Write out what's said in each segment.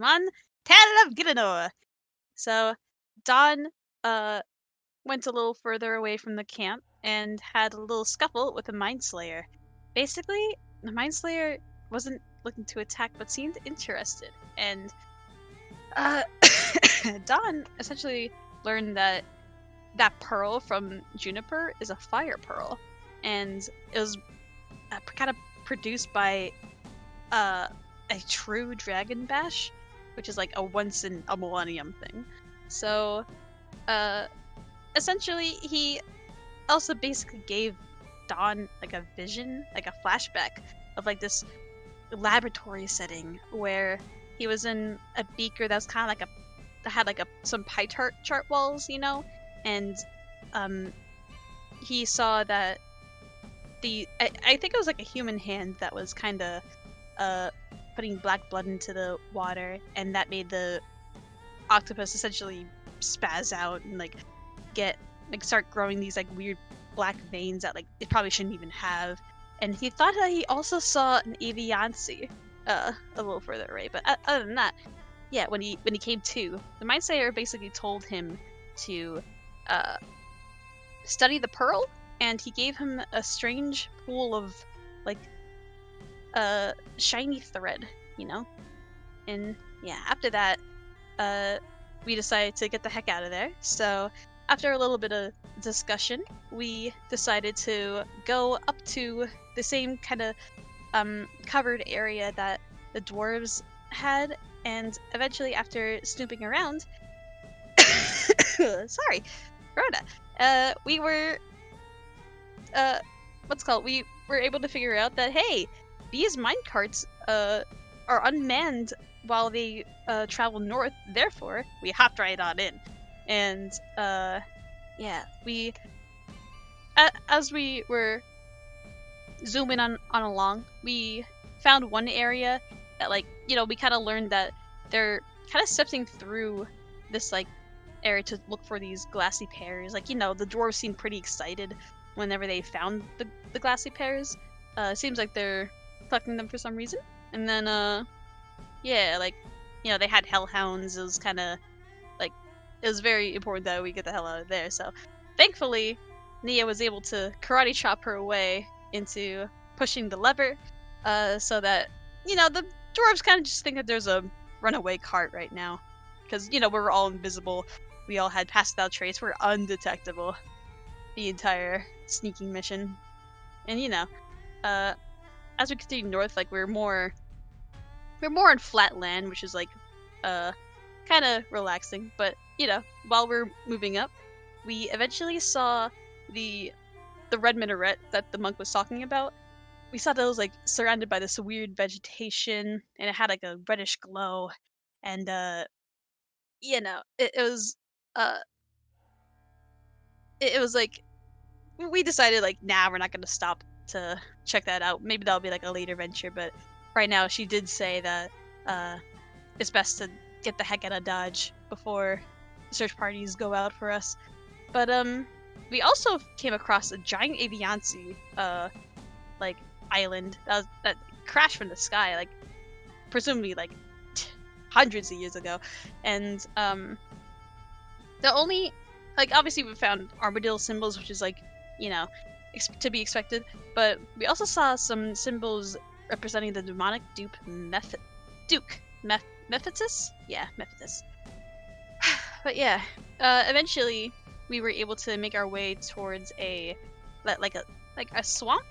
on Tale of Gielinor. So Don uh went a little further away from the camp and had a little scuffle with a Mindslayer. Basically, the Mindslayer wasn't looking to attack but seemed interested, and uh Don essentially learned that that pearl from Juniper is a fire pearl, and it was kind of produced by uh, a true dragon bash, which is like a once in a millennium thing. So, uh, essentially, he also basically gave Dawn like a vision, like a flashback of like this laboratory setting where he was in a beaker that was kind of like that had like some pie chart walls, and um, he saw that I think it was like a human hand that was kind of uh putting black blood into the water, and that made the octopus essentially spaz out and get start growing these like weird black veins that like it probably shouldn't even have. And he thought that he also saw an aviancy a little further away, but other than that, yeah, when he came to, the Mindsayer basically told him to uh study the pearl, and he gave him a strange pool of like shiny thread, you know? And yeah, after that, we decided to get the heck out of there. So after a little bit of discussion, we decided to go up to the same kind of covered area that the dwarves had, and eventually, after snooping around, sorry, Rhoda, we were we were able to figure out that, hey, these minecarts are unmanned while they travel north. Therefore, we hopped right on in, and yeah, we as we were zooming on along, we found one area that we kind of learned that they're kind of sifting through this area to look for these glassy pears. The dwarves seemed pretty excited whenever they found the glassy pears. Seems like they're collecting them for some reason. And then yeah, they had hellhounds. It was kind of it was very important that we get the hell out of there. So thankfully, Nia was able to karate chop her way into pushing the lever, so that the dwarves kind of just think that there's a runaway cart right now, because we're all invisible. We all had passed out traits. We're undetectable the entire sneaking mission, and as we continue north, we're more on flat land, which is kind of relaxing. But while we're moving up, we eventually saw the red minaret that the monk was talking about. We saw that it was surrounded by this weird vegetation, and it had a reddish glow, and it was uh it was we decided nah, we're not gonna stop to check that out. Maybe that'll be a later venture, but right now she did say that it's best to get the heck out of Dodge before search parties go out for us. But we also came across a giant aviancy island that crashed from the sky, presumably hundreds of years ago. And the only obviously we found armadillo symbols, which is to be expected, but we also saw some symbols representing the demonic Mephitis? Yeah, Mephitis. But yeah, eventually we were able to make our way towards a swamp.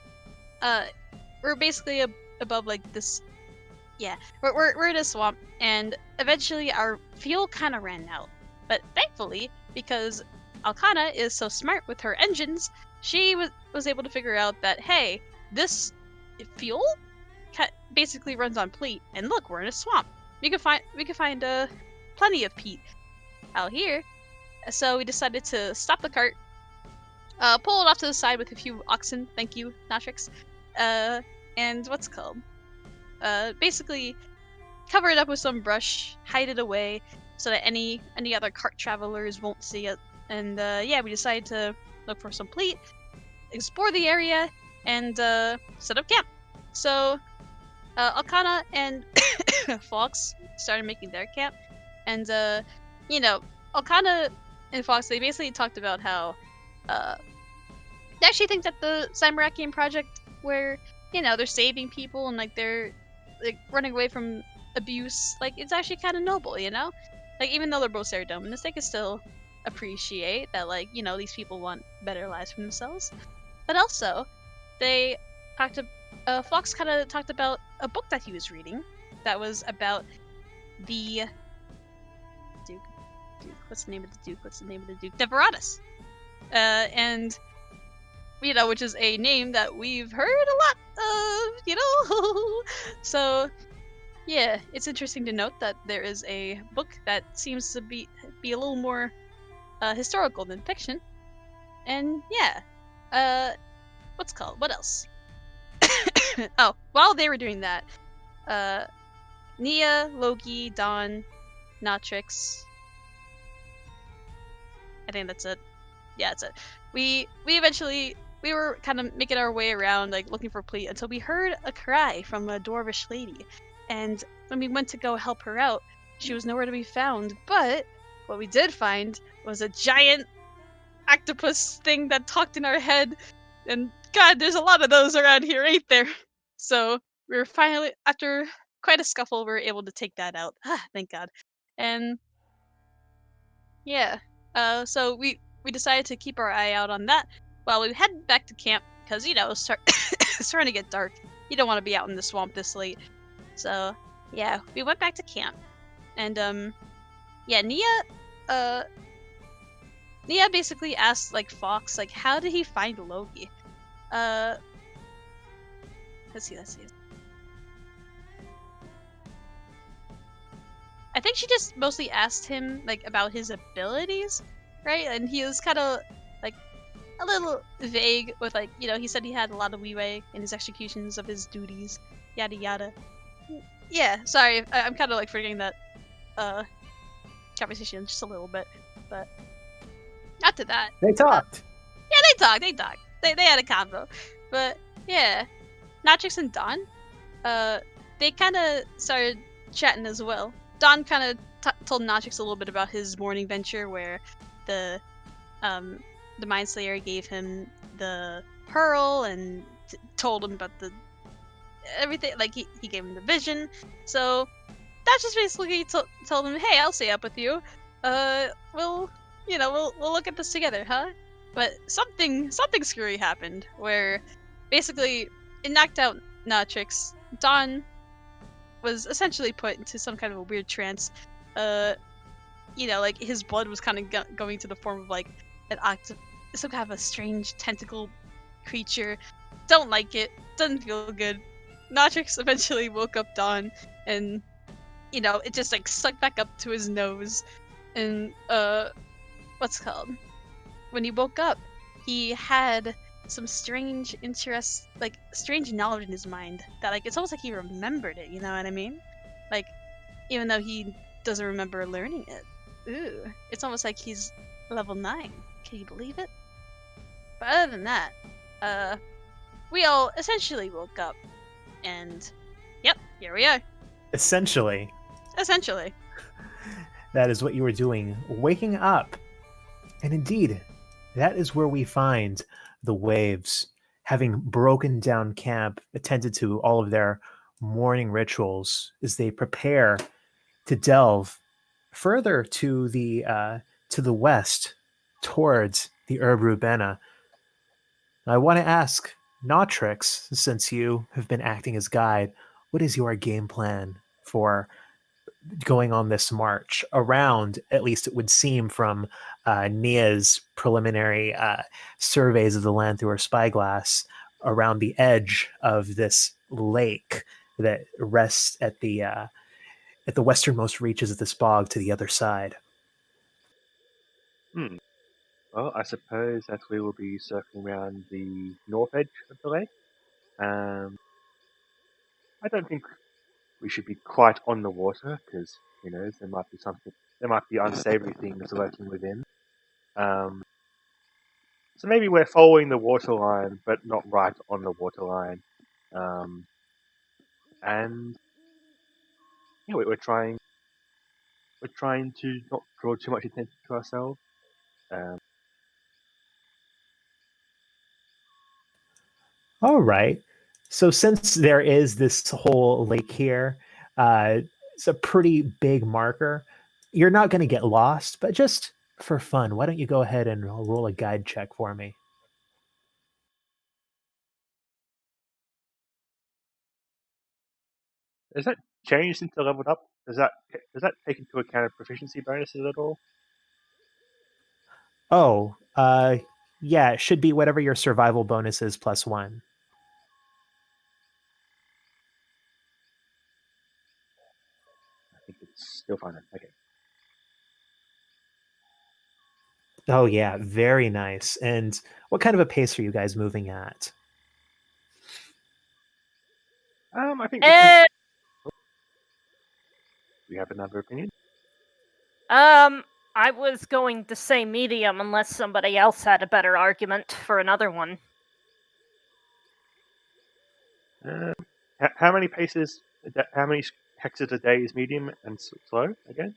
We're basically above this. Yeah, we're in a swamp, and eventually our fuel kind of ran out. But thankfully, because Alcana is so smart with her engines, she was able to figure out that, hey, this fuel basically runs on peat, and look, we're in a swamp. We could find plenty of peat out here. So we decided to stop the cart, pull it off to the side with a few oxen. Thank you, Natrix. And what's it called? Basically cover it up with some brush, hide it away, so that any other cart travelers won't see it. And yeah, we decided to look for some peat, explore the area, and set up camp. So Alcana and Fox started making their camp. And Alcana and Fox, they basically talked about how they actually think that the Zamorakian project, where they're saving people and like they're like running away from abuse, like it's actually kind of noble, like even though they're both ceremonists, they can still appreciate that, like these people want better lives for themselves. But also, they talked to Fox kind of talked about a book that he was reading that was about the Duke. What's the name of the Duke? What's the name of the Duke? Deveratus. And which is a name that we've heard a lot of, So, yeah, it's interesting to note that there is a book that seems to be a little more historical than fiction. And yeah, what's called? What else? Oh, while they were doing that, Nia, Loki, Dawn, Natrix. I think that's it. Yeah, that's it. We eventually we were kind of making our way around, like looking for Pleat, until we heard a cry from a dwarvish lady. And when we went to go help her out, she was nowhere to be found. But what we did find was a giant octopus thing that talked in our head. And God, there's a lot of those around here, ain't there? So we were finally, after quite a scuffle, we were able to take that out. Thank God. And yeah, so we decided to keep our eye out on that while we head back to camp because it's starting to get dark. You don't want to be out in the swamp this late. So yeah, we went back to camp, and yeah, Nia basically asked like Fox like how did he find Loki? Uh, let's see. I think she just mostly asked him like about his abilities, right? And he was kind of like a little vague with like he said he had a lot of leeway in his executions of his duties, yada yada. Yeah, sorry, I'm kind of like forgetting that uh conversation just a little bit, but after that, They talked. yeah, they talked, they had a convo, but yeah, Natrix and Dawn, they kind of started chatting as well. Dawn kind of told Natrix a little bit about his morning venture where the um the Mind Slayer gave him the pearl and told him about the everything. Like he gave him the vision. So that just basically told him, "Hey, I'll stay up with you. We'll we'll look at this together, huh?" But something screwy happened where basically it knocked out Natrix. Dawn was essentially put into some kind of a weird trance. Uh, like his blood was kind of going to the form of like an some kind of a strange tentacle creature. Don't like it. Doesn't feel good. Natrix eventually woke up Dawn, and it just like sucked back up to his nose, and what's it called? When he woke up, he had some strange interest, like strange knowledge in his mind that like it's almost like he remembered it. You know what I mean? Like even though he doesn't remember learning it. Ooh, it's almost like he's level 9. Can you believe it? But other than that, we all essentially woke up, and yep, here we are. Essentially. Essentially. That is what you were doing, waking up. And indeed, that is where we find the waves, having broken down camp, attended to all of their morning rituals as they prepare to delve further to the west towards the Herb Rubena. I want to ask Nautrix, since you have been acting as guide, what is your game plan for going on this march around, at least it would seem from Nia's preliminary surveys of the land through her spyglass, around the edge of this lake that rests at the westernmost reaches of this bog to the other side? Well, I suppose that we will be circling around the north edge of the lake. I don't think we should be quite on the water because who knows, there might be unsavory things lurking within. So maybe we're following the waterline, but not right on the waterline. And yeah, we're trying we're trying to not draw too much attention to ourselves. Um, All right. So since there is this whole lake here, uh, it's a pretty big marker. You're not going to get lost, but just for fun, why don't you go ahead and roll a guide check for me? Has that changed since I leveled up? Does that take into account proficiency bonuses at all? Oh, yeah, it should be whatever your survival bonus is plus one. I think it's still fine. Okay. Oh, yeah, very nice. And what kind of a pace are you guys moving at? I think we can. Eh, We have another opinion. I was going to say medium unless somebody else had a better argument for another one. How many paces? How many hexes a day is medium and slow again?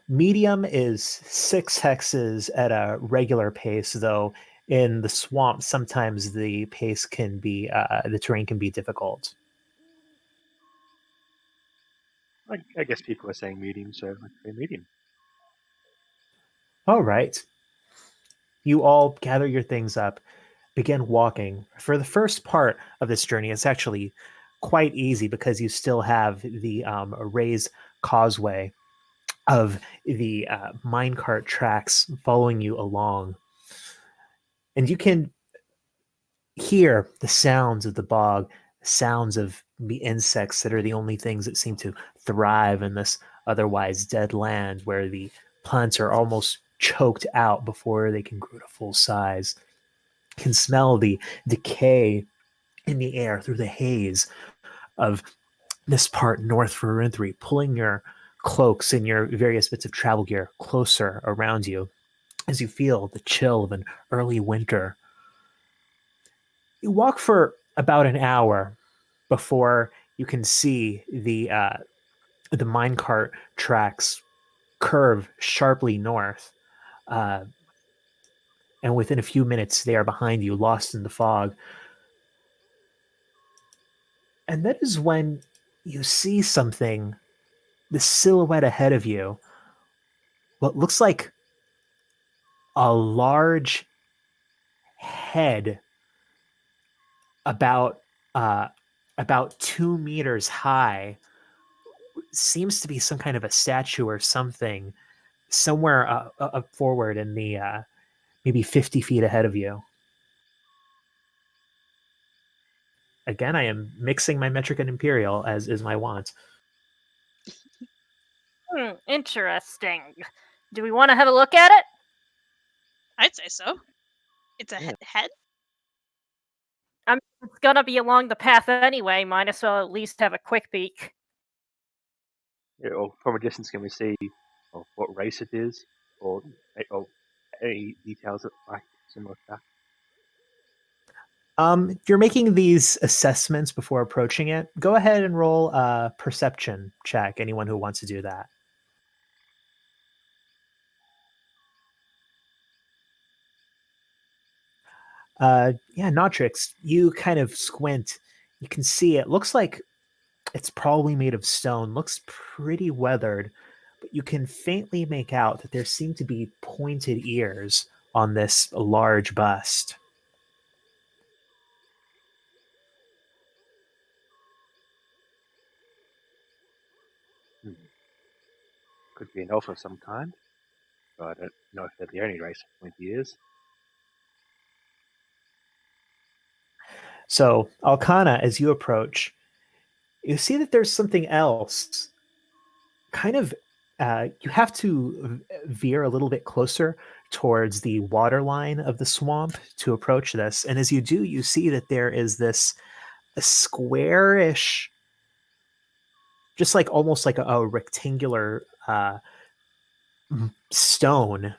Medium is 6 hexes at a regular pace, though in the swamp, sometimes the pace can be, the terrain can be difficult. I guess people are saying medium, so I'd say medium. All right. You all gather your things up, begin walking. For the first part of this journey, it's actually quite easy because you still have the raised causeway of the minecart tracks following you along. And you can hear the sounds of the bog, the sounds of the insects that are the only things that seem to thrive in this otherwise dead land where the plants are almost choked out before they can grow to full size. You can smell the decay in the air through the haze of this part north for Rinthry, pulling your cloaks and your various bits of travel gear closer around you as you feel the chill of an early winter. You walk for about an hour before you can see the minecart tracks curve sharply north, uh, and within a few minutes they are behind you, lost in the fog. And that is when you see something, the silhouette ahead of you, what looks like a large head about uh, about 2 meters high. Seems to be some kind of a statue or something somewhere up forward in the maybe 50 feet ahead of you. Again, I am mixing my metric and imperial as is my wont. Interesting. Do we want to have a look at it? I'd say so. It's a Yeah. head? It's gonna be along the path anyway. Might as well at least have a quick peek. Yeah, or from a distance, can we see what race it is, or any details that like similar to that? If you're making these assessments before approaching it, go ahead and roll a perception check. Anyone who wants to do that. Yeah, Notrix, you kind of squint. You can see it looks like it's probably made of stone, looks pretty weathered, but you can faintly make out that there seem to be pointed ears on this large bust. Hmm. Could be an elf of some kind, but I don't know if they're the only race with pointy ears. So, Alcana, as you approach, you see that there's something else. Kind of, you have to veer a little bit closer towards the water line of the swamp to approach this. And as you do, you see that there is this a squarish, just like almost like a rectangular stone,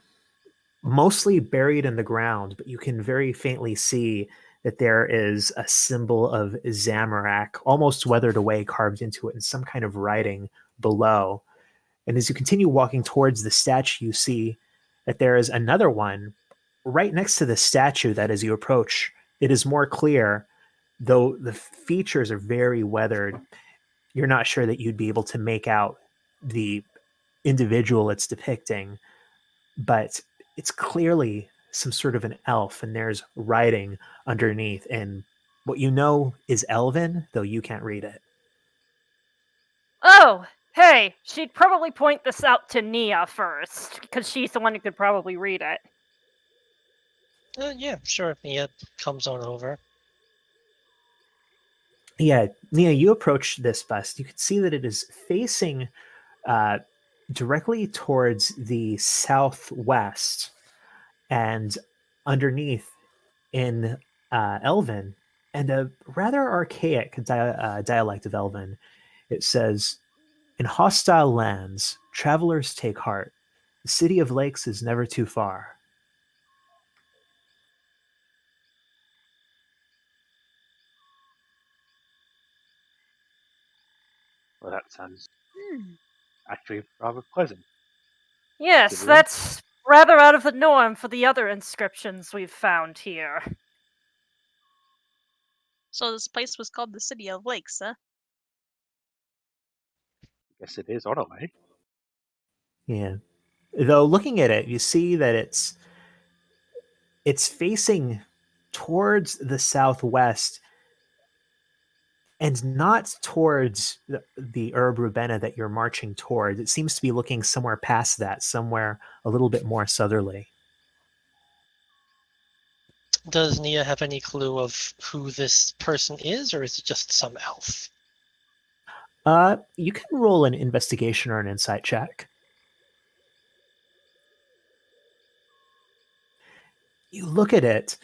mostly buried in the ground, but you can very faintly see that there is a symbol of Zamorak, almost weathered away, carved into it in some kind of writing below. And as you continue walking towards the statue, you see that there is another one right next to the statue that as you approach, it is more clear, though the features are very weathered. You're not sure that you'd be able to make out the individual it's depicting, but it's clearly some sort of an elf, and there's writing underneath. And what you know is Elven, though you can't read it. Oh, hey, she'd probably point this out to Nia first, because she's the one who could probably read it. Yeah, sure. Nia comes on over. Yeah, Nia, you approach this bust. You can see that it is facing uh, directly towards the southwest, and underneath in Elven, and a rather archaic dialect of Elven, it says, "In hostile lands, travelers take heart. The city of lakes is never too far." Well, that sounds Hmm. actually rather pleasant. Yes, Considering. that's rather out of the norm for the other inscriptions we've found here. So this place was called the City of Lakes, huh? Guess it is on a way. Yeah. Though looking at it, you see that it's facing towards the southwest and not towards the Herb Rubena that you're marching towards. It seems to be looking somewhere past that, somewhere a little bit more southerly. Does Nia have any clue of who this person is, or is it just some elf? You can roll an investigation or an insight check. You look at it,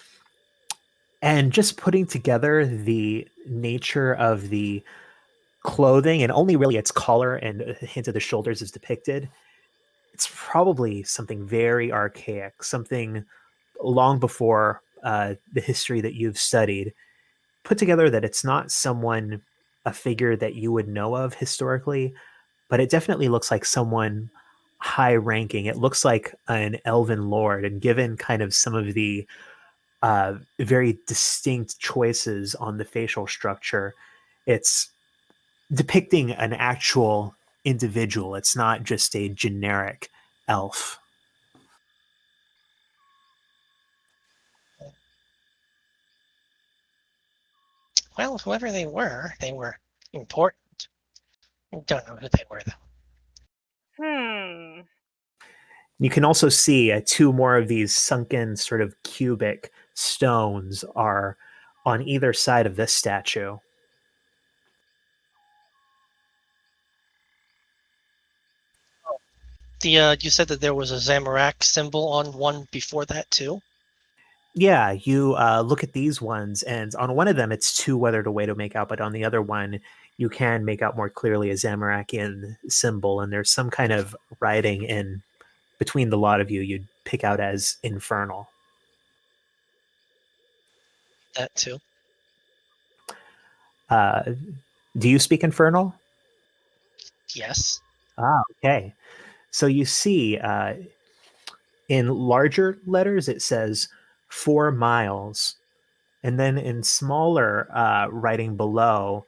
and just putting together the nature of the clothing, and only really its collar and a hint of the shoulders is depicted, it's probably something very archaic, something long before the history that you've studied. Put together that it's not someone, a figure that you would know of historically, but it definitely looks like someone high ranking. It looks like an elven lord, and given kind of some of the very distinct choices on the facial structure, it's depicting an actual individual. It's not just a generic elf. Well, whoever they were important. Don't know who they were, though. Hmm. You can also see two more of these sunken, sort of cubic stones are on either side of this statue. You said that there was a Zamorak symbol on one before that too. Yeah, you look at these ones, and on one of them it's too weathered away to make out, but on the other one you can make out more clearly a Zamorakian symbol, and there's some kind of writing in between the lot of you you'd pick out as infernal. That too. Uh, do you speak infernal? Yes. Ah, okay. So you see, in larger letters, it says 4 miles. And then in smaller writing below,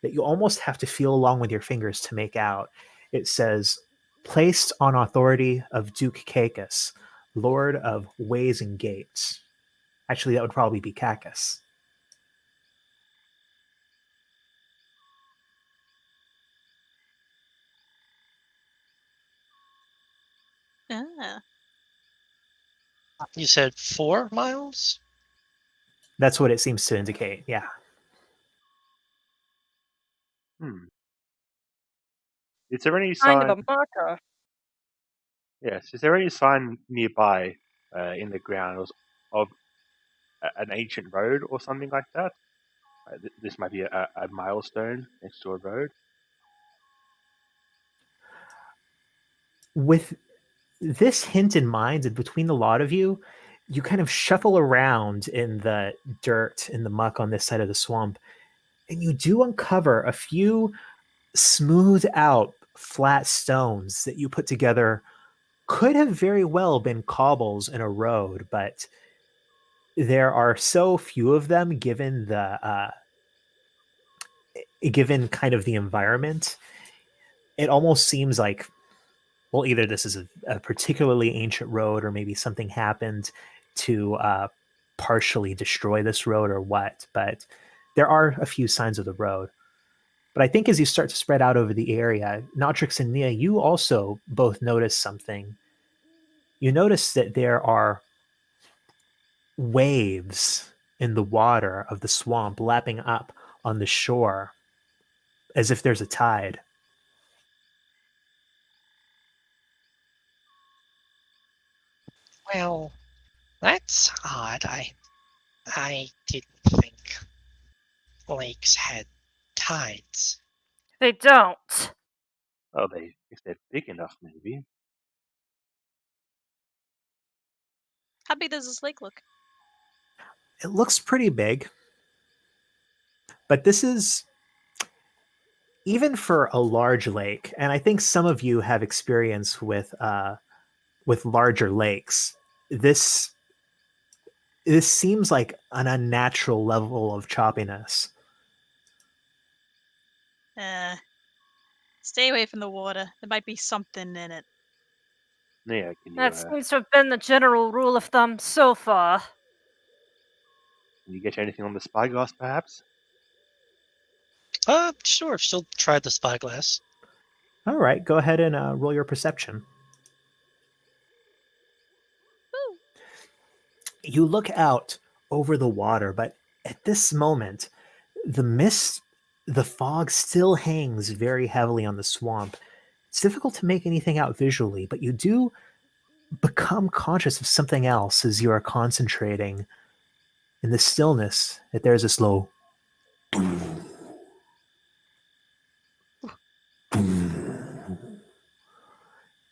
that you almost have to feel along with your fingers to make out, it says, "Placed on authority of Duke Cacus, Lord of Ways and Gates." Actually, that would probably be Cacus. Ah. You said 4 miles? That's what it seems to indicate, yeah. Hmm. Is there any Kind of sign? a marker. Yes. Is there any sign nearby in the ground of an ancient road or something like that? This might be a milestone next to a road. With this hint in mind, and between the lot of you, You kind of shuffle around in the dirt, in the muck on this side of the swamp, and you do uncover a few smoothed out flat stones that you put together. Could have very well been cobbles in a road, but there are so few of them given kind of the environment. It almost seems like, well, either this is a particularly ancient road, or maybe something happened to partially destroy this road, or what. But there are a few signs of the road. But I think as you start to spread out over the area, Notrix and Nia, you also both notice something. You notice that there are waves in the water of the swamp lapping up on the shore as if there's a tide. Well, that's odd. I didn't think lakes had tides. They don't. Oh, if they're big enough, maybe. How big does this lake look? It looks pretty big, but this is even for a large lake, and I think some of you have experience with larger lakes. This this seems like an unnatural level of choppiness. Uh, Stay away from the water. There might be something in it. Nia, can That seems to have been the general rule of thumb so far. you get anything on the spyglass, perhaps? Sure, she'll try the spyglass. All right, go ahead and roll your perception. Woo. You look out over the water, but at this moment, the mist, the fog still hangs very heavily on the swamp. It's difficult to make anything out visually, but you do become conscious of something else as you are concentrating in the stillness. That there's a slow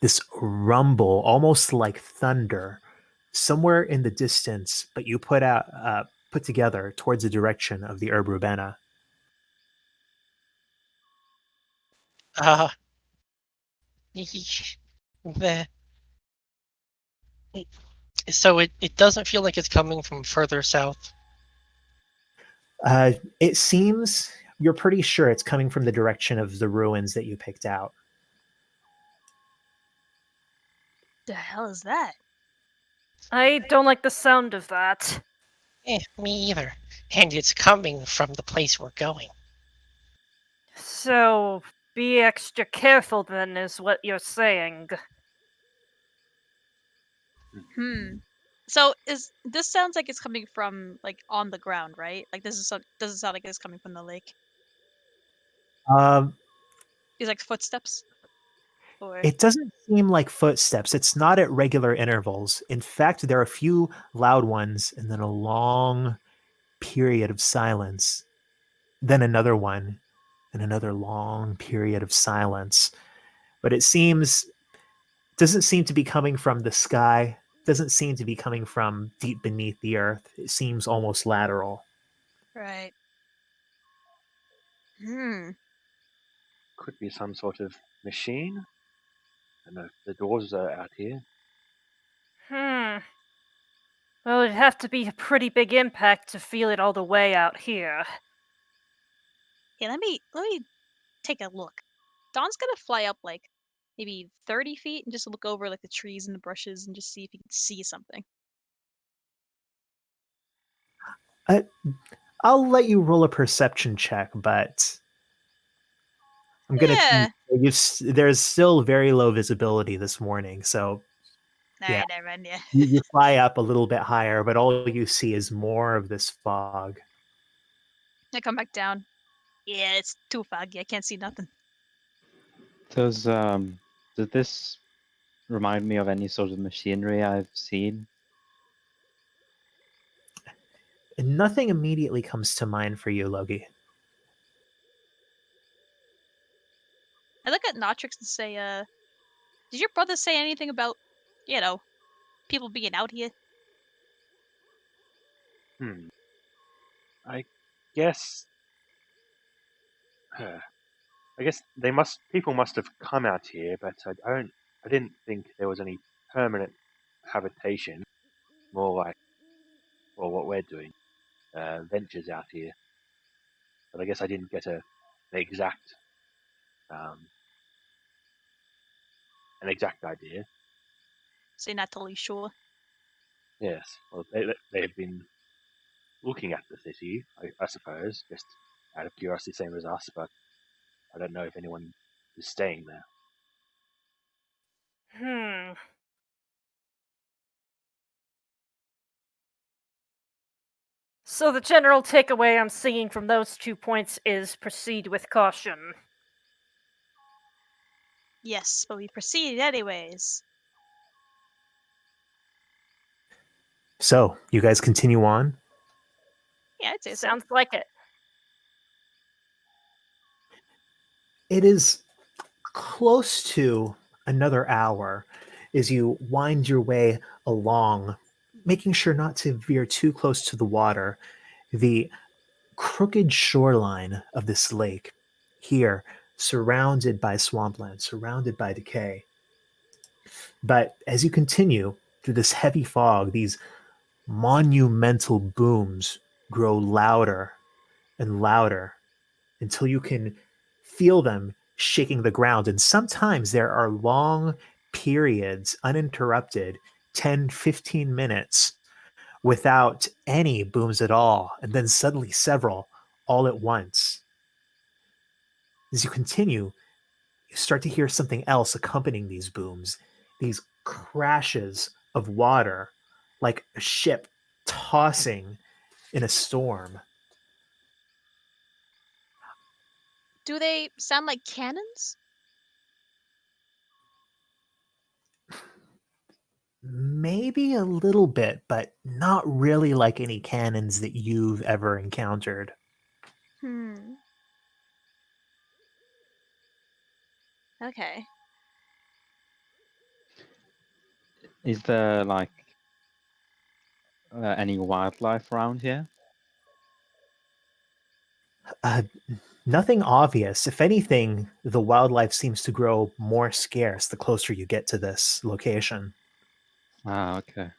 this rumble, almost like thunder, somewhere in the distance, but you put together towards the direction of the Herb Rubena. Uh, the so it doesn't feel like it's coming from further south. It seems you're pretty sure it's coming from the direction of the ruins that you picked out. The hell is that? I don't like the sound of that. Me either. And it's coming from the place we're going. So, be extra careful then, is what you're saying. Hmm. So this sounds like it's coming from like on the ground, right? Like doesn't sound like it's coming from the lake. Um, These like footsteps, or it doesn't seem like footsteps. It's not at regular intervals. In fact, there are a few loud ones and then a long period of silence, then another one and another long period of silence. But it seems doesn't seem to be coming from the sky, doesn't seem to be coming from deep beneath the earth. It seems almost lateral. right? Hmm. Could be some sort of machine. I don't know if the doors are out here. Hmm. Well, it'd have to be a pretty big impact to feel it all the way out here. Yeah, let me take a look. Don's gonna fly up like maybe 30 feet and just look over like the trees and the brushes and just see if he can see something. I, I'll let you roll a perception check, but I'm gonna Yeah. there's still very low visibility this morning, so All yeah, right, never mind. Yeah. you fly up a little bit higher, but all you see is more of this fog. I come back down. Yeah, it's too foggy. I can't see nothing. Does this remind me of any sort of machinery I've seen? And nothing immediately comes to mind for you, Logi. I look at Notrix and say, did your brother say anything about, you know, people being out here? Hmm. I guess. I guess people must have come out here, but I didn't think there was any permanent habitation. More like, well, what we're doing, ventures out here. But I guess I didn't get um, an exact idea. So you're not totally sure. Yes, well, they've been looking at the city, I suppose, just out of curiosity, same as us. But I don't know if anyone is staying there. Hmm. So the general takeaway I'm seeing from those 2 points is proceed with caution. Yes, but we proceeded anyways. So, you guys continue on. Yeah, I'd say so. Sounds like it. It is close to another hour as you wind your way along, making sure not to veer too close to the water. The crooked shoreline of this lake here, surrounded by swampland, surrounded by decay. But as you continue through this heavy fog, these monumental booms grow louder and louder until you can feel them shaking the ground. And sometimes there are long periods, uninterrupted, 10, 15 minutes without any booms at all. And then suddenly several all at once. As you continue, you start to hear something else accompanying these booms, these crashes of water, like a ship tossing in a storm. Do they sound like cannons? Maybe a little bit, but not really like any cannons that you've ever encountered. Hmm. Okay. Is there like any wildlife around here? Uh, Nothing obvious. If anything, the wildlife seems to grow more scarce the closer you get to this location. Ah, okay.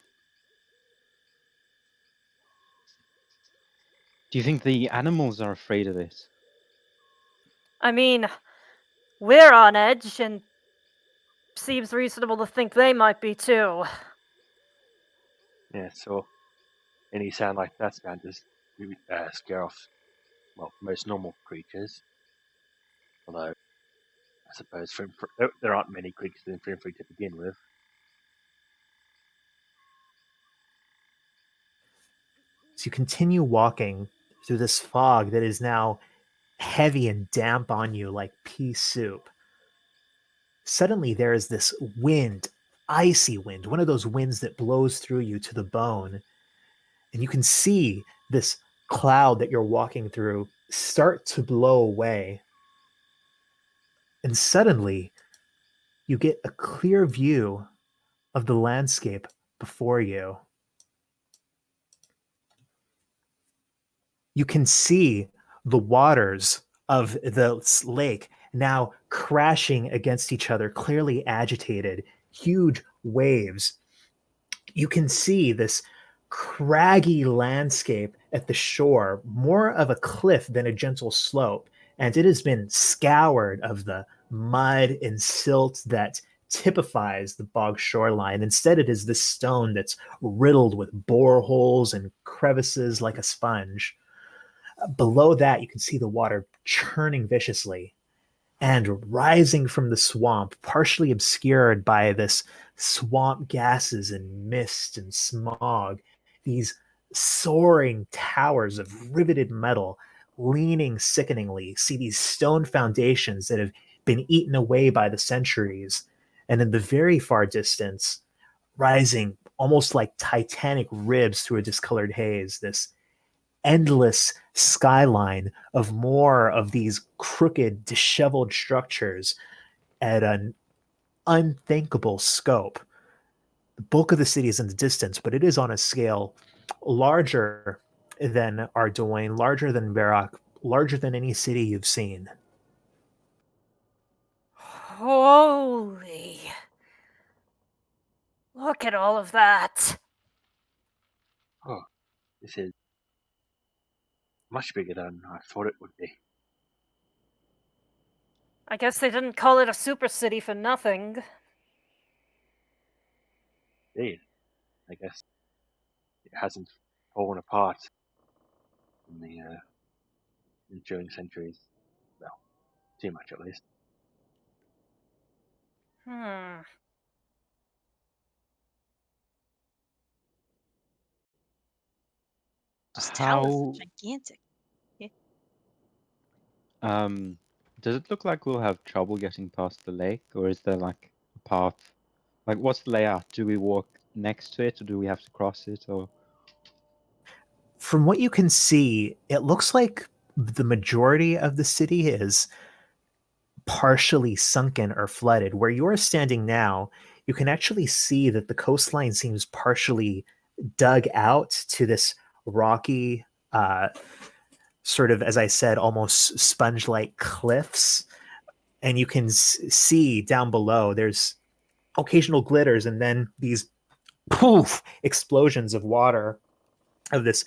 Do you think the animals are afraid of this? I mean, we're on edge, and seems reasonable to think they might be too. Yeah, so any sound like that's bound to scare off, well, most normal creatures. Although I suppose there aren't many creatures in Frimfree to begin with. As you continue walking through this fog that is now heavy and damp on you like pea soup, suddenly there is this wind, icy wind, one of those winds that blows through you to the bone. And you can see this cloud that you're walking through start to blow away. And suddenly you get a clear view of the landscape before you. You can see the waters of the lake now crashing against each other, clearly agitated, huge waves. You can see this craggy landscape at the shore, more of a cliff than a gentle slope, and it has been scoured of the mud and silt that typifies the bog shoreline. Instead, it is this stone that's riddled with boreholes and crevices like a sponge. Below that, you can see the water churning viciously and rising from the swamp, partially obscured by this swamp gases and mist and smog, these soaring towers of riveted metal leaning sickeningly. See these stone foundations that have been eaten away by the centuries. And in the very far distance, rising almost like titanic ribs through a discolored haze, this endless skyline of more of these crooked, disheveled structures at an unthinkable scope. The bulk of the city is in the distance, but it is on a scale larger than Ardoin, larger than Barak, larger than any city you've seen. Holy. Look at all of that. Oh, this is much bigger than I thought it would be. I guess they didn't call it a super city for nothing. Indeed. I guess it hasn't fallen apart in the ensuing centuries. Well, too much at least. Hmm. Just town is How gigantic. does it look like we'll have trouble getting past the lake, or is there like a path? Like, what's the layout? Do we walk next to it, or do we have to cross it, or? From what you can see, it looks like the majority of the city is partially sunken or flooded. Where you're standing now, you can actually see that the coastline seems partially dug out to this rocky, sort of, as I said, almost sponge like cliffs. And you can see down below, there's occasional glitters and then these poof explosions of water, of this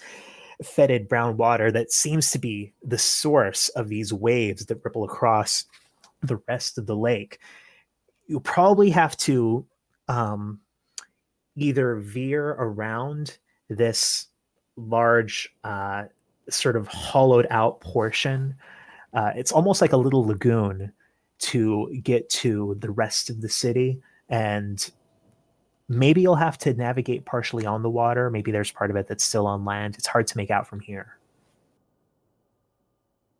fetid brown water that seems to be the source of these waves that ripple across the rest of the lake. You probably have to um, either veer around this large, sort of hollowed out portion. It's almost like a little lagoon to get to the rest of the city. And maybe you'll have to navigate partially on the water. Maybe there's part of it that's still on land. It's hard to make out from here.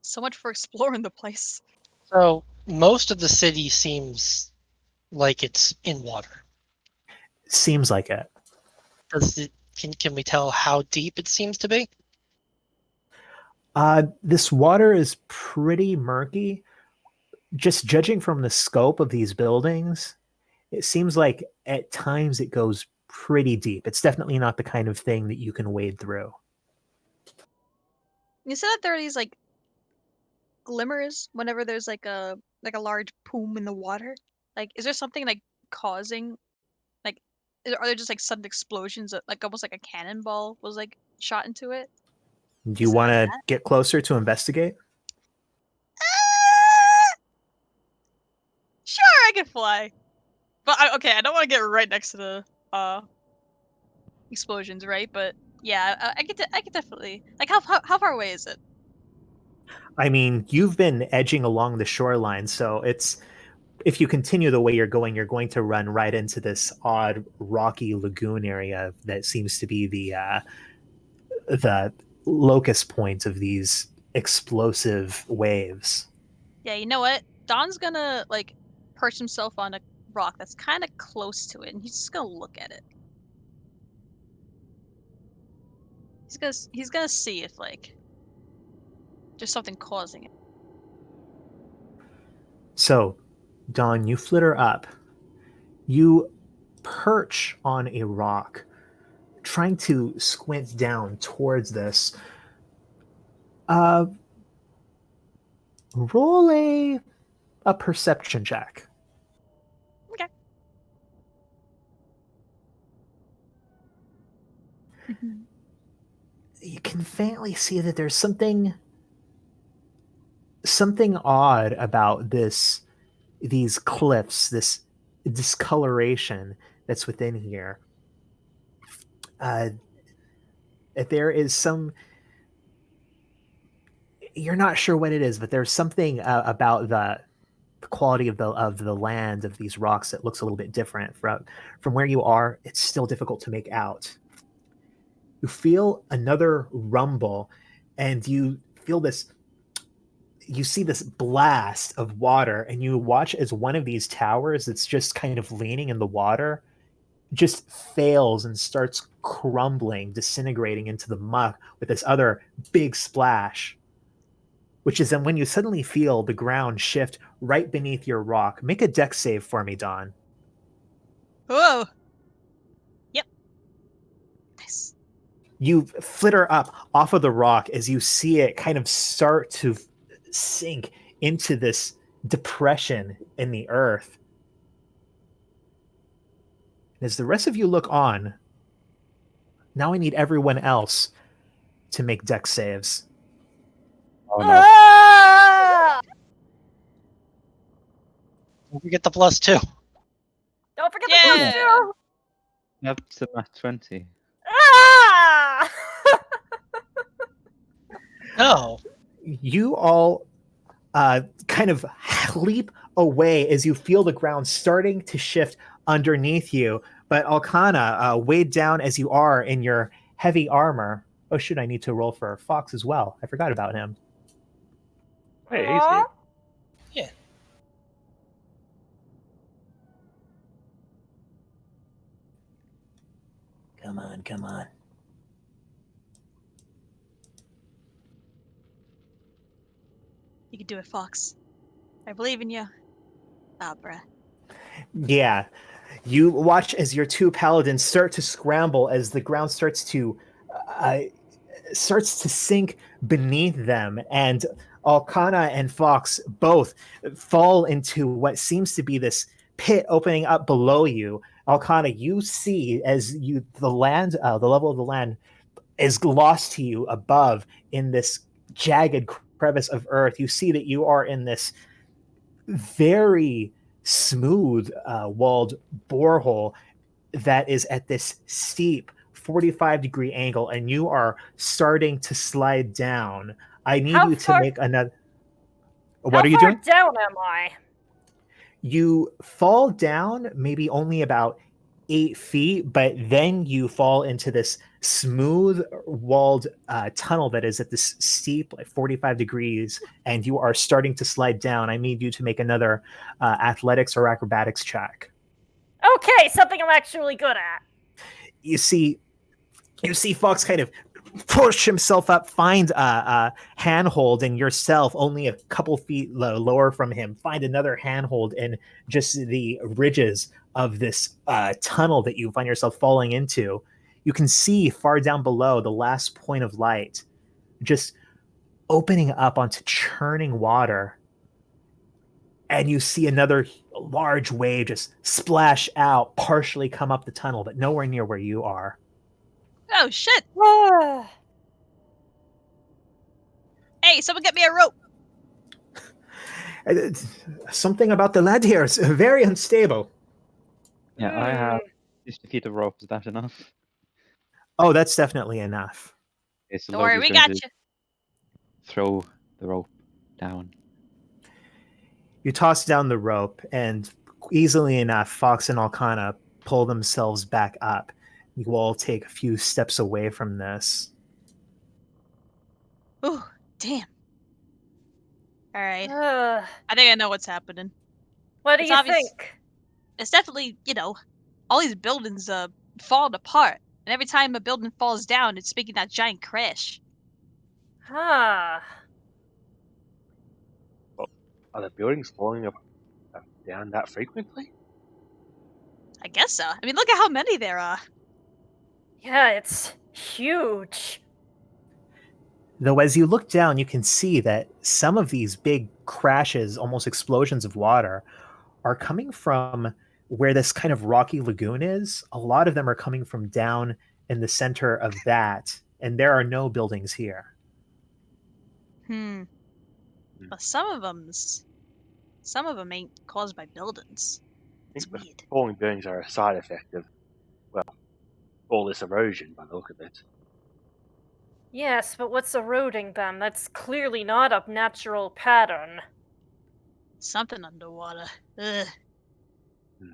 So much for exploring the place. So most of the city seems like it's in water. Seems like it. Can we tell how deep it seems to be? This water is pretty murky. Just judging from the scope of these buildings, it seems like at times it goes pretty deep. It's definitely not the kind of thing that you can wade through. You said that there are these like glimmers whenever there's like a large poom in the water. Like, is there something like causing like are there just like sudden explosions like almost like a cannonball was like shot into it? Do you Is it want like to that? get closer to investigate? Ah! Sure, I can fly. But okay, I don't want to get right next to the uh explosions, right? But yeah, I could definitely like how far away is it? I mean, you've been edging along the shoreline, so it's if you continue the way you're going to run right into this odd rocky lagoon area that seems to be the locus point of these explosive waves. Yeah, you know what? Don's gonna like perch himself on a rock that's kind of close to it, and he's just gonna look at it. He's gonna see if like there's something causing it. So, Don, you flitter up. You perch on a rock, trying to squint down towards this. Uh, roll a perception check. Okay. Mhm. You can faintly see that there's something odd about these cliffs, this discoloration that's within here. Uh, there is some, you're not sure what it is, but there's something about the quality of the land of these rocks that looks a little bit different from where you are. It's still difficult to make out. You feel another rumble, and you feel this. You see this blast of water, and you watch as one of these towers that's just kind of leaning in the water just fails and starts crumbling, disintegrating into the muck with this other big splash, which is then when you suddenly feel the ground shift right beneath your rock. Make a dex save for me, Don. Whoa. Yep. Nice. You flitter up off of the rock as you see it kind of start to sink into this depression in the earth. And as the rest of you look on, now I need everyone else to make dex saves. Oh no. Ah! We get the +2. Don't forget the Yeah. +2! That's a nat 20. Ah! No. You all kind of leap away as you feel the ground starting to shift underneath you. But Alkana, weighed down as you are in your heavy armor. Oh, shoot, I need to roll for Fox as well. I forgot about him. Hey, he's here. Yeah. Come on, come on. You can do it, Fox. I believe in you. Ah, bruh. Yeah. You watch as your two paladins start to scramble as the ground starts to sink beneath them, and Alkana and Fox both fall into what seems to be this pit opening up below you. Alkana, you see as the level of the land is lost to you above in this jagged crevice of earth. You see that you are in this very smooth walled borehole that is at this steep 45-degree angle, and you are starting to slide down. I need How you to far- make another. How What are you far doing? down am I? You fall down maybe only about 8 feet, but then you fall into this smooth walled tunnel that is at this steep, like 45 degrees, and you are starting to slide down. I need you to make another athletics or acrobatics check. Okay, something I'm actually good at. You see Fox kind of push himself up, find a handhold in yourself, only a couple feet lower from him. Find another handhold in just the ridges of this tunnel that you find yourself falling into. You can see far down below the last point of light, just opening up onto churning water. And you see another large wave just splash out, partially come up the tunnel, but nowhere near where you are. Oh, shit. Ah. Hey, someone get me a rope. Something about the lad here is very unstable. Yeah, I have 50 feet of rope. Is that enough? Oh, that's definitely enough. Okay, so Don't worry, Loki's we going got to you. throw the rope down. You toss down the rope, and easily enough, Fox and Alkana pull themselves back up. You all take a few steps away from this. Ooh, damn. All right. Uh, I think I know what's happening. what do It's you obvious- think? It's definitely, all these buildings falling apart. And every time a building falls down, it's making that giant crash. Huh. Are the buildings falling down that frequently? I guess so. I mean, look at how many there are. Yeah, it's huge. Though as you look down, you can see that some of these big crashes, almost explosions of water, are coming from where this kind of rocky lagoon is. A lot of them are coming from down in the center of that, and there are no buildings here. But some of them ain't caused by buildings. I It's think the weird. falling buildings are a side effect of, well, all this erosion by the look of it. Yes, but what's eroding them? That's clearly not a natural pattern. Something underwater. Ugh. Hmm.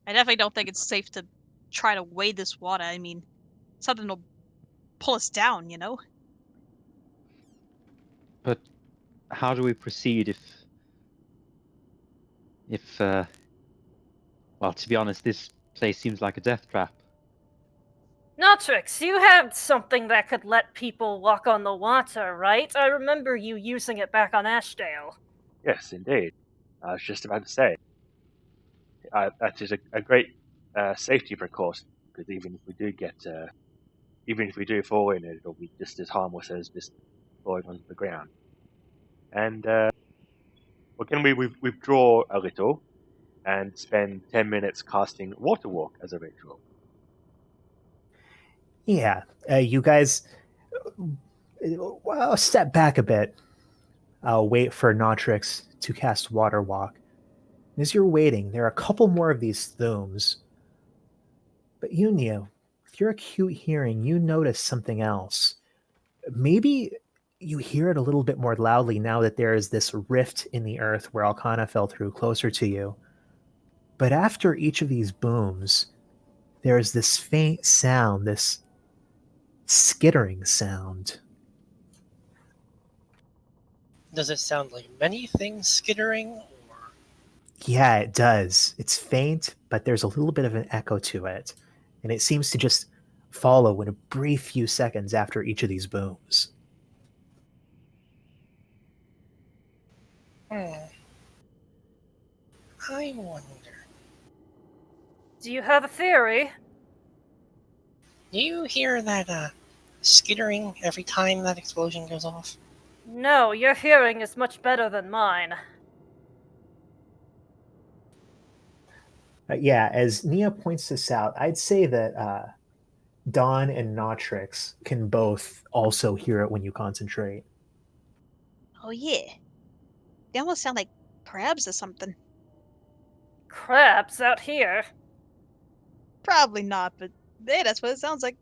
I definitely don't think it's safe to try to wade this water. I mean, something will pull us down, you know? But how do we proceed well, to be honest, this place seems like a death trap. Notrix, you had something that could let people walk on the water, right? I remember you using it back on Ashdale. Yes, indeed. I was just about to say. That is a great safety precaution, because even if we do get even if we do fall in it, it'll be just as harmless as just falling onto the ground. And well, can we withdraw a little and spend 10 minutes casting Water Walk as a ritual? Yeah, you guys, well, step back a bit. I'll wait for Nautrix to cast Water Walk. As you're waiting, there are a couple more of these Thooms. But you, Neo, with your acute hearing, you notice something else. Maybe you hear it a little bit more loudly now that there is this rift in the earth where Alcana fell through closer to you. But after each of these booms, there is this faint sound, this skittering sound. Does it sound like many things skittering, or Yeah, it does. It's faint, but there's a little bit of an echo to it. And it seems to just follow in a brief few seconds after each of these booms. hmm, I wonder. Do you have a theory? Do you hear that skittering every time that explosion goes off? No, your hearing is much better than mine. Yeah, as Nia points this out, I'd say that Dawn and Nautrix can both also hear it when you concentrate. Oh yeah. They almost sound like crabs or something. Crabs out here. Probably not, but hey, that's what it sounds like.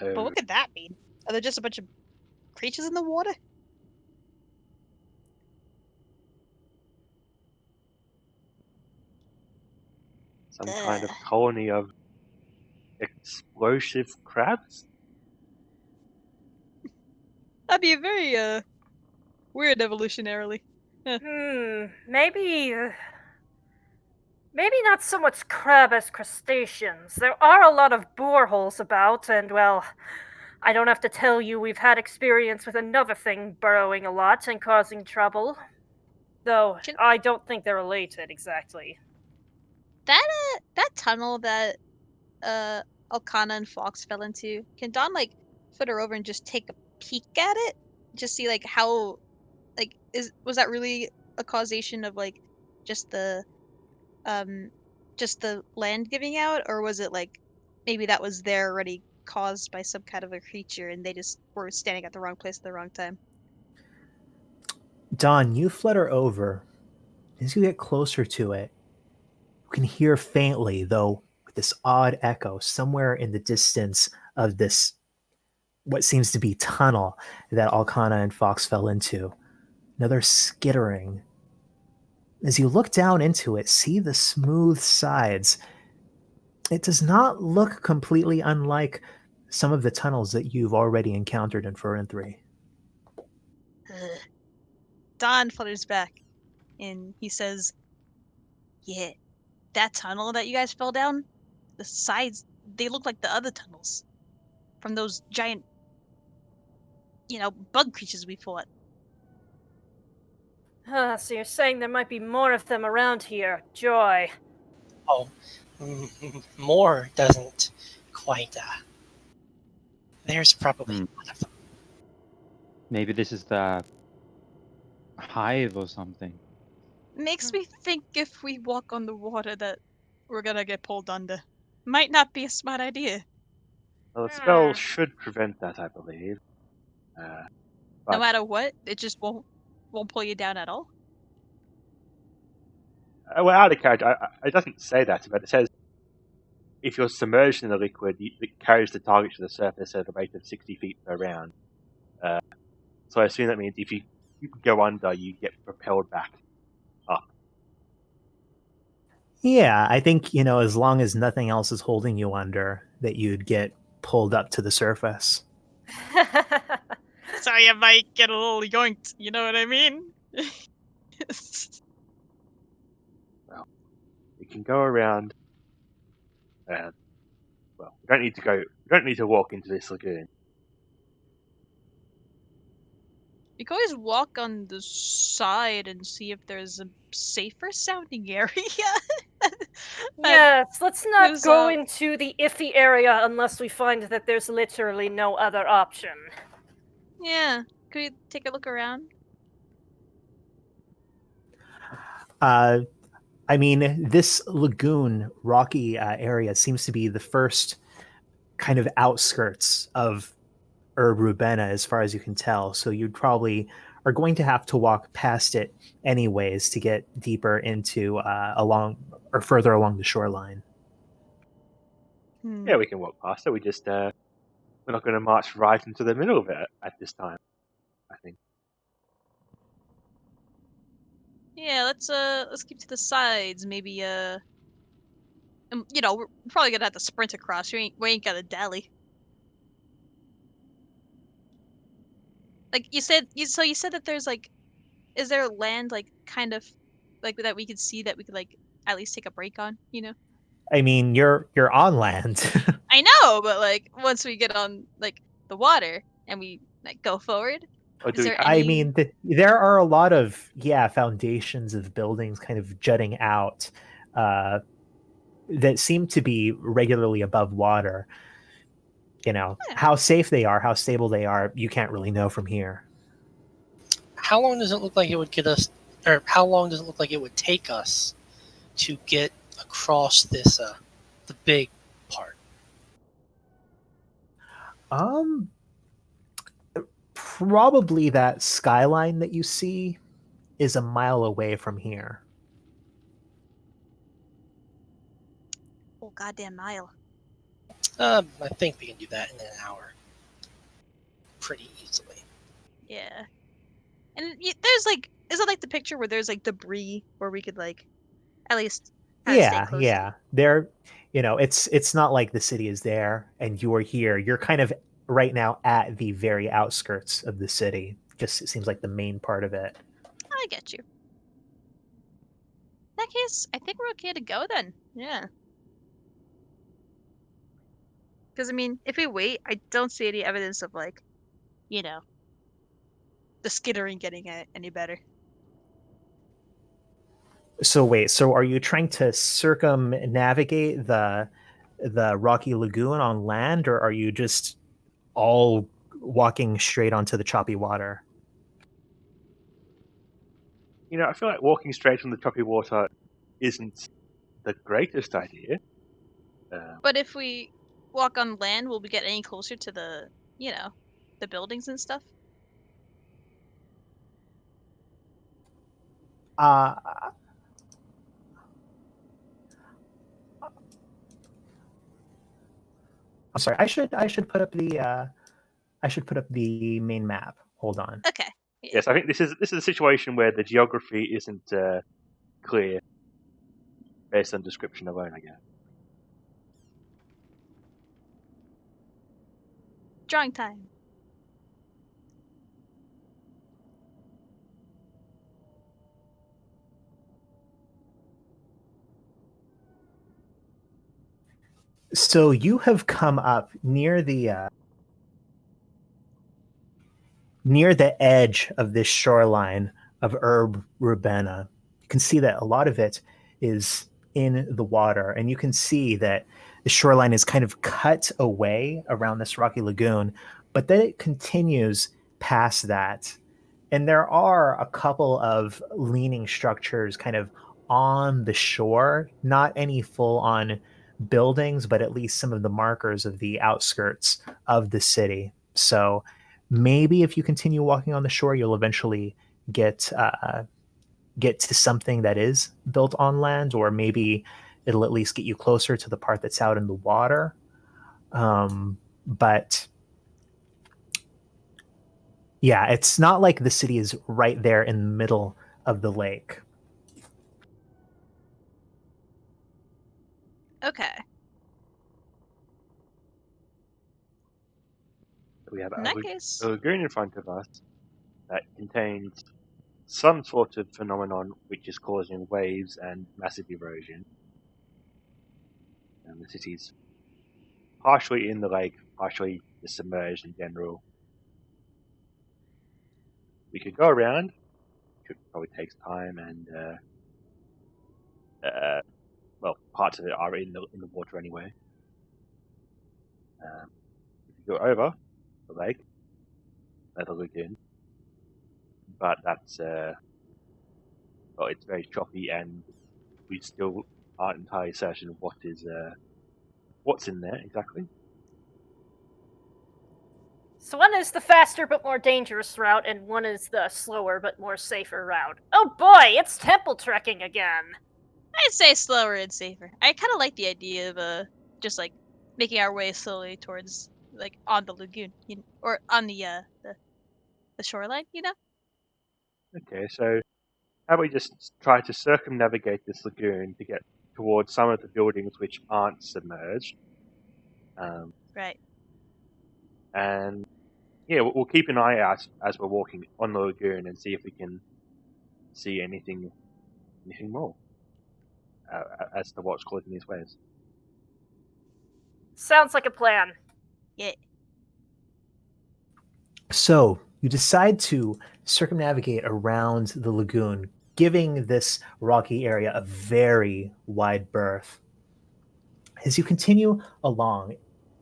But So what could that mean? Are there just a bunch of creatures in the water? some kind of colony of explosive crabs? That'd be very weird evolutionarily. Maybe. Maybe not so much crab as crustaceans. There are a lot of boreholes about, and well, I don't have to tell you we've had experience with another thing burrowing a lot and causing trouble. Though, Can I don't think they're related exactly. that tunnel that uh Alcana and Fox fell into, can Don like foot her over and just take a peek at it? Just see like how like was that really a causation of like just the um just the land giving out, or was it like maybe that was there already caused by some kind of a creature and they just were standing at the wrong place at the wrong time? Dawn, you flutter over. As you get closer to it, you can hear faintly, though, with this odd echo somewhere in the distance of this, what seems to be tunnel that Alcana and Fox fell into. Another skittering. As you look down into it, see the smooth sides. It does not look completely unlike some of the tunnels that you've already encountered in 4 and 3. Don flutters back and he says, "Yeah, that tunnel that you guys fell down, the sides, they look like the other tunnels from those giant, bug creatures we fought." So you're saying there might be more of them around here. Joy. Oh, more doesn't quite. There's probably Hmm. a lot of them. Maybe this is the hive or something. Makes me think if we walk on the water that we're gonna get pulled under. Might not be a smart idea. Well, the spell should prevent that, I believe. Uh, No but matter what, it just won't pull you down at all. well, out of character, it doesn't say that, but it says if you're submerged in the liquid, it carries the target to the surface at a rate of 60 feet per round. So I assume that means if you go under, you get propelled back up. Yeah, I think, as long as nothing else is holding you under, that you'd get pulled up to the surface. So you might get a little yoinked, you know what I mean? Well, you can go around. Well, we don't need to go. We don't need to walk into this lagoon. You can always walk on the side and see if there's a safer sounding area. Yes, let's not There's go a into the iffy area unless we find that there's literally no other option. yeah. Could we take a look around? Uh, I mean, this lagoon, rocky area seems to be the first kind of outskirts of Rubena, as far as you can tell. So you probably are going to have to walk past it anyways to get deeper into along or further along the shoreline. Yeah, we can walk past it. We're not going to march right into the middle of it at this time, I think. Yeah, let's keep to the sides. Maybe we're probably gonna have to sprint across. We ain't got a dally. Like you said that there's like, is there land like kind of like that we could see that we could like at least take a break on? I mean, you're on land. I know, but like once we get on like the water and we like go forward, Or is do we? there I any? mean, there are a lot of foundations of buildings kind of jutting out uh, that seem to be regularly above water. Yeah. How safe they are, how stable they are, you can't really know from here. How long does it look like it would get us, or how long does it look like it would take us to get across this, the big part? Um, Probably that skyline that you see is a mile away from here. Oh, goddamn mile. I think we can do that in an hour, pretty easily. Yeah. And there's like, is it like the picture where there's like debris where we could like at least kind of stay Yeah, close to? yeah. There, it's not like the city is there and you are here. You're kind of right now at the very outskirts of the city. Just it seems like the main part of it. I get you. In that case, I think we're okay to go then. Yeah. Because I mean, if we wait, I don't see any evidence of like, you know, the skittering getting any better. So wait, so are you trying to circumnavigate the rocky lagoon on land, or are you just all walking straight onto the choppy water? I feel like walking straight from the choppy water isn't the greatest idea. But if we walk on land, will we get any closer to the buildings and stuff? Uh, I'm sorry. I should put up the main map. Hold on. Okay. Yeah. Yes, I think this is a situation where the geography isn't clear based on description alone. I guess. Drawing time. So you have come up near the edge of this shoreline of Herb Rubena. You can see that a lot of it is in the water, and you can see that the shoreline is kind of cut away around this rocky lagoon, but then it continues past that. And there are a couple of leaning structures kind of on the shore, not any full on buildings, but at least some of the markers of the outskirts of the city. So maybe if you continue walking on the shore, you'll eventually get to something that is built on land, or maybe it'll at least get you closer to the part that's out in the water. But yeah, it's not like the city is right there in the middle of the lake. Okay. We have In that case, a lagoon in front of us that contains some sort of phenomenon which is causing waves and massive erosion. And the city's partially in the lake, partially submerged in general. We could go around. It probably takes time and parts of it are in the water anyway. If you go over the lake, the lagoon, but that's well, it's very choppy, and we still aren't entirely certain of what's in there exactly. So one is the faster but more dangerous route, and one is the slower but more safer route. Oh boy, it's temple trekking again! I'd say slower and safer. I kind of like the idea of just like making our way slowly towards like on the lagoon, or on the shoreline. Okay, so how about we just try to circumnavigate this lagoon to get towards some of the buildings which aren't submerged, Right. and yeah, we'll keep an eye out as we're walking on the lagoon and see if we can see anything more as to what's causing these waves. Sounds like a plan. Yeah. So you decide to circumnavigate around the lagoon, giving this rocky area a very wide berth. As you continue along,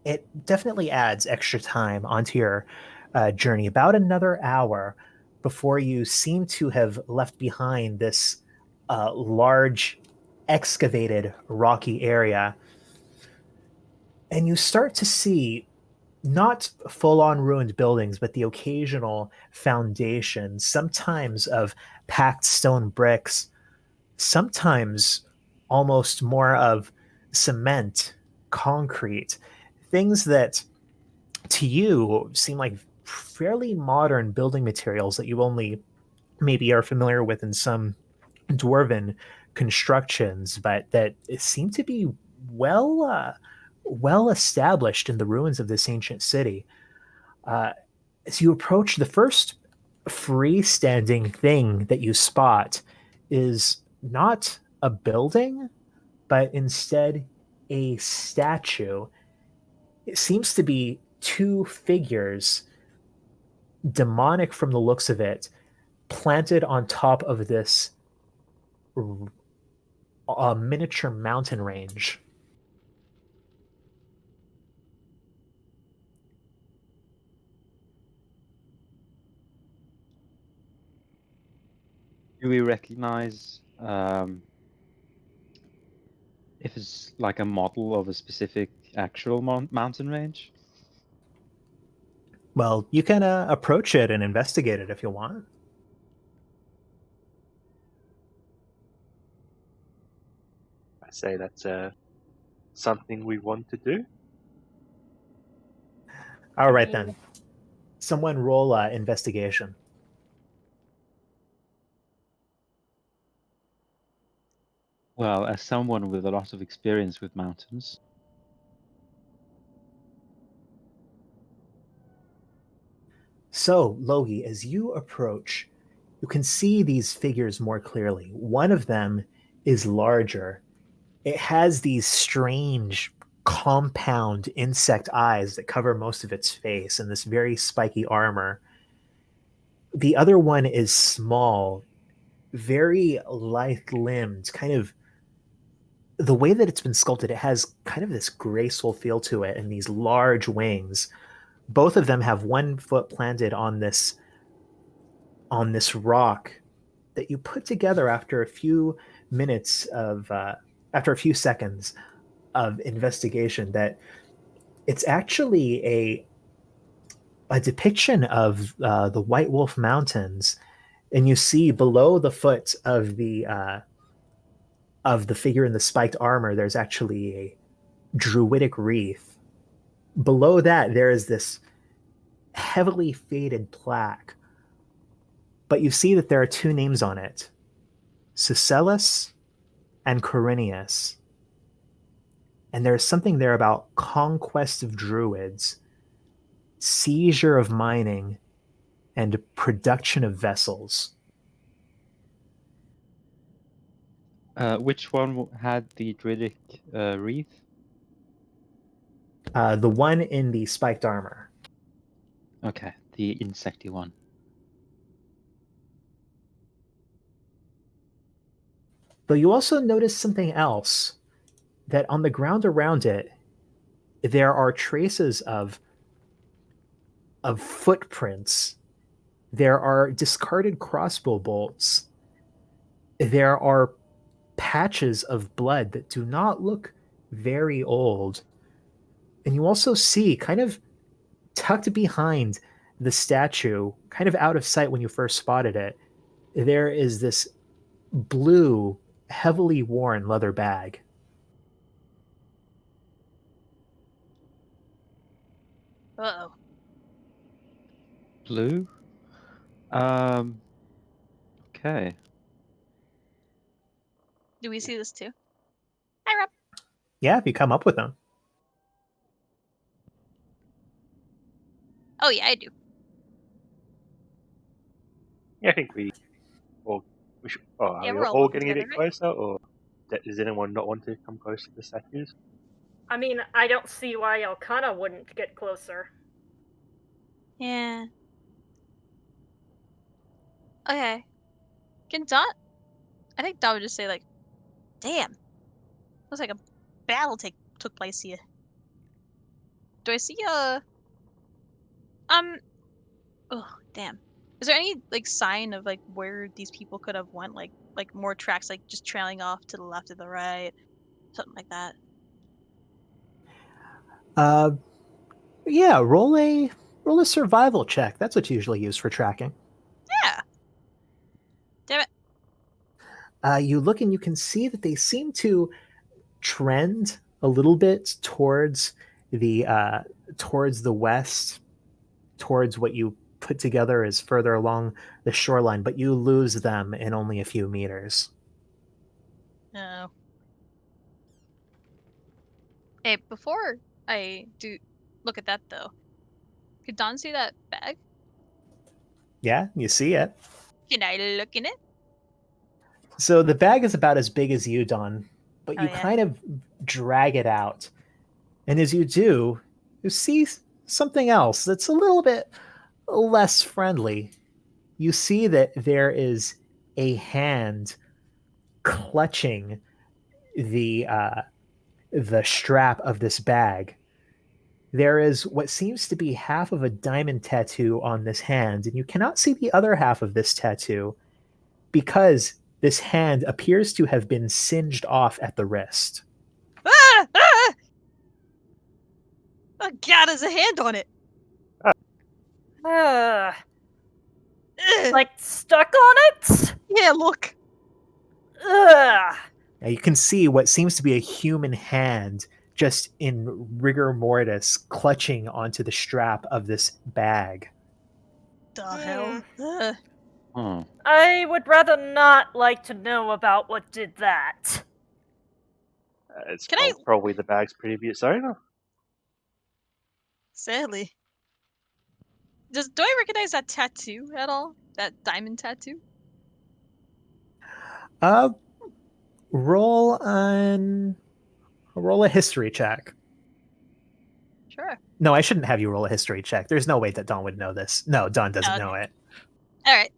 it definitely adds extra time onto your journey, about another hour before you seem to have left behind this large excavated rocky area. And you start to see not full on ruined buildings, but the occasional foundation, sometimes of packed stone bricks, sometimes almost more of cement, concrete, things that to you seem like fairly modern building materials that you only maybe are familiar with in some dwarven constructions, but that seem to be well well established in the ruins of this ancient city. As you approach, the first freestanding thing that you spot is not a building, but instead a statue. It seems to be two figures, demonic from the looks of it, planted on top of this miniature mountain range. Do we recognize if it's like a model of a specific actual mountain range? Well, you can approach it and investigate it if you want. I say that's something we want to do. All right, then. Someone roll investigation. Well, as someone with a lot of experience with mountains, So, Logi, as you approach, you can see these figures more clearly. One of them is larger. It has these strange compound insect eyes that cover most of its face and this very spiky armor. The other one is small, very lithe limbed, kind of the way that it's been sculpted. It has kind of this graceful feel to it and these large wings. Both of them have one foot planted on this rock that you put together after a few minutes of after a few seconds of investigation, that it's actually a depiction of the White Wolf Mountains, and you see below the foot of the figure in the spiked armor, there's actually a druidic wreath. Below that, there is this heavily faded plaque, but you see that there are two names on it: Sucellus and Corinius. And there's something there about conquest of druids, seizure of mining, and production of vessels. which one had the Druidic wreath? The one in the spiked armor. Okay, the insecty one. But you also notice something else. that on the ground around it, there are traces of footprints. There are discarded crossbow bolts. There are patches of blood that do not look very old. And you also see, kind of tucked behind the statue, kind of out of sight when you first spotted it, there is this blue, heavily worn leather bag. Uh-oh. Blue. Um. Okay. Do we see this too? Hi, Rob. Yeah, if you come up with them. Oh, yeah, I do. Yeah, I think we should. Oh, are Yeah, we we're all all walking getting a together, bit right? closer, or does anyone not want to come close to the statues? I mean, I don't see why Elkanah wouldn't get closer. Yeah. Okay. Can Don... I think Don would just say, like, damn. Looks like a battle took place here. Do I see um oh damn. Is there any like sign of like where these people could have went? Like more tracks like just trailing off to the left or the right? Something like that. Uh, yeah, roll a survival check. That's what's usually used for tracking. Yeah. Damn it. You look and you can see that they seem to trend a little bit towards the west, towards what you put together as further along the shoreline, but you lose them in only a few meters. No. Hey, before I do look at that though, could Don see that bag? Yeah, you see it. Can I look in it? So the bag is about as big as you, Don, but Oh you yeah. kind of drag it out. And as you do, you see something else that's a little bit less friendly. You see that there is a hand clutching the uh, the strap of this bag. There is what seems to be half of a diamond tattoo on this hand, and you cannot see the other half of this tattoo because this hand appears to have been singed off at the wrist. Ah! Ah! Oh god, there's a hand on it. Ugh. Ugh. Like stuck on it? Yeah, look. Ugh. Now you can see what seems to be a human hand just in rigor mortis clutching onto the strap of this bag. The hell? Ugh. Hmm. I would rather not like to know about what did that. It's Can I probably the bag's previous owner. sadly. Do I recognize that tattoo at all? That diamond tattoo? Uh, roll on roll a history check. Sure. No, I shouldn't have you roll a history check. There's no way that Don would know this. No, Don Oh, doesn't okay. know it. All right.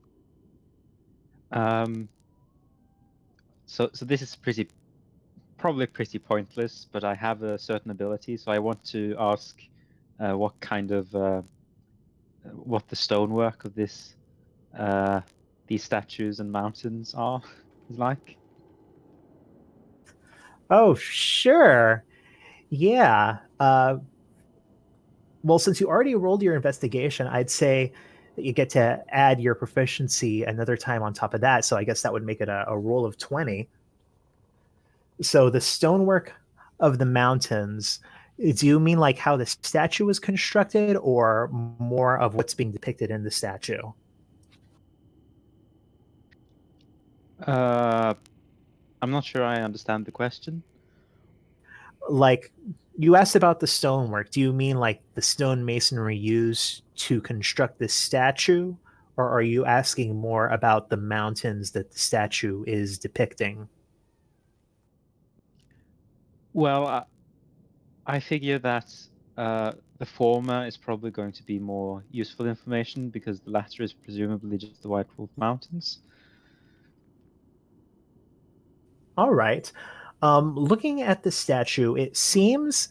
Um. So this is probably pretty pointless, but I have a certain ability, so I want to ask what kind of what the stonework of these statues and mountains is like. Oh, sure. Yeah. Well, since you already rolled your investigation, I'd say that you get to add your proficiency another time on top of that. So I guess that would make it a roll of 20. So the stonework of the mountains, do you mean like how the statue was constructed or more of what's being depicted in the statue? Uh, I'm not sure I understand the question. Like you asked about the stonework. Do you mean like the stone masonry used to construct this statue? Or are you asking more about the mountains that the statue is depicting? Well, I figure that the former is probably going to be more useful information because the latter is presumably just the White Wolf Mountains. All right. Looking at the statue, it seems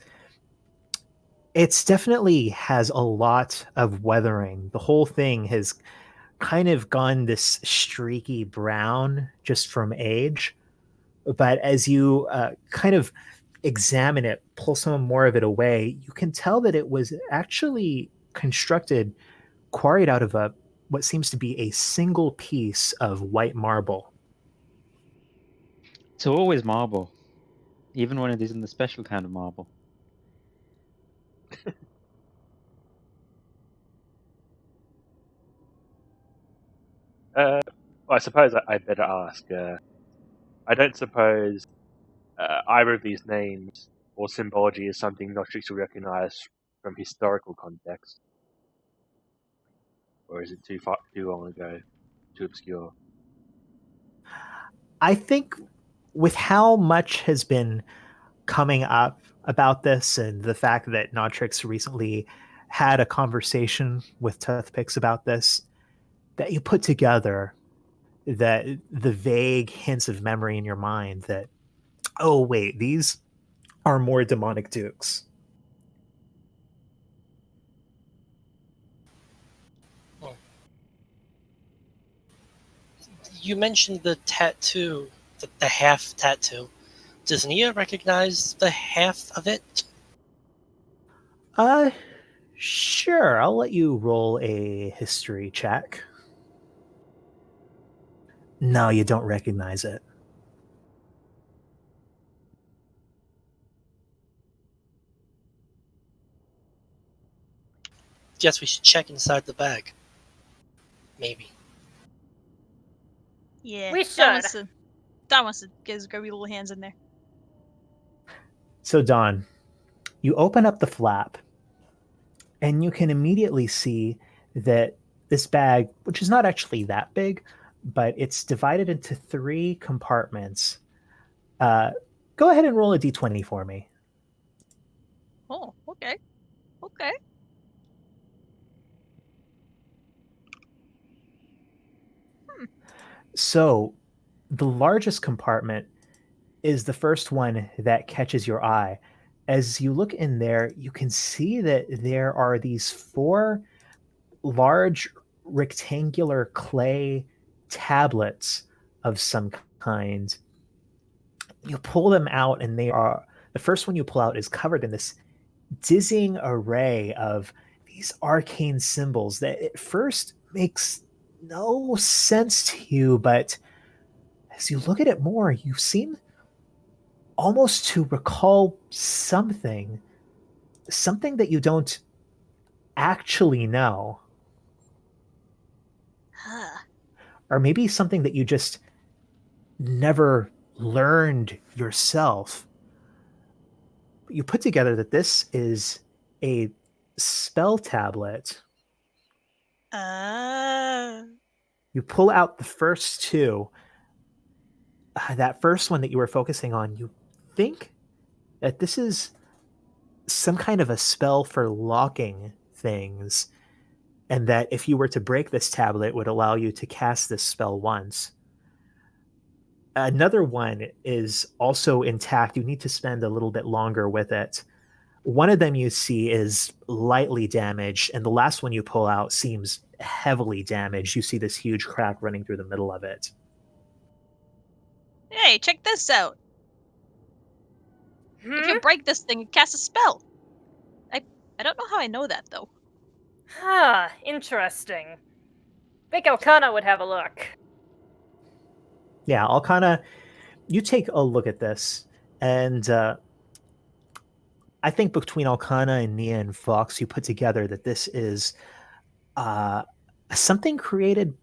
it's definitely has a lot of weathering. The whole thing has kind of gone this streaky brown just from age. But as you kind of examine it, pull some more of it away, you can tell that it was actually constructed, quarried out of a what seems to be a single piece of white marble. It's always marble, even when it isn't the special kind of marble. Well, I suppose I'd better ask. I don't suppose either of these names or symbology is something Nostrix will recognize from historical context, or is it too long ago, too obscure? I think with how much has been coming up about this and the fact that Nautrix recently had a conversation with Toothpicks about this, that you put together that the vague hints of memory in your mind that, oh, wait, these are more demonic dukes. You mentioned the tattoo, the half tattoo. Does Nia recognize the half of it? Uh, sure, I'll let you roll a history check. No, you don't recognize it. Guess we should check inside the bag. Maybe. Yeah. We Don should. wants to get his grubby little hands in there. So, Don, you open up the flap, and you can immediately see that this bag, which is not actually that big, but it's divided into 3 compartments. Go ahead and roll a d20 for me. Oh, okay. Okay. So, the largest compartment is the first one that catches your eye. As you look in there, you can see that there are these 4 large rectangular clay tablets of some kind. You pull them out, and they are the first one you pull out is covered in this dizzying array of these arcane symbols that at first makes no sense to you, but as you look at it more, you seem almost to recall something that you don't actually know, Huh. or maybe something that you just never learned yourself. You put together that this is a spell tablet. Uh. You pull out the first 2. That first one that you were focusing on, you think that this is some kind of a spell for locking things, and that if you were to break this tablet, it would allow you to cast this spell once. Another one is also intact. You need to spend a little bit longer with it. One of them you see is lightly damaged, and the last one you pull out seems heavily damaged. You see this huge crack running through the middle of it. Hey, check this out. If you Hmm? break this thing, it casts a spell. I don't know how I know that though. Ah, interesting. Think Elkanah would have a look. Yeah, I'll kind of you take a look at this, and I think between Alcana and Nia and Fox, you put together that this is uh, something created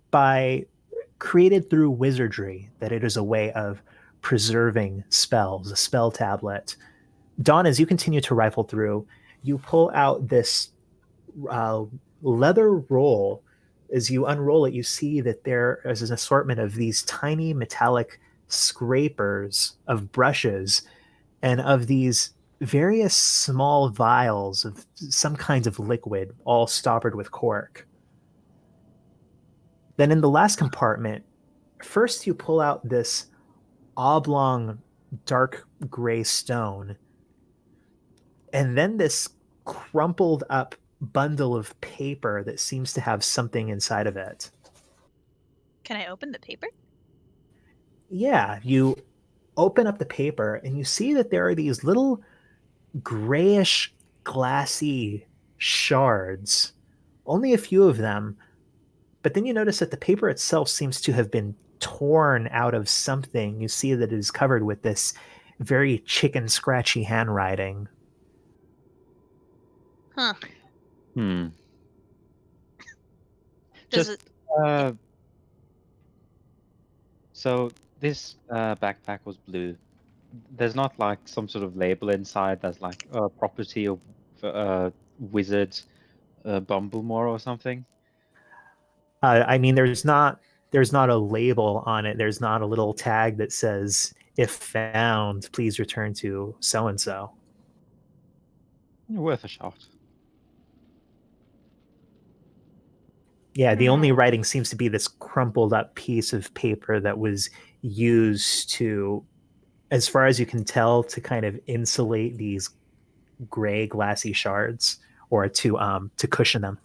through wizardry. That it is a way of preserving spells, a spell tablet. Dawn, as you continue to rifle through, you pull out this uh, leather roll. As you unroll it, you see that there is an assortment of these tiny metallic scrapers of brushes and of these various small vials of some kinds of liquid, all stoppered with cork. Then in the last compartment, first you pull out this oblong dark gray stone, and then this crumpled up bundle of paper that seems to have something inside of it. Can I open the paper? Yeah, you open up the paper and you see that there are these little grayish, glassy shards. Only a few of them, but then you notice that the paper itself seems to have been torn out of something. You see that it is covered with this very chicken scratchy handwriting. Huh. Hmm. Does Just it? uh, so this backpack was blue. There's not like some sort of label inside that's like property of wizard Bumblemore or something. I mean, there's not a label on it. There's not a little tag that says "If found, please return to so and so." Worth a shot. Yeah, the only Hmm. writing seems to be this crumpled up piece of paper that was used to, as far as you can tell, to kind of insulate these gray glassy shards, or to cushion them.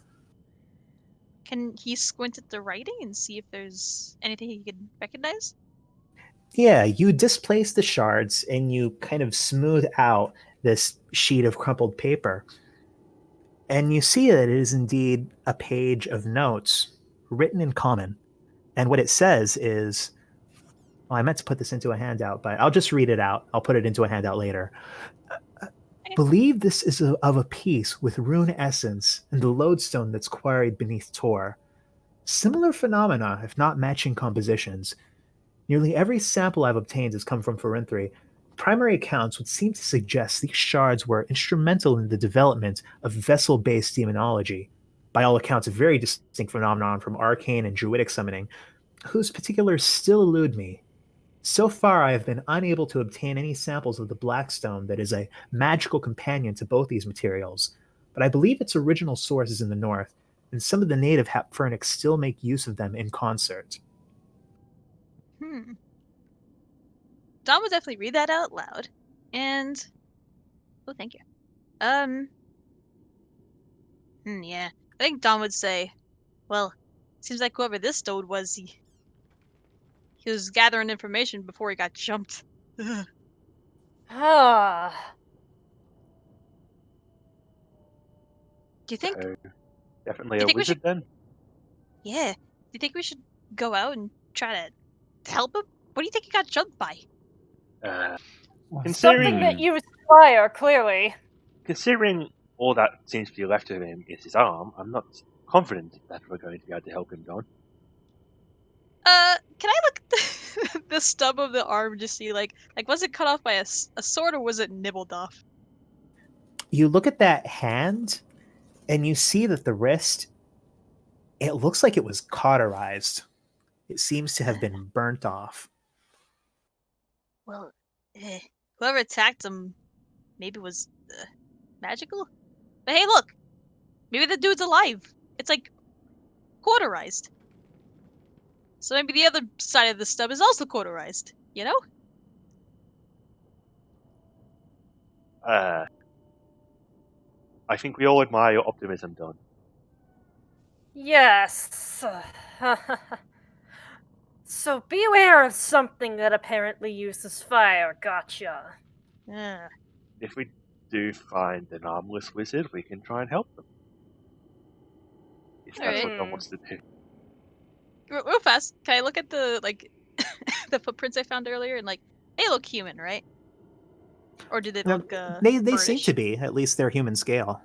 Can he squint at the writing and see if there's anything he can recognize? Yeah, you displace the shards and you kind of smooth out this sheet of crumpled paper, and you see that it is indeed a page of notes written in common. And what it says is, well, I meant to put this into a handout, but I'll just read it out. I'll put it into a handout later. Okay. Believe this is of a piece with rune essence and the lodestone that's quarried beneath Tor. Similar phenomena, if not matching compositions. Nearly every sample I've obtained has come from Forinthry. Primary accounts would seem to suggest these shards were instrumental in the development of vessel-based demonology, by all accounts a very distinct phenomenon from arcane and druidic summoning, whose particulars still elude me. So far, I have been unable to obtain any samples of the Blackstone that is a magical companion to both these materials, but I believe its original source is in the north, and some of the native Hapfernics still make use of them in concert. Hmm. Don would definitely read that out loud. And oh, thank you. Um. Yeah. I think Don would say, "Well, seems like whoever this stowed was, he was gathering information before he got jumped." Do Ah. you think? So Do definitely you a think we wizard should? then. Yeah. Do you think we should go out and try to help him? What do you think he got jumped by? Uh, Something considering that used fire, clearly. considering all that seems to be left of him is his arm, I'm not confident that we're going to be able to help him, John. Can I look at the stub of the arm to see like was it cut off by a sword or was it nibbled off? You look at that hand, and you see that the wrist, it looks like it was cauterized. It seems to have been burnt off. Well, whoever attacked him maybe was magical. But hey, look, maybe the dude's alive. It's like cauterized. So maybe the other side of the stub is also cauterized. You know? Uh, I think we all admire your optimism, Don. Yes. So beware of something that apparently uses fire, gotcha. Uh, If we do find an armless wizard, we can try and help them. If all that's right. what Don wants to do. Real fast, can I look at the the footprints I found earlier and they look human, right? Or do they Um, look they seem to birdish? be, at least they're human scale.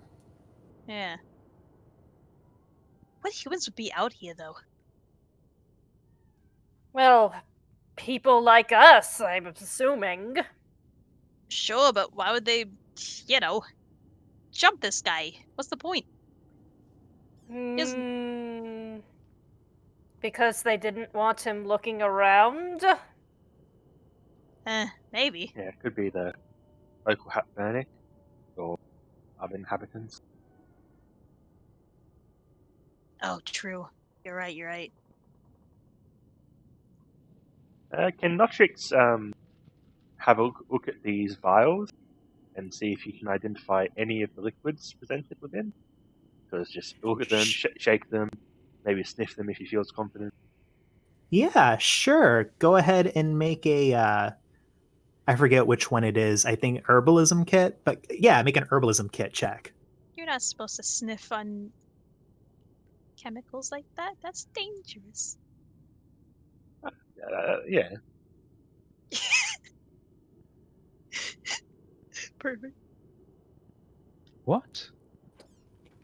Yeah. What humans would be out here though? Well, people like us, I'm assuming. Sure, but why would they, you know, jump this guy? What's the point? He doesn't. Hmm. Because they didn't want him looking around? Maybe. Yeah, it could be the local Hatburnic or other inhabitants. Oh, true. You're right. You're right. Can Notrix have a look at these vials and see if you can identify any of the liquids presented within. So it's just look at them, shake them, maybe sniff them if you feel confident. Yeah, sure. Go ahead and make a I forget which one it is. I think herbalism kit, but yeah, make an herbalism kit check. You're not supposed to sniff on chemicals like that. That's dangerous. Yeah. Perfect. What?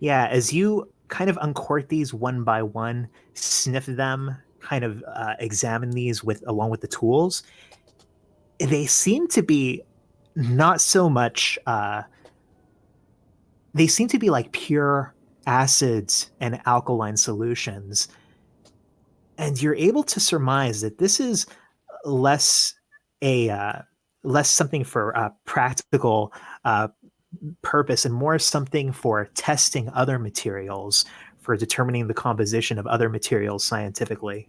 Yeah, as you kind of uncork these one by one, sniff them, kind of examine these with along with the tools, they seem to be not so much. They seem to be like pure acids and alkaline solutions, and you're able to surmise that this is less a less something for practical purpose and more something for testing other materials, for determining the composition of other materials scientifically.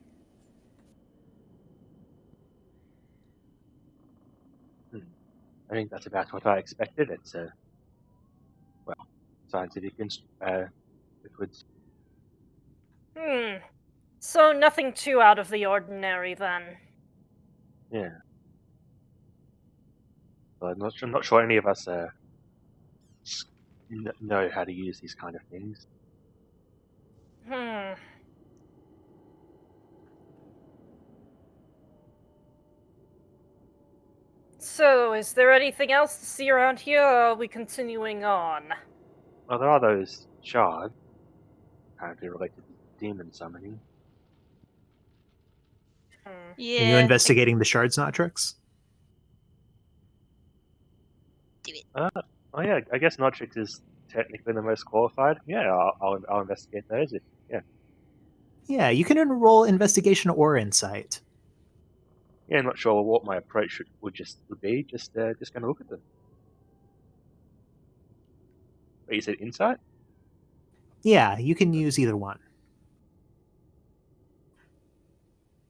I think that's about what I expected. It's scientific liquids. So nothing too out of the ordinary then. Yeah. But I'm not sure any of us know how to use these kind of things. So, is there anything else to see around here, or are we continuing on? Well, there are those shards, apparently related to demon summoning. Yeah. Are you investigating the shards, Notrix? Do it. Oh yeah, I guess Notrix is technically the most qualified. Yeah, I'll investigate those. Yeah, you can enroll investigation or insight. Yeah, I'm not sure what my approach would be. Just going to look at them. Wait, you said insight? Yeah, you can use either one.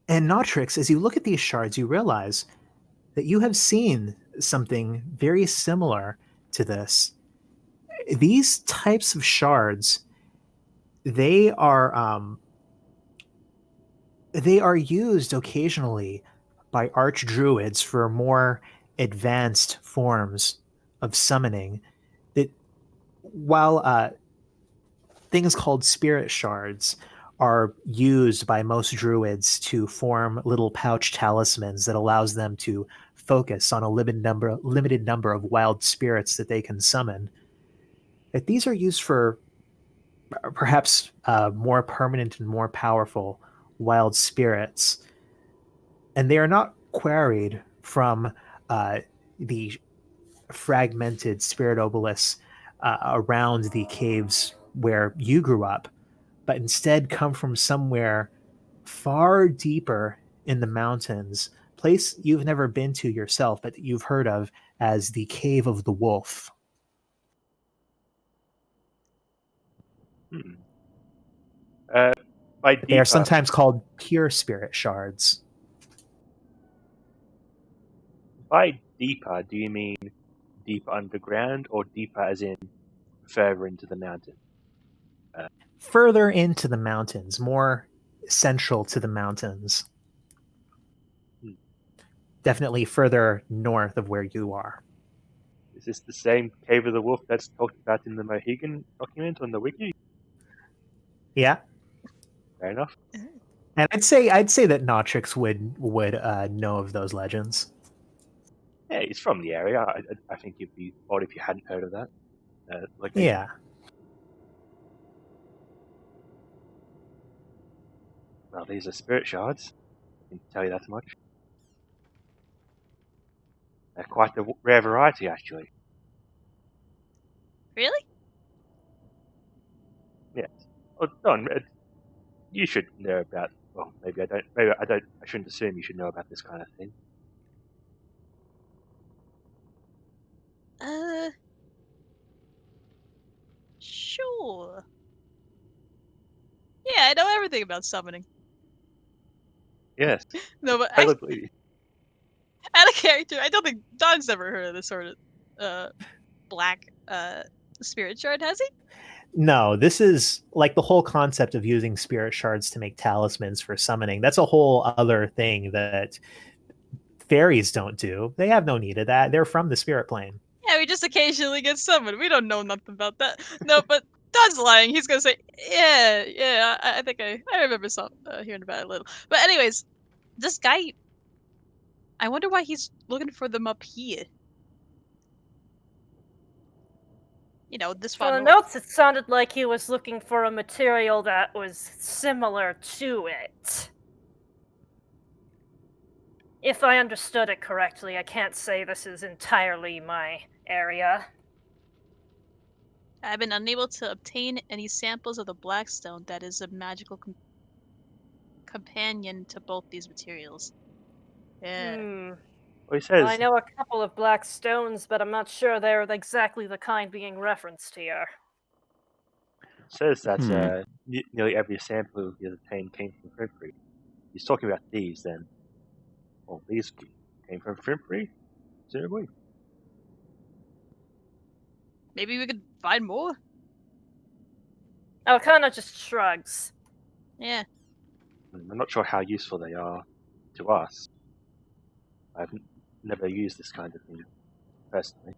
And Notrix, as you look at these shards, you realize that you have seen something very similar to this. These types of shards, they are used occasionally by archdruids for more advanced forms of summoning. That while things called spirit shards are used by most druids to form little pouch talismans that allows them to focus on a limited number of wild spirits that they can summon. That these are used for perhaps more permanent and more powerful wild spirits, and they are not quarried from the fragmented spirit obelisks around the caves where you grew up, but instead come from somewhere far deeper in the mountains, place you've never been to yourself, but that you've heard of as the Cave of the Wolf. By They are deeper, sometimes called pure spirit shards. do you mean deeper underground or deeper as in further into the mountain? Further into the mountains, more central to the mountains. Definitely further north of where you are. Is this the same Cave of the Wolf that's talked about in the Mohegan document on the wiki? Yeah, Fair enough. and I'd say that Notrix would know of those legends. Yeah, it's from the area. I think it'd be odd if you hadn't heard of that location. Yeah. Well, these are spirit shards. I can tell you that much. They're quite a rare variety, actually. Really? Yes. Oh, Don, you should know about. Well, maybe I don't. Maybe I don't. I shouldn't assume you should know about this kind of thing. Sure. Yeah, I know everything about summoning. Yes. No, but Totally believe you. Out of character, I don't think Don's never heard of this sort of black spirit shard, has he? No, this is like the whole concept of using spirit shards to make talismans for summoning. That's a whole other thing that fairies don't do. They have no need of that. They're from the spirit plane. Yeah, we just occasionally get summoned. We don't know nothing about that. No, but Don's lying. He's gonna say, yeah. I think I remember hearing about it a little. But anyways, this guy, I wonder why he's looking for them up here. You know, this far From the north. notes, it sounded like he was looking for a material that was similar to it. If I understood it correctly, I can't say this is entirely my area. I've been unable to obtain any samples of the blackstone that is a magical companion to both these materials. Yeah. Well, he Well, says I know a couple of black stones, but I'm not sure they're exactly the kind being referenced here. that nearly every sample he has obtained came from Frimfree. He's talking about these, then. Well, these came from Frimfree, presumably. Maybe we could find more? Alcana just shrugs. Yeah. I'm not sure how useful they are to us. I've never used this kind of thing personally.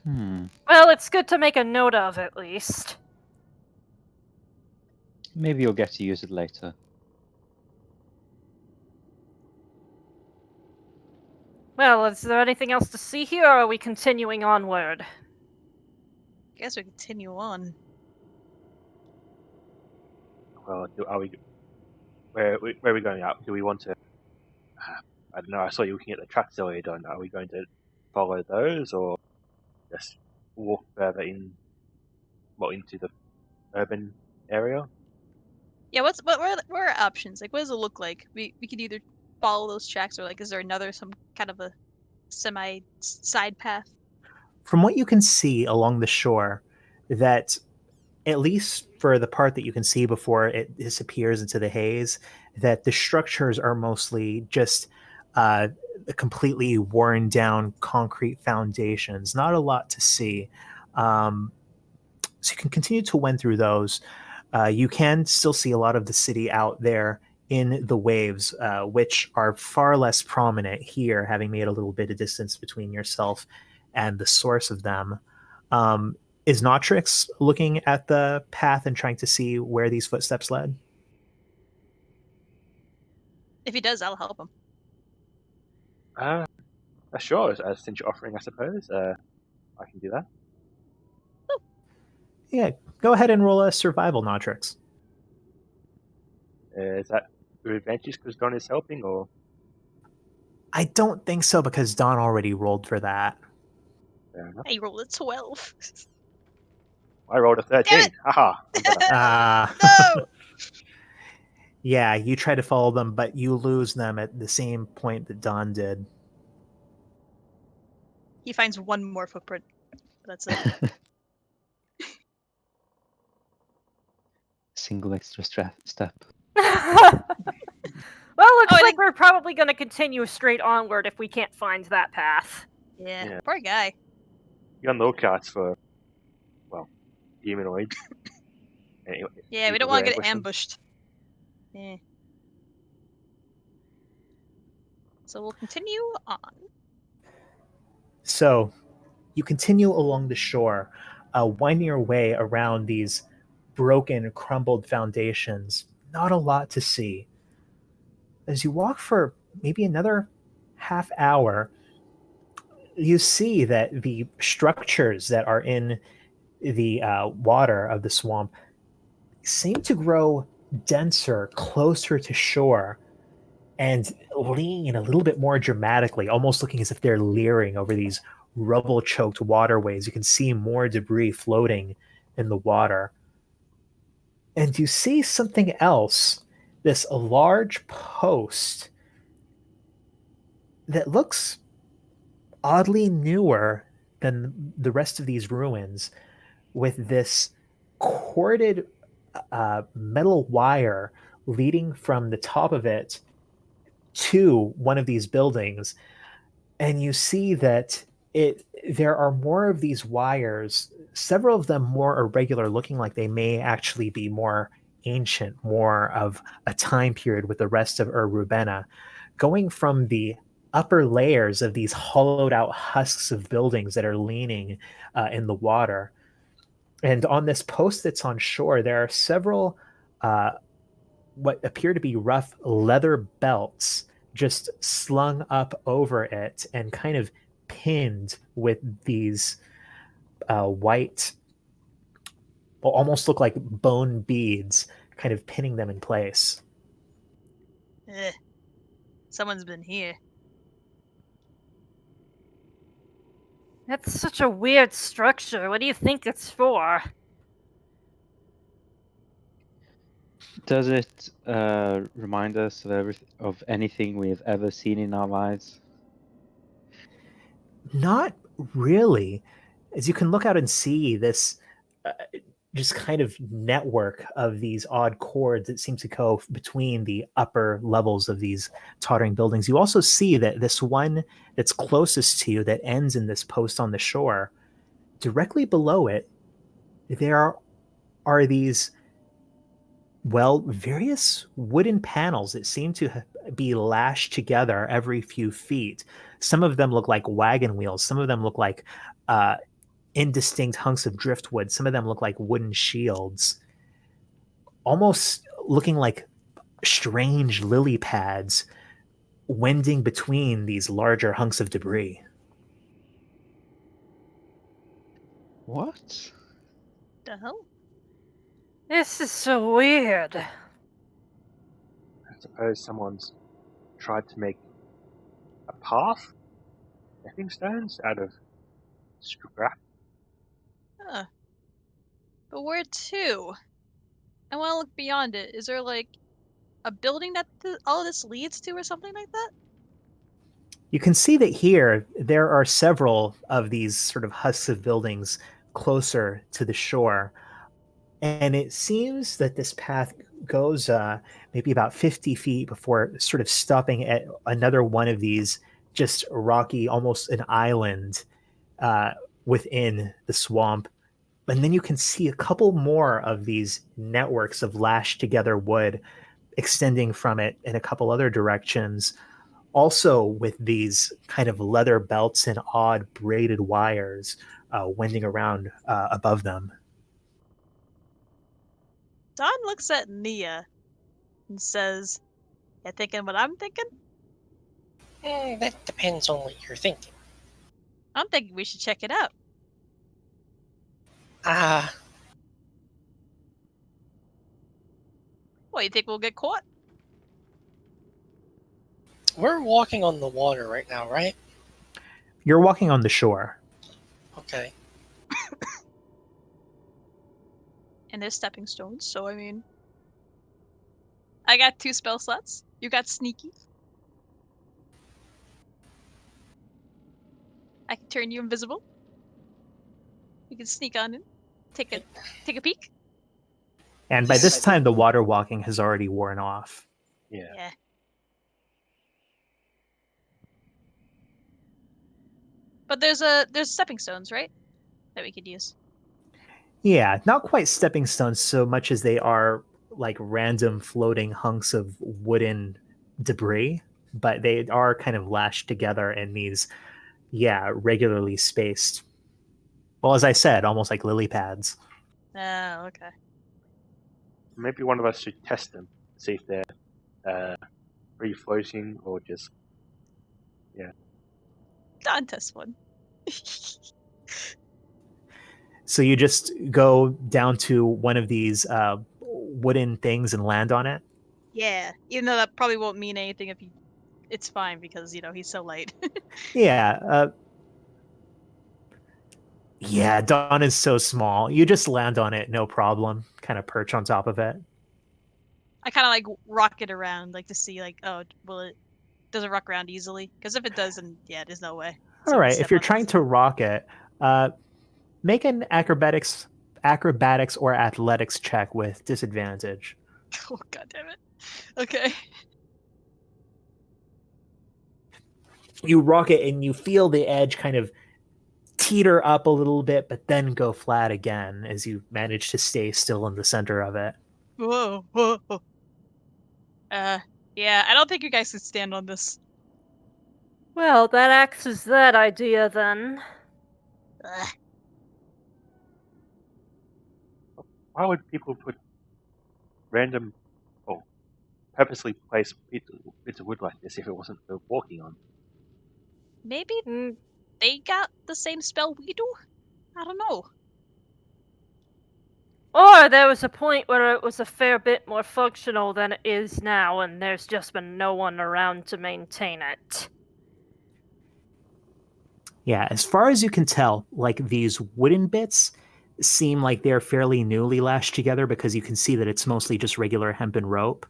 Well, it's good to make a note of, at least. Maybe you'll get to use it later. Well, is there anything else to see here, or are we continuing onward? Guess we continue on. Well, where are we going up? Do we want to? I don't know. I saw you looking at the tracks earlier. Don. Are we going to follow those, or just walk further into the urban area? Yeah, what are our options? Like, what does it look like? We could either follow those tracks, or like, is there some kind of a semi side path? From what you can see along the shore, that at least for the part that you can see before it disappears into the haze, that the structures are mostly just completely worn down concrete foundations. Not a lot to see. So you can continue to wend through those. You can still see a lot of the city out there in the waves, which are far less prominent here, having made a little bit of distance between yourself and the source of them. Is Notrix looking at the path and trying to see where these footsteps led? If he does, I'll help him. Sure. Since you're offering, I suppose I can do that. Yeah, go ahead and roll a survival, Notrix. Is that with advantage because Don is helping, or? I don't think so because Don already rolled for that. Fair enough. I rolled a 12. I rolled a 13. Haha. No! Yeah, you try to follow them, but you lose them at the same point that Don did. He finds one more footprint. That's it. Single extra step. Well, looks I like think- we're probably going to continue straight onward if we can't find that path. Yeah. Poor guy. You're on the lookout for, well, humanoids. Anyway, Yeah, we don't want to get ambushed. Yeah. So we'll continue on. So you continue along the shore, winding your way around these broken, crumbled foundations. Not a lot to see. As you walk for maybe another half hour, you see that the structures that are in the water of the swamp seem to grow denser, closer to shore, and lean a little bit more dramatically, almost looking as if they're leering over these rubble choked waterways. You can see more debris floating in the water. And you see something else, this large post that looks oddly newer than the rest of these ruins, with this corded metal wire leading from the top of it to one of these buildings, and you see that there are more of these wires, several of them more irregular, looking like they may actually be more ancient, more of a time period with the rest of Rubena, going from the upper layers of these hollowed out husks of buildings that are leaning in the water. And on this post that's on shore, there are several what appear to be rough leather belts just slung up over it and kind of pinned with these white, almost look like bone beads, kind of pinning them in place. Someone's been here. That's such a weird structure. What do you think it's for? Does it remind us of anything we've ever seen in our lives? Not really. As you can look out and see this just kind of network of these odd cords that seem to go between the upper levels of these tottering buildings. You also see that this one that's closest to you that ends in this post on the shore, directly below it, there are these, well, various wooden panels that seem to be lashed together every few feet. Some of them look like wagon wheels. Some of them look like indistinct hunks of driftwood. Some of them look like wooden shields, almost looking like strange lily pads wending between these larger hunks of debris. What? The hell? This is so weird. I suppose someone's tried to make a path, stepping stones out of scrap. Huh. But where to? I want to look beyond it. Is there like a building that all of this leads to or something like that? You can see that here there are several of these sort of husks of buildings closer to the shore. And it seems that this path goes maybe about 50 feet before sort of stopping at another one of these just rocky, almost an island within the swamp. And then you can see a couple more of these networks of lashed together wood extending from it in a couple other directions, also with these kind of leather belts and odd braided wires winding around above them. Don looks at Nia and says, "You thinking what I'm thinking?" That depends on what you're thinking. I'm thinking we should check it out. What, you think we'll get caught? We're walking on the water right now, right? You're walking on the shore. Okay. And there's stepping stones, so I mean, I got 2 spell slots. You got sneaky. I can turn you invisible. You can sneak on in. Take a peek. And by this time, the water walking has already worn off. Yeah. But there's stepping stones, right? That we could use. Yeah, not quite stepping stones so much as they are like random floating hunks of wooden debris, but they are kind of lashed together in these, regularly spaced. Well, as I said, almost like lily pads. Oh, okay. Maybe one of us should test them, see if they're free floating or just Don test one. So you just go down to one of these wooden things and land on it? Yeah, even though that probably won't mean anything if it's fine because, he's so light. Yeah. Yeah, Dawn is so small. You just land on it, no problem. Kind of perch on top of it. I kind of like rock it around, like to see, like, oh, does it rock around easily? Because if it does, then yeah, there's no way. All right, if you're trying to rock it, make an acrobatics or athletics check with disadvantage. Oh, god damn it. Okay. you rock it and you feel the edge kind of teeter up a little bit, but then go flat again as you manage to stay still in the center of it. Whoa, whoa, whoa. Yeah, I don't think you guys could stand on this. Well, that axes that idea then. Ugh. Why would people put random or purposely place bits of wood like this if it wasn't for walking on? Maybe Mm, they got the same spell we do? I don't know. Or there was a point where it was a fair bit more functional than it is now, and there's just been no one around to maintain it. Yeah, as far as you can tell, like these wooden bits seem like they're fairly newly lashed together because you can see that it's mostly just regular hempen rope.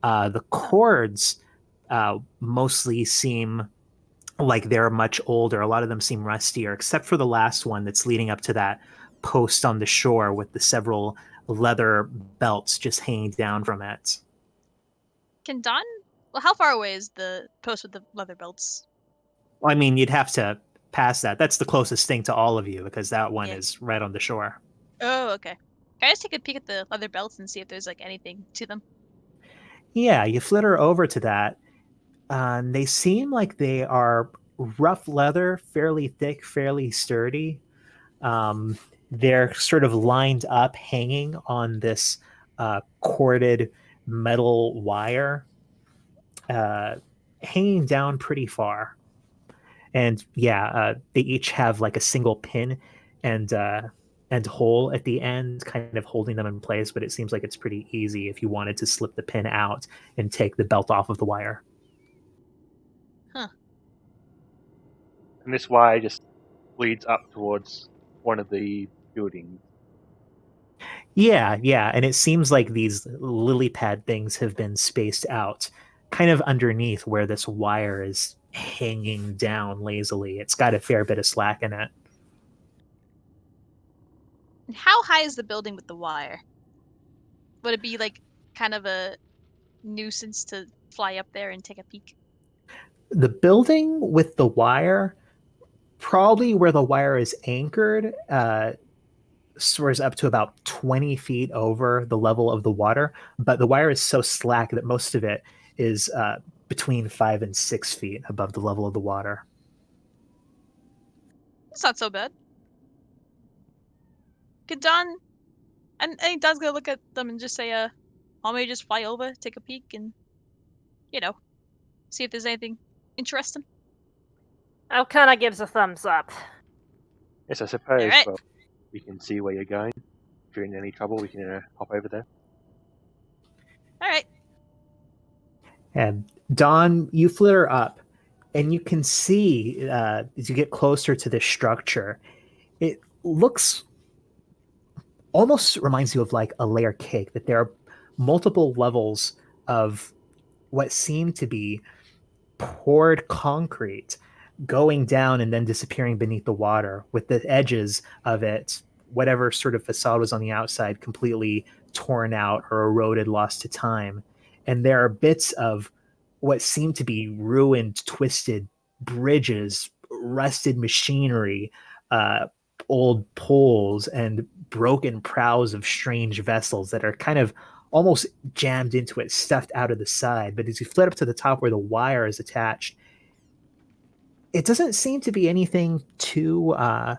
The cords mostly seem like they're much older. A lot of them seem rustier, except for the last one that's leading up to that post on the shore with the several leather belts just hanging down from it. Can Don? Well, how far away is the post with the leather belts? Well, I mean, you'd have to pass that. That's the closest thing to all of you because that one Yeah. is right on the shore. Oh, okay. Can I just take a peek at the leather belts and see if there's like anything to them? Yeah, you flitter over to that. And they seem like they are rough leather, fairly thick, fairly sturdy. Um, they're sort of lined up, hanging on this corded metal wire, uh, hanging down pretty far. And yeah, they each have like a single pin and hole at the end, kind of holding them in place. But it seems like it's pretty easy if you wanted to slip the pin out and take the belt off of the wire. Huh. And this wire just leads up towards one of the buildings. Yeah, yeah, and it seems like these lily pad things have been spaced out kind of underneath where this wire is hanging down lazily. It's got a fair bit of slack in it. And how high is the building with the wire? Would it be like kind of a nuisance to fly up there and take a peek? The building with the wire, probably where the wire is anchored, soars up to about 20 feet over the level of the water, but the wire is so slack that most of it is between 5 and 6 feet above the level of the water. It's not so bad. Could Don? And I think Don's gonna look at them and just say, want me to just fly over, take a peek, and you know, see if there's anything interesting." Alcana gives a thumbs up. Yes, I suppose. Alright. Well, we can see where you're going. If you're in any trouble, we can hop over there. All right. And Don, you flitter up, and you can see as you get closer to this structure, it looks almost reminds you of like a layer cake. That there are multiple levels of what seem to be poured concrete going down and then disappearing beneath the water, with the edges of it, whatever sort of facade was on the outside, completely torn out or eroded, lost to time. And there are bits of what seem to be ruined, twisted bridges, rusted machinery, uh, old poles, and broken prows of strange vessels that are kind of almost jammed into it, stuffed out of the side. But as you flit up to the top where the wire is attached, it doesn't seem to be anything too out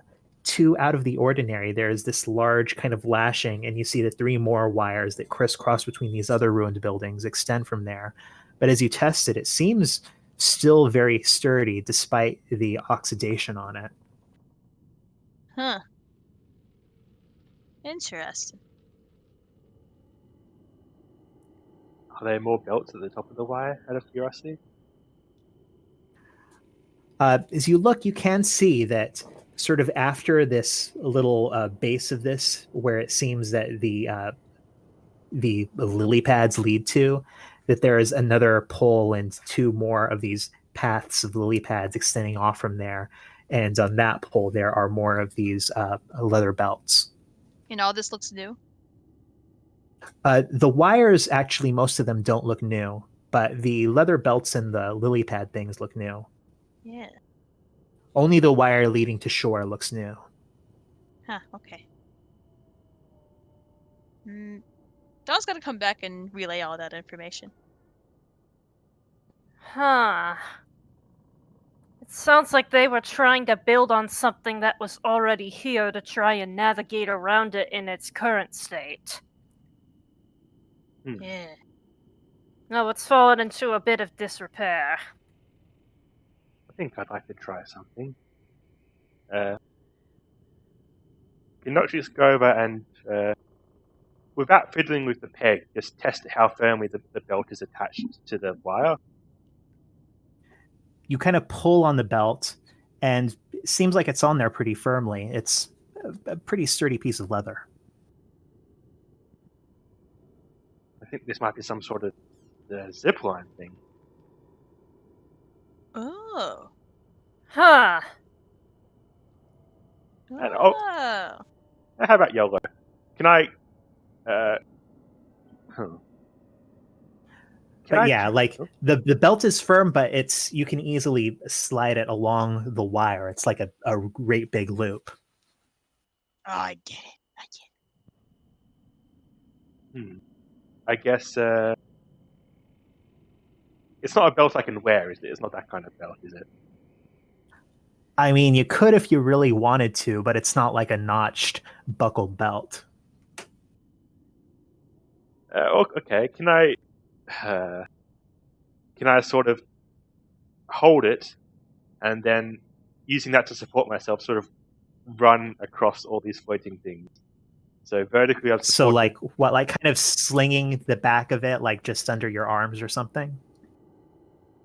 of the ordinary. There's this large kind of lashing, and you see the three more wires that crisscross between these other ruined buildings extend from there. But as you test it, it seems still very sturdy despite the oxidation on it. Huh. Interesting. Are there more belts at the top of the wire, out of curiosity? As you look, you can see that sort of after this little base of this, where it seems that the lily pads lead to, that there is another pole and two more of these paths of lily pads extending off from there. And on that pole, there are more of these leather belts. All this looks new. The wires, actually, most of them don't look new, but the leather belts and the lily pad things look new. Yeah. Only the wire leading to shore looks new. Huh, okay. Dawn's gotta come back and relay all that information. Huh. It sounds like they were trying to build on something that was already here to try and navigate around it in its current state. Yeah. Now it's fallen into a bit of disrepair. I think I'd like to try something. Can not just go over and, without fiddling with the peg, just test how firmly the belt is attached to the wire? You kind of pull on the belt, and it seems like it's on there pretty firmly. It's a pretty sturdy piece of leather. I think this might be some sort of zipline thing. Oh. Huh. And, Oh. how about YOLO? Can I... Can But I yeah, like the belt is firm, but you can easily slide it along the wire. It's like a great big loop. Oh, I get it. I guess it's not a belt I can wear, is it? It's not that kind of belt, is it? I mean, you could if you really wanted to, but it's not like a notched buckled belt. Okay, can I sort of hold it and then using that to support myself, sort of run across all these floating things? So vertically, I'm So supported. like what, like kind of slinging the back of it, like just under your arms or something?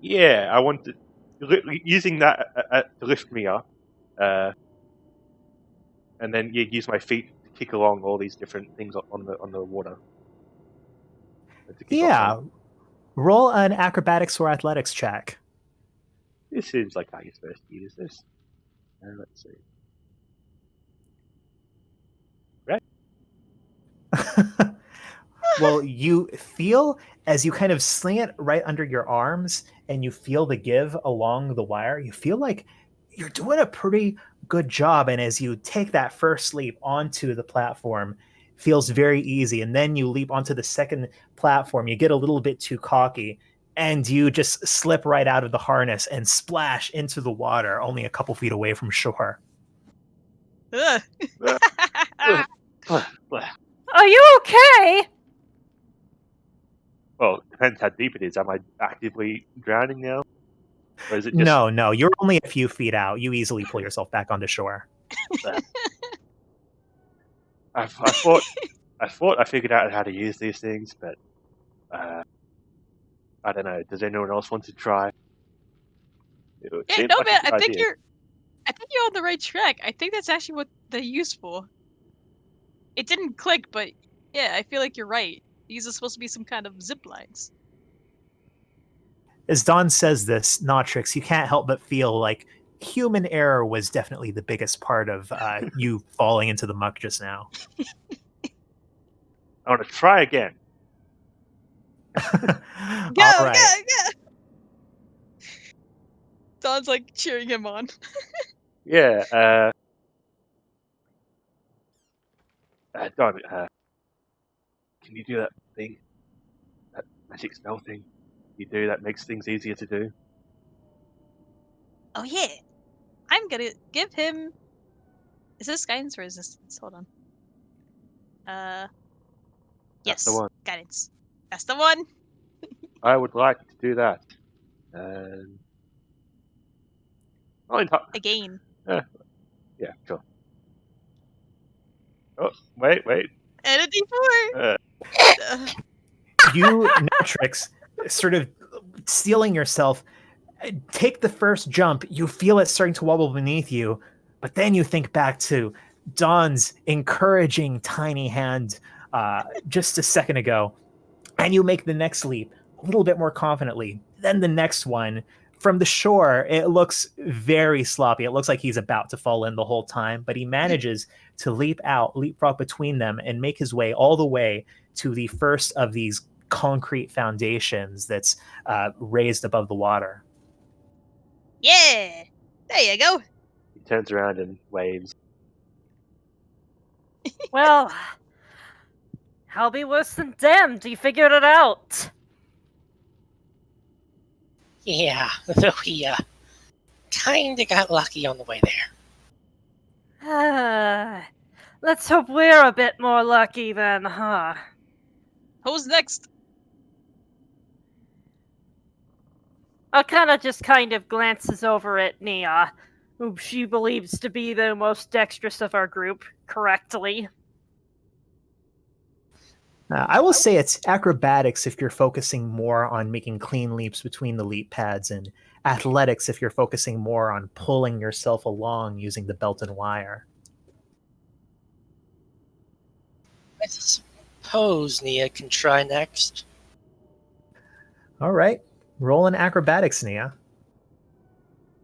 Yeah, I want to using that to lift me up, and then use my feet to kick along all these different things on the water. To kick off Yeah. some. Roll an acrobatics or athletics check. This seems like how you're supposed to use this. Let's see. Right. Well, you feel as you kind of sling it right under your arms and you feel the give along the wire, you feel like you're doing a pretty good job. And as you take that first leap onto the platform, feels very easy. And then you leap onto the second platform, you get a little bit too cocky and you just slip right out of the harness and splash into the water only a couple feet away from shore. Ugh. Are you okay? Well, it depends how deep it is. Am I actively drowning now? Or is it just... No, you're only a few feet out. You easily pull yourself back onto shore. I thought I figured out how to use these things, but I don't know. Does anyone else want to try? It Yeah, seems no, like a man. good idea. I think you're on the right track. I think that's actually what they're used for. It didn't click, but yeah, I feel like you're right. These are supposed to be some kind of zip lines. As Don says this, Notrix, you can't help but feel like human error was definitely the biggest part of you falling into the muck just now. I want to try again. Go, All right. go. Don's like cheering him on. Yeah. Don, can you do that thing? That magic spell thing you do that makes things easier to do? Oh yeah. I'm gonna give him. Is this guidance or resistance? Hold on. That's the Yes, one. guidance. That's the one. I would like to do that. And... Again. Yeah, sure. Oh, wait. And a D4. You, Notrix, sort of stealing yourself, take the first jump. You feel it starting to wobble beneath you, but then you think back to Don's encouraging tiny hand just a second ago, and you make the next leap a little bit more confidently. Then the next one. From the shore, it looks very sloppy. It looks like he's about to fall in the whole time, but he manages to leapfrog between them, and make his way all the way to the first of these concrete foundations that's raised above the water. Yeah! There you go! He turns around and waves. Well, I'll be worse than damned. You figured it out. Yeah, we kinda got lucky on the way there. Let's hope we're a bit more lucky then, huh? Who's next? Akana just kind of glances over at Nia, whom she believes to be the most dexterous of our group, correctly. I will say it's acrobatics if you're focusing more on making clean leaps between the leap pads, and athletics if you're focusing more on pulling yourself along using the belt and wire. I suppose Nia can try next. All right, roll an acrobatics, Nia.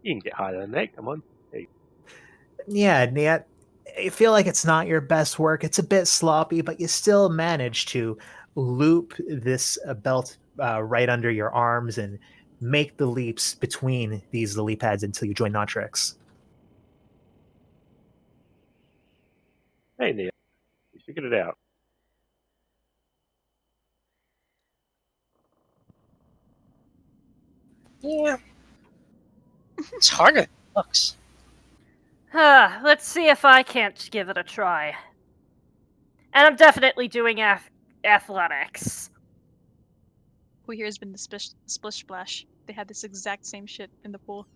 You can get higher than that. Come on. Yeah, Nia, I feel like it's not your best work. It's a bit sloppy, but you still manage to loop this belt right under your arms and make the leaps between these lily pads until you join Notrix. Hey, Nia. You figured it out. Yeah. It's harder than it looks. Let's see if I can't give it a try. And I'm definitely doing athletics. Who here has been to Splish Splash? They had this exact same shit in the pool.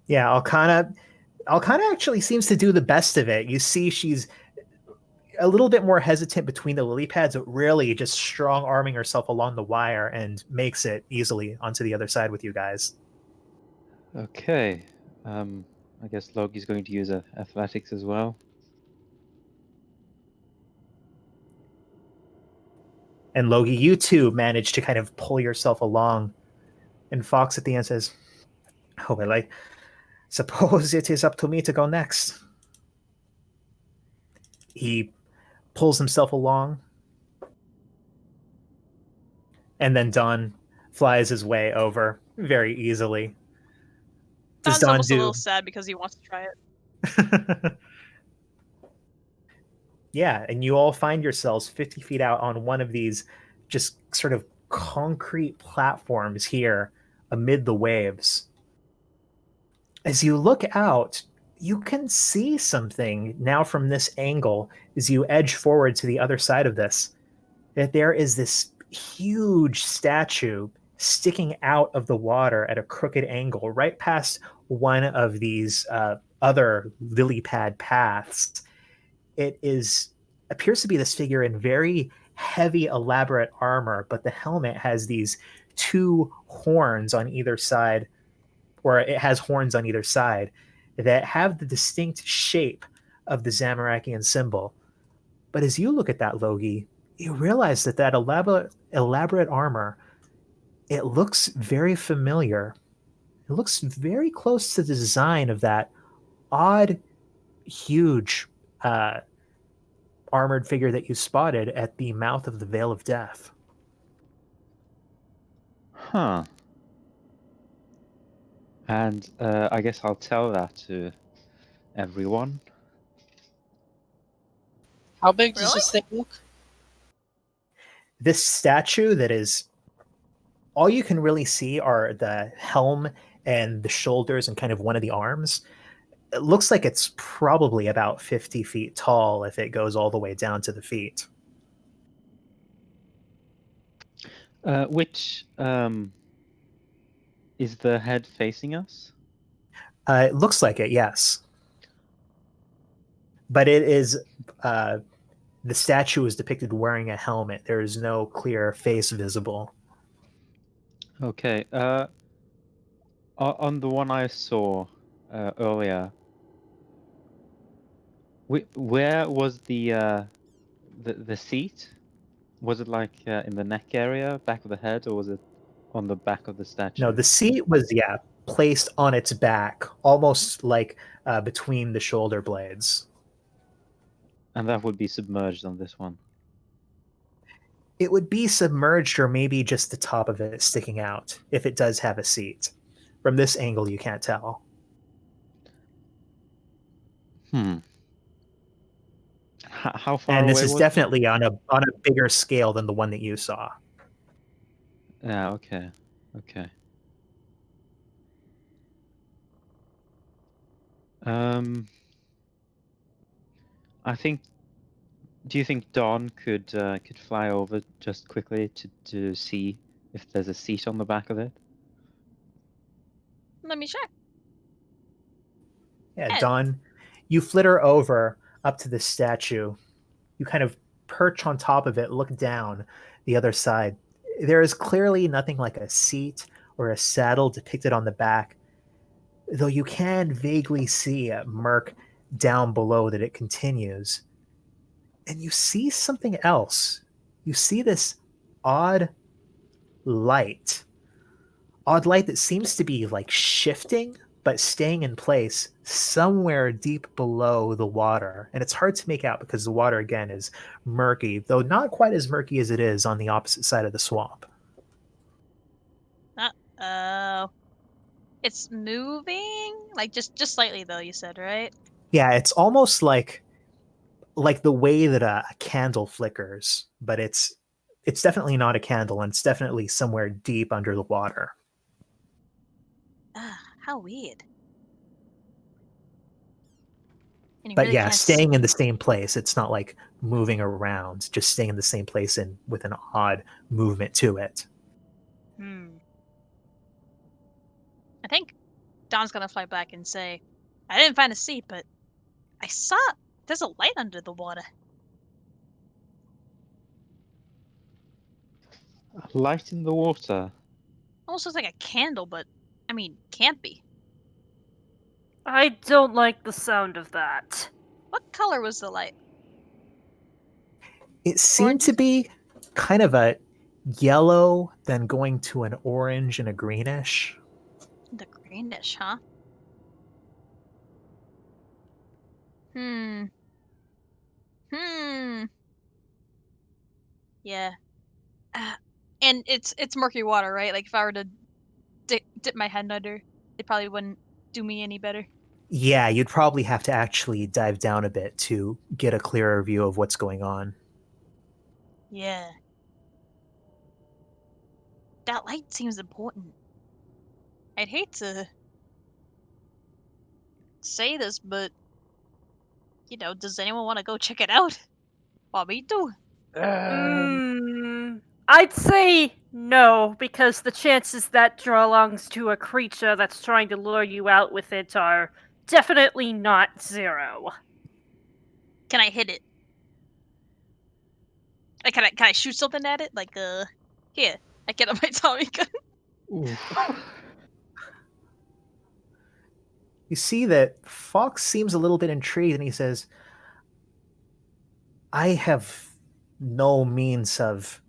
Yeah, Alcana actually seems to do the best of it. You see she's a little bit more hesitant between the lily pads, but really just strong arming herself along the wire and makes it easily onto the other side with you guys. Okay. I guess Logi's going to use athletics as well. And Logi, you too manage to kind of pull yourself along. And Fox at the end says, "Oh, well, I suppose it is up to me to go next." He pulls himself along. And then Don flies his way over very easily. Does Don's Don almost a little do? sad because he wants to try it. Yeah, and you all find yourselves 50 feet out on one of these just sort of concrete platforms here amid the waves. As you look out, you can see something now from this angle as you edge forward to the other side of this. That there is this huge statue sticking out of the water at a crooked angle right past one of these other lily pad paths. It appears to be this figure in very heavy, elaborate armor, but the helmet has these two horns on either side, or it has horns on either side that have the distinct shape of the Zamorakian symbol. But as you look at that, Logi, you realize that elaborate armor, it looks very familiar. It looks very close to the design of that odd, huge armored figure that you spotted at the mouth of the Vale of Death. Huh. And I guess I'll tell that to everyone. How big does Really? this thing look? This statue that is all you can really see are the helm and the shoulders and kind of one of the arms. It looks like it's probably about 50 feet tall if it goes all the way down to the feet. Which is the head facing us? It looks like it, yes. But it is the statue is depicted wearing a helmet. There is no clear face visible. Okay. On the one I saw earlier, where was the seat? Was it like in the neck area, back of the head, or was it on the back of the statue? No, the seat was placed on its back, almost like between the shoulder blades. And that would be submerged on this one. It would be submerged or maybe just the top of it sticking out if it does have a seat. From this angle, you can't tell. Hmm. How far And this away is was it? definitely on a bigger scale than the one that you saw. Yeah, okay. Okay. Um, I think. Do you think Dawn could fly over just quickly to see if there's a seat on the back of it? Let me check. Yeah, Yeah. Dawn, you flitter over up to this statue. You kind of perch on top of it, look down the other side. There is clearly nothing like a seat or a saddle depicted on the back, though you can vaguely see a murk down below that it continues. And you see something else. You see this odd light. Odd light that seems to be like shifting but staying in place somewhere deep below the water. And it's hard to make out because the water again is murky, though not quite as murky as it is on the opposite side of the swamp. Oh. It's moving? Like just slightly though, you said, right? Yeah, it's almost like the way that a candle flickers, but it's definitely not a candle and it's definitely somewhere deep under the water. Ah, how weird. And you But really yeah, can't see. staying in the same place. It's not like moving around, just staying in the same place and with an odd movement to it. I think Dom's gonna fly back and say, I didn't find a seat, but I saw there's a light under the water. Light in the water. Almost looks like a candle, but I mean, can't be. I don't like the sound of that. What color was the light? It seemed Orange? to be kind of a yellow, then going to an orange and a greenish. The greenish, huh? Hmm. Hmm. Yeah. Ah, and it's murky water, right? Like if I were to dip my head under, it probably wouldn't do me any better. Yeah, you'd probably have to actually dive down a bit to get a clearer view of what's going on. Yeah. That light seems important. I'd hate to say this, but does anyone want to go check it out? Well, me too. I'd say no, because the chances that belongs to a creature that's trying to lure you out with it are definitely not zero. Can I hit it? Like, can I shoot something at it? Like, here, I get up my Tommy gun. You see that Fox seems a little bit intrigued and he says, I have no means of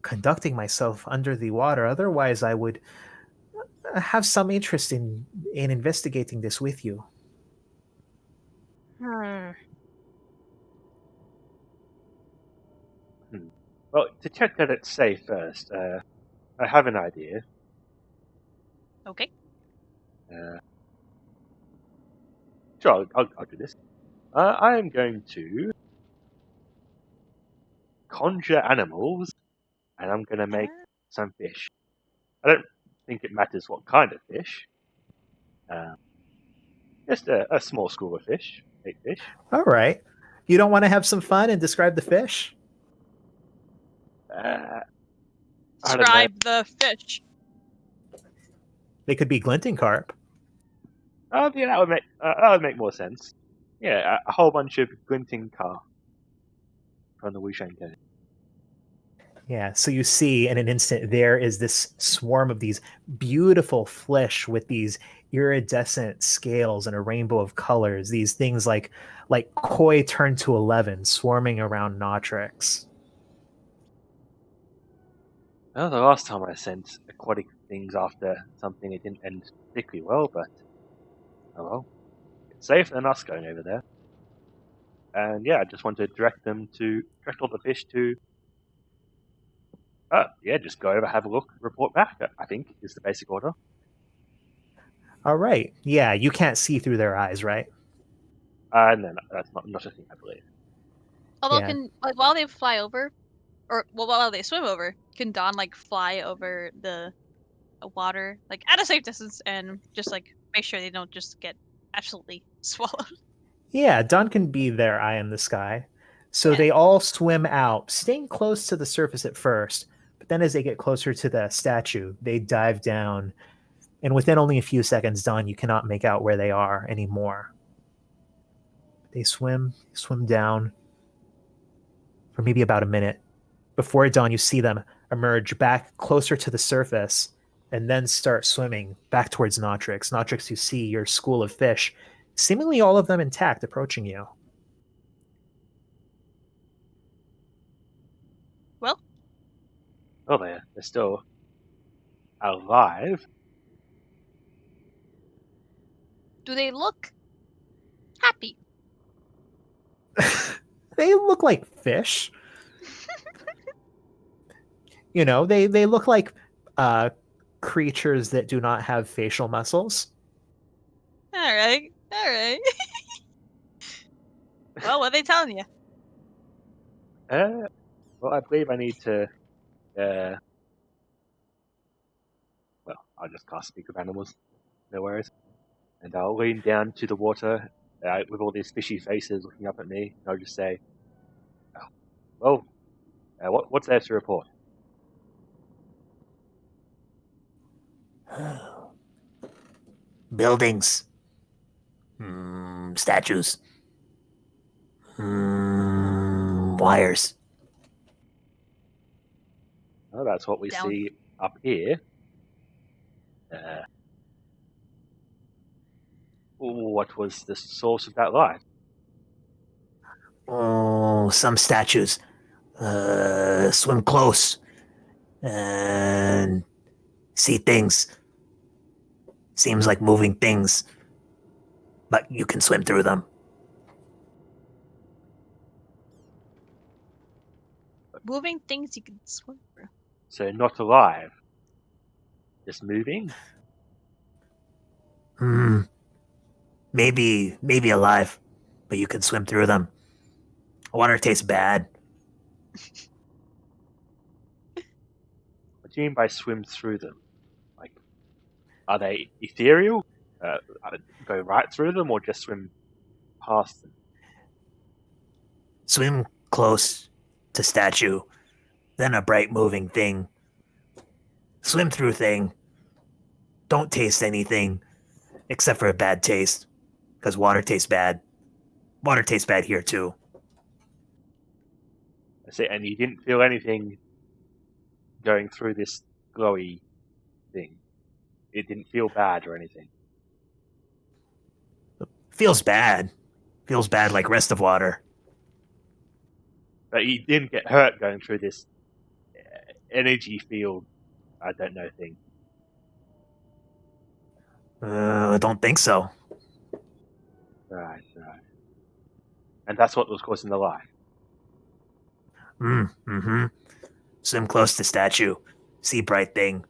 conducting myself under the water. Otherwise, I would have some interest in investigating this with you. Hmm. Well, to check that it's safe first, I have an idea. Okay. Sure, I'll do this. I am going to conjure animals, and I'm going to make some fish. I don't think it matters what kind of fish. Just a small school of fish, big fish. All right. You don't want to have some fun and describe the fish? I don't know. Describe the fish. They could be glinting carp. Yeah, that would make more sense. Yeah, a whole bunch of glinting car from the Wushan Code. Yeah, so you see in an instant there is this swarm of these beautiful fish with these iridescent scales and a rainbow of colors. These things like koi turned to 11 swarming around Nautrix. Well, the last time I sent aquatic things after something, it didn't end particularly well, but oh well. It's safer than us going over there. And yeah, I just want to direct all the fish to Yeah, just go over, have a look, report back. I think is the basic order. All right. Yeah, you can't see through their eyes, right? No, that's not a thing, I believe. Although, Yeah. can while they fly over, or while they swim over, can Dawn fly over the water at a safe distance and just make sure they don't just get absolutely swallowed? Yeah, Dawn can be their eye in the sky. So Yeah. they all swim out, staying close to the surface at first, but then as they get closer to the statue, they dive down. And within only a few seconds, Dawn, you cannot make out where they are anymore. They swim down for maybe about a minute. Before dawn, you see them emerge back closer to the surface and then start swimming back towards Notrix. Notrix, you see your school of fish, seemingly all of them intact, approaching you. Well, Oh, they're still alive. do they look happy? They look like fish. They look like uh, creatures that do not have facial muscles. All right. Well, what are they telling you? Well, I believe I need to. Well, I'll just cast Speak of Animals. No worries. And I'll lean down to the water with all these fishy faces looking up at me. And I'll just say, "Oh, well, what's there to report?" Buildings. Statues. Wires. Well, that's what we Down. see up here. What was the source of that light? Oh, some statues. Swim close and see things. Seems like moving things, but you can swim through them. Moving things you can swim through. So not alive, just moving. Maybe alive, but you can swim through them. Water tastes bad. What do you mean by swim through them? Like, are they ethereal? Go right through them, or just swim past them? Swim close to statue, then a bright moving thing. Swim through thing. Don't taste anything except for a bad taste, because water tastes bad. Water tastes bad here too. I see, and you didn't feel anything going through this glowy thing. It didn't feel bad or anything. Feels bad. Feels bad like rest of water. But you didn't get hurt going through this energy field, I don't know, thing. I don't think so. Right. And that's what was causing the light. Swim close to statue. See bright thing.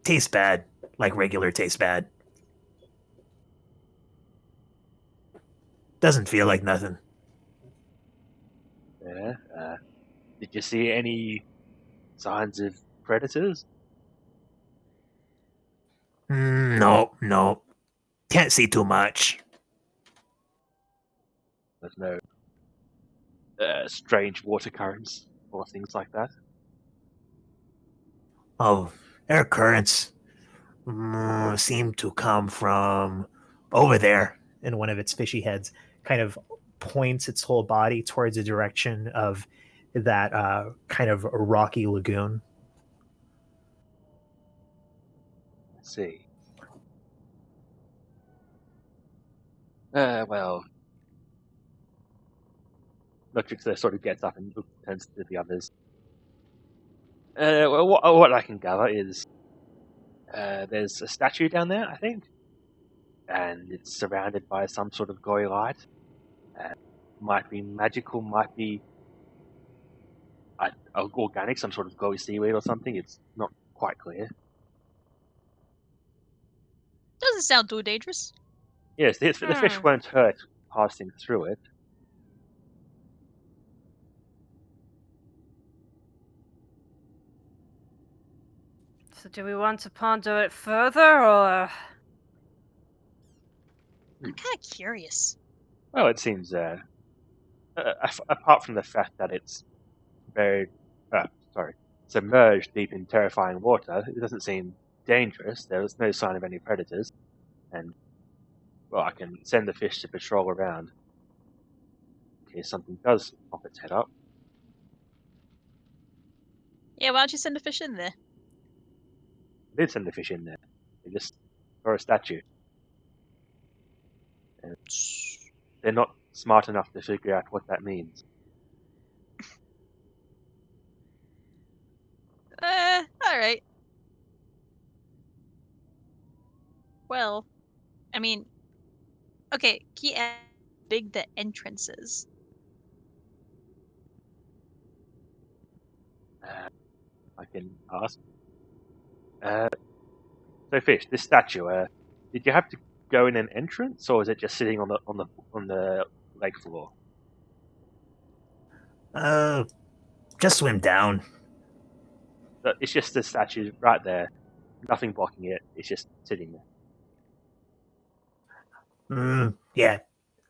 Tastes bad, like regular tastes bad. Doesn't feel like nothing. Yeah. Did you see any signs of predators? No. Can't see too much. There's no strange water currents or things like that. Oh, air currents seem to come from over there. And one of its fishy heads kind of points its whole body towards the direction of that kind of rocky lagoon. Let's see. Well, Matrix there sort of gets up and turns to the others. Well, what I can gather is there's a statue down there, I think, and it's surrounded by some sort of glowy light. Might be magical, might be... organic, some sort of glowy seaweed or something. It's not quite clear. Doesn't sound too dangerous. Yes, the fish weren't hurt passing through it. So do we want to ponder it further, or...? I'm kind of curious. Well, it seems, apart from the fact that it's submerged deep in terrifying water, it doesn't seem dangerous. There was no sign of any predators, and well, I can send the fish to patrol around in case something does pop its head up. Yeah, why don't you send a fish in there? I did send the fish in there. They just saw a statue. And they're not smart enough to figure out what that means. Alright. Well, I mean, okay, can you ask how big the entrance is? I can ask. So, fish, this statue. Did you have to go in an entrance, or is it just sitting on the lake floor? Just swim down. It's just the statue right there, nothing blocking it. It's just sitting there. Yeah.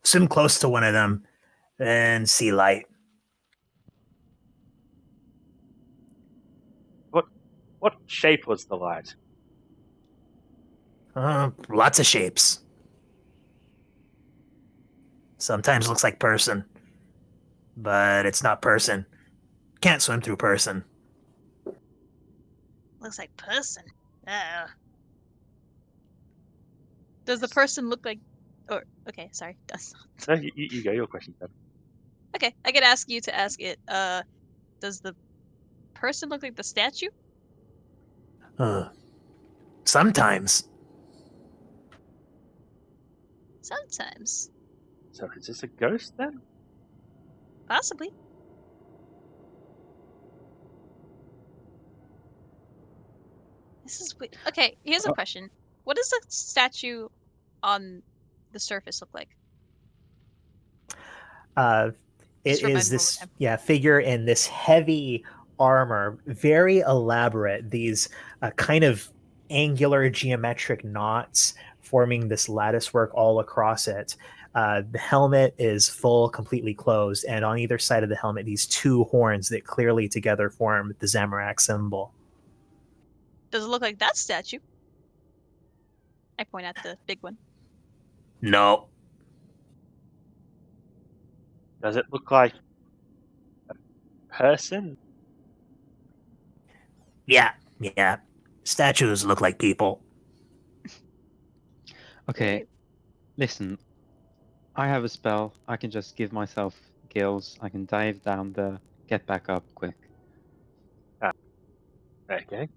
Swim close to one of them and see light. What shape was the light? Lots of shapes. Sometimes looks like person, but it's not person. Can't swim through person. Looks like person. Does the person look like... Or, okay, sorry. Does No, you go. Your question, Ted. Okay, I could ask you to ask it. Does the person look like the statue? Sometimes. Sometimes. So is this a ghost then? Possibly. This is weird. Okay, here's a question. What does the statue on the surface look like? It is this figure in this heavy armor, very elaborate. These kind of angular geometric knots forming this lattice work all across it. The helmet is full, completely closed, and on either side of the helmet, these two horns that clearly together form the Zamorak symbol. Does it look like that statue? I point at the big one. No. Does it look like a person? Yeah. Statues look like people. Okay, listen. I have a spell. I can just give myself gills. I can dive down there, get back up quick. Okay.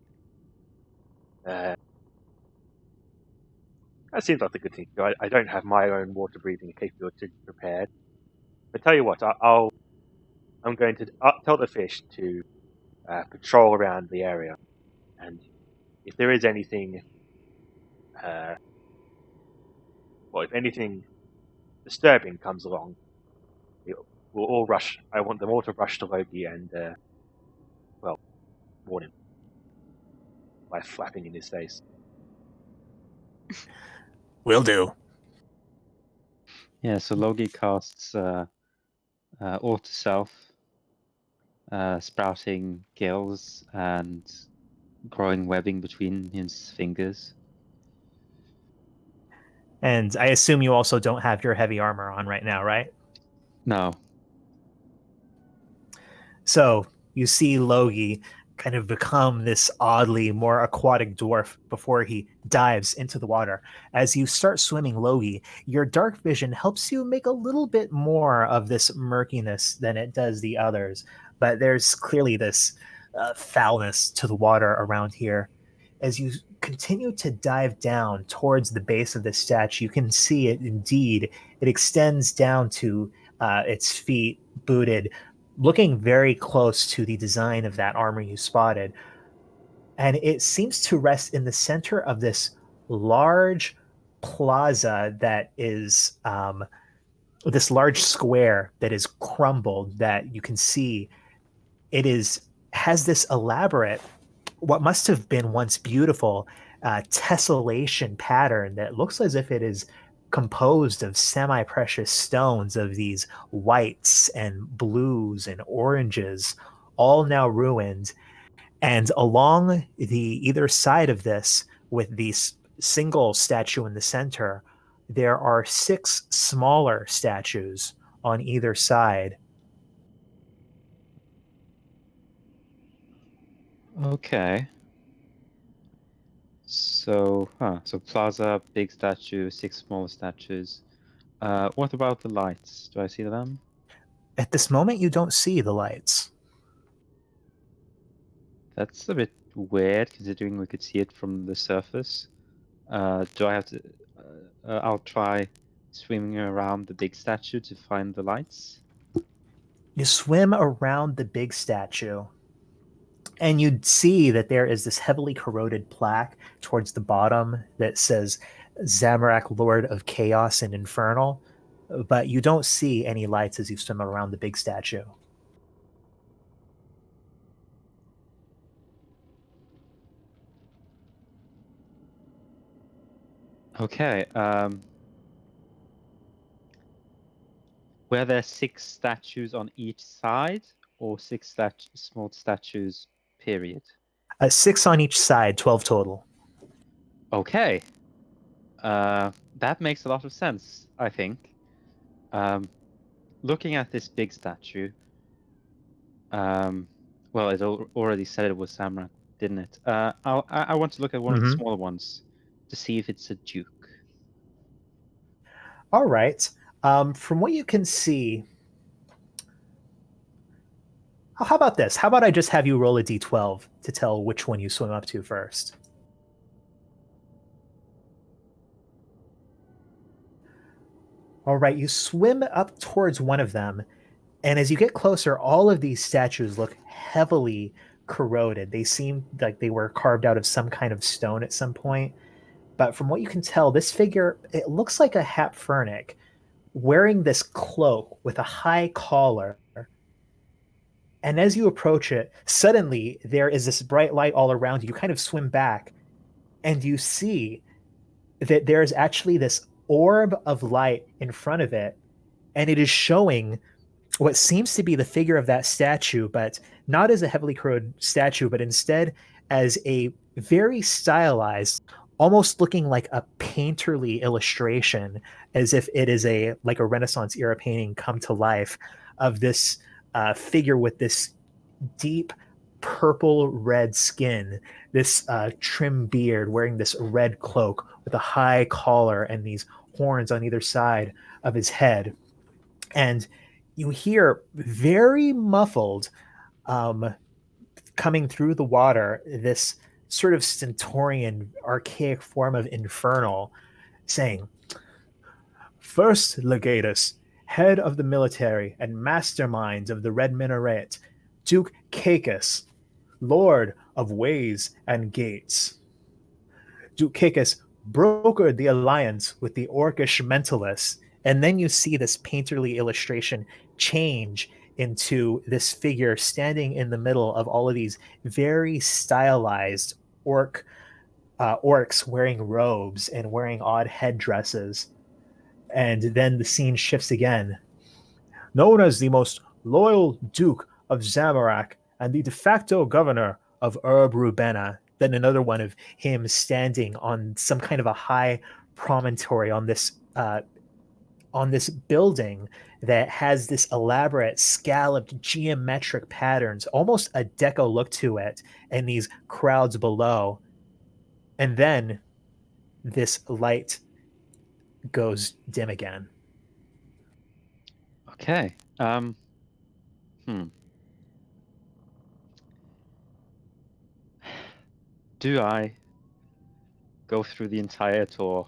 That seems like a good thing to do. I don't have my own water breathing capability prepared. But tell you what, I'm going to tell the fish to patrol around the area, and if there is anything, if anything disturbing comes along, we'll all rush. I want them all to rush to Loki and, warn him by flapping in his face. Will do. Yeah, so Logi casts Auto Self, sprouting gills and growing webbing between his fingers. And I assume you also don't have your heavy armor on right now, right? No. So you see Logi kind of become this oddly more aquatic dwarf before he dives into the water. As you start swimming Logi, your dark vision helps you make a little bit more of this murkiness than it does the others. But there's clearly this foulness to the water around here. As you continue to dive down towards the base of the statue, you can see it indeed. It extends down to its feet, booted, looking very close to the design of that armor you spotted, and it seems to rest in the center of this large plaza that is this large square that is crumbled that you can see it is has this elaborate what must have been once beautiful tessellation pattern that looks as if it is composed of semi-precious stones of these whites and blues and oranges, all now ruined. And along the either side of this, with the single statue in the center, there are 6 smaller statues on either side. Okay. So, so plaza, big statue, 6 smaller statues. What about the lights? Do I see them? At this moment, you don't see the lights. That's a bit weird, considering we could see it from the surface. Do I have to? I'll try swimming around the big statue to find the lights. You swim around the big statue, and you'd see that there is this heavily corroded plaque towards the bottom that says Zamorak, Lord of Chaos and Infernal, but you don't see any lights as you swim around the big statue. Okay. Were there 6 statues on each side, or small statues, period? 6 on each side, 12 total. Okay. That makes a lot of sense, I think. Looking at this big statue, well, it already said it was Samrak, didn't it? I want to look at one of the smaller ones to see if it's a duke. All right. From what you can see, how about this? How about I just have you roll a d12 to tell which one you swim up to first? All right, you swim up towards one of them, and as you get closer, all of these statues look heavily corroded. They seem like they were carved out of some kind of stone at some point. But from what you can tell, this figure, it looks like a Hapfernic wearing this cloak with a high collar. And as you approach it, suddenly there is this bright light all around you. You kind of swim back, and you see that there is actually this orb of light in front of it, and it is showing what seems to be the figure of that statue, but not as a heavily corroded statue, but instead as a very stylized, almost looking like a painterly illustration, as if it is a like a Renaissance era painting come to life of this figure with this deep purple red skin, this trim beard, wearing this red cloak with a high collar and these horns on either side of his head. And you hear very muffled, coming through the water, this sort of stentorian, archaic form of infernal saying, "First Legatus, head of the military and mastermind of the Red Minaret, Duke Cacus, Lord of Ways and Gates. Duke Cacus brokered the alliance with the Orcish mentalists." And then you see this painterly illustration change into this figure standing in the middle of all of these very stylized orcs wearing robes and wearing odd headdresses. And then the scene shifts again. Known as the most loyal Duke of Zamorak and the de facto governor of Urb Rubena. Then another one of him standing on some kind of a high promontory on this building that has this elaborate scalloped geometric patterns, almost a deco look to it, and these crowds below. And then this light goes dim again. Okay. Do I go through the entire tour?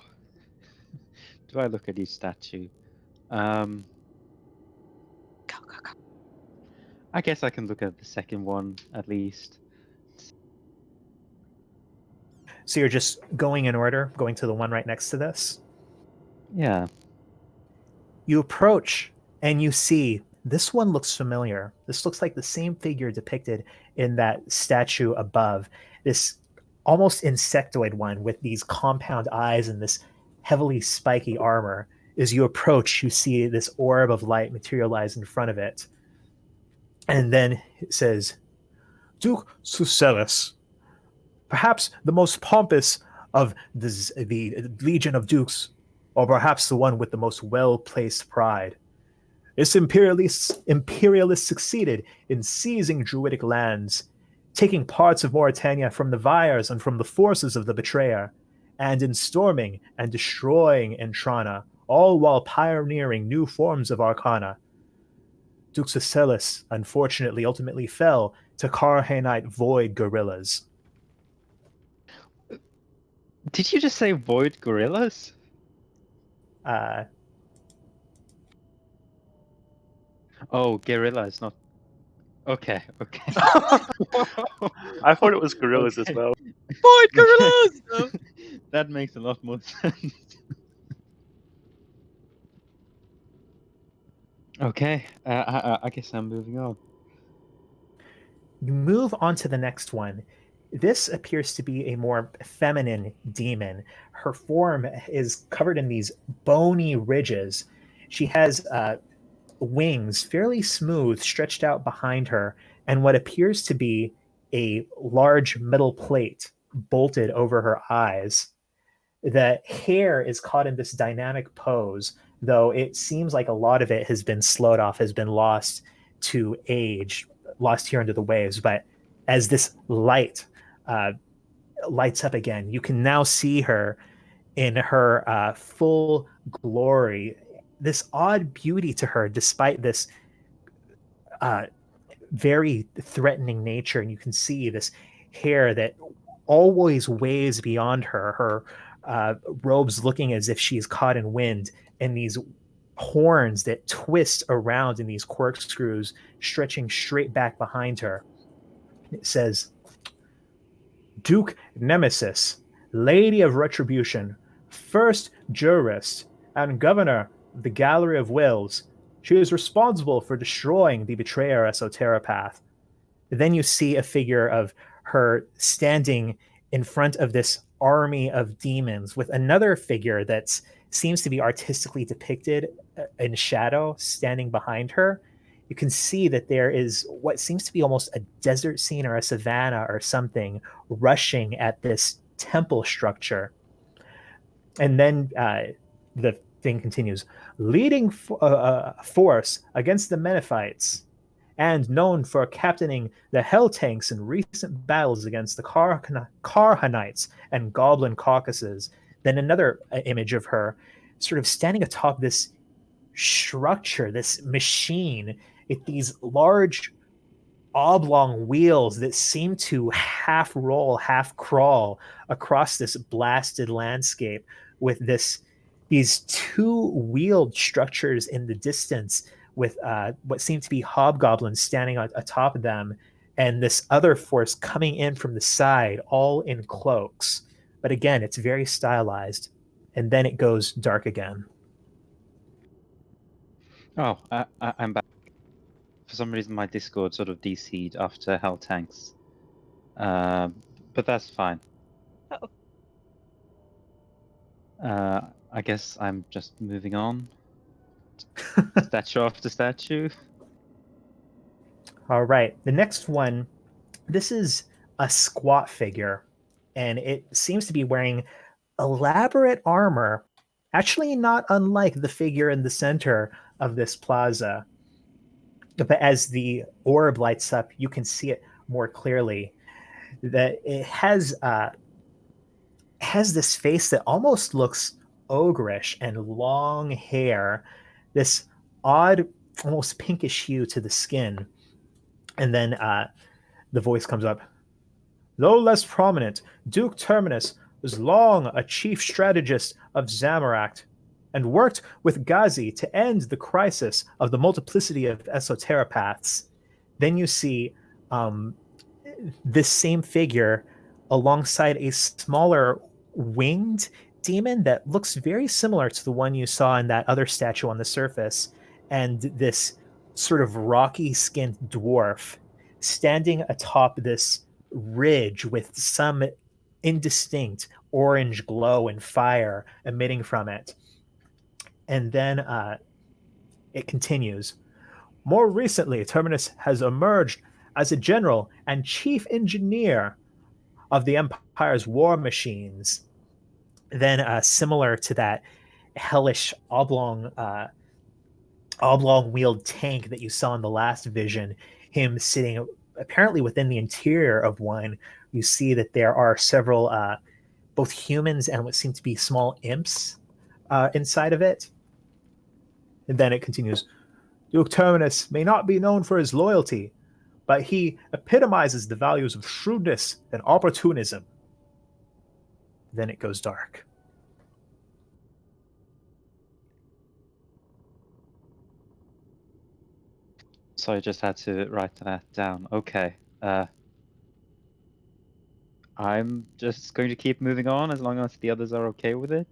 Do I look at each statue? Go, go, go. I guess I can look at the second one at least. So you're just going in order, going to the one right next to this. Yeah. You approach and you see this one looks familiar. This looks like the same figure depicted in that statue above. This almost insectoid one with these compound eyes and this heavily spiky armor. As you approach, you see this orb of light materialize in front of it. And then it says, Duke Sucellus, perhaps the most pompous of the Legion of Dukes, or perhaps the one with the most well-placed pride. This imperialist succeeded in seizing Druidic lands, taking parts of Mauritania from the Vyres and from the forces of the Betrayer, and in storming and destroying Entrana, all while pioneering new forms of Arcana. Duke Sucellus, unfortunately, ultimately fell to Karhanite void guerrillas. Did you just say void gorillas? Uh, Oh, gorillas, not. Okay, okay. I thought it was gorillas as Okay. well. Void gorillas! That makes a lot more sense. Okay, I guess I'm moving on. You move on to the next one. This appears to be a more feminine demon. Her form is covered in these bony ridges. She has wings, fairly smooth, stretched out behind her, and what appears to be a large metal plate bolted over her eyes. The hair is caught in this dynamic pose, though it seems like a lot of it has been slowed off, has been lost to age, lost here under the waves. But as this light lights up again, you can now see her in her full glory. This odd beauty to her, despite this uh, very threatening nature, and you can see this hair that always waves beyond her. Her robes looking as if she's caught in wind, and these horns that twist around in these corkscrews, stretching straight back behind her. It says, Duke Nemesis, Lady of Retribution, First Jurist, and Governor of the Gallery of Wills. She is responsible for destroying the Betrayer Esoteropath. Then you see a figure of her standing in front of this army of demons with another figure that seems to be artistically depicted in shadow standing behind her. You can see that there is what seems to be almost a desert scene or a savanna or something rushing at this temple structure. And then the thing continues, leading force against the Menephites, and known for captaining the Hell Tanks in recent battles against the Karhanites and Goblin Caucasus. Then another image of her sort of standing atop this structure, this machine, with these large oblong wheels that seem to half roll, half crawl across this blasted landscape with these two wheeled structures in the distance with what seem to be hobgoblins standing atop of them, and this other force coming in from the side, all in cloaks. But again, it's very stylized. And then it goes dark again. Oh, I'm back. For some reason, my Discord sort of DC'd after Hell Tanks. But that's fine. Uh-oh. I guess I'm just moving on. Statue after statue. All right. The next one, this is a squat figure, and it seems to be wearing elaborate armor, actually not unlike the figure in the center of this plaza. But as the orb lights up, you can see it more clearly. That it has this face that almost looks ogreish and long hair, this odd, almost pinkish hue to the skin. And then the voice comes up. Though less prominent, Duke Terminus was long a chief strategist of Zamorak and worked with Ghazi to end the crisis of the multiplicity of esoteropaths. Then you see um, this same figure alongside a smaller winged demon that looks very similar to the one you saw in that other statue on the surface, and this sort of rocky skinned dwarf standing atop this ridge with some indistinct orange glow and fire emitting from it. And then it continues. More recently, Terminus has emerged as a general and chief engineer of the Empire's war machines. Then, similar to that hellish oblong wheeled tank that you saw in the last vision, him sitting apparently within the interior of one. You see that there are several both humans and what seem to be small imps inside of it. And then it continues. Duke Terminus may not be known for his loyalty, but he epitomizes the values of shrewdness and opportunism. Then it goes dark. So I just had to write that down. Okay. I'm just going to keep moving on as long as the others are okay with it.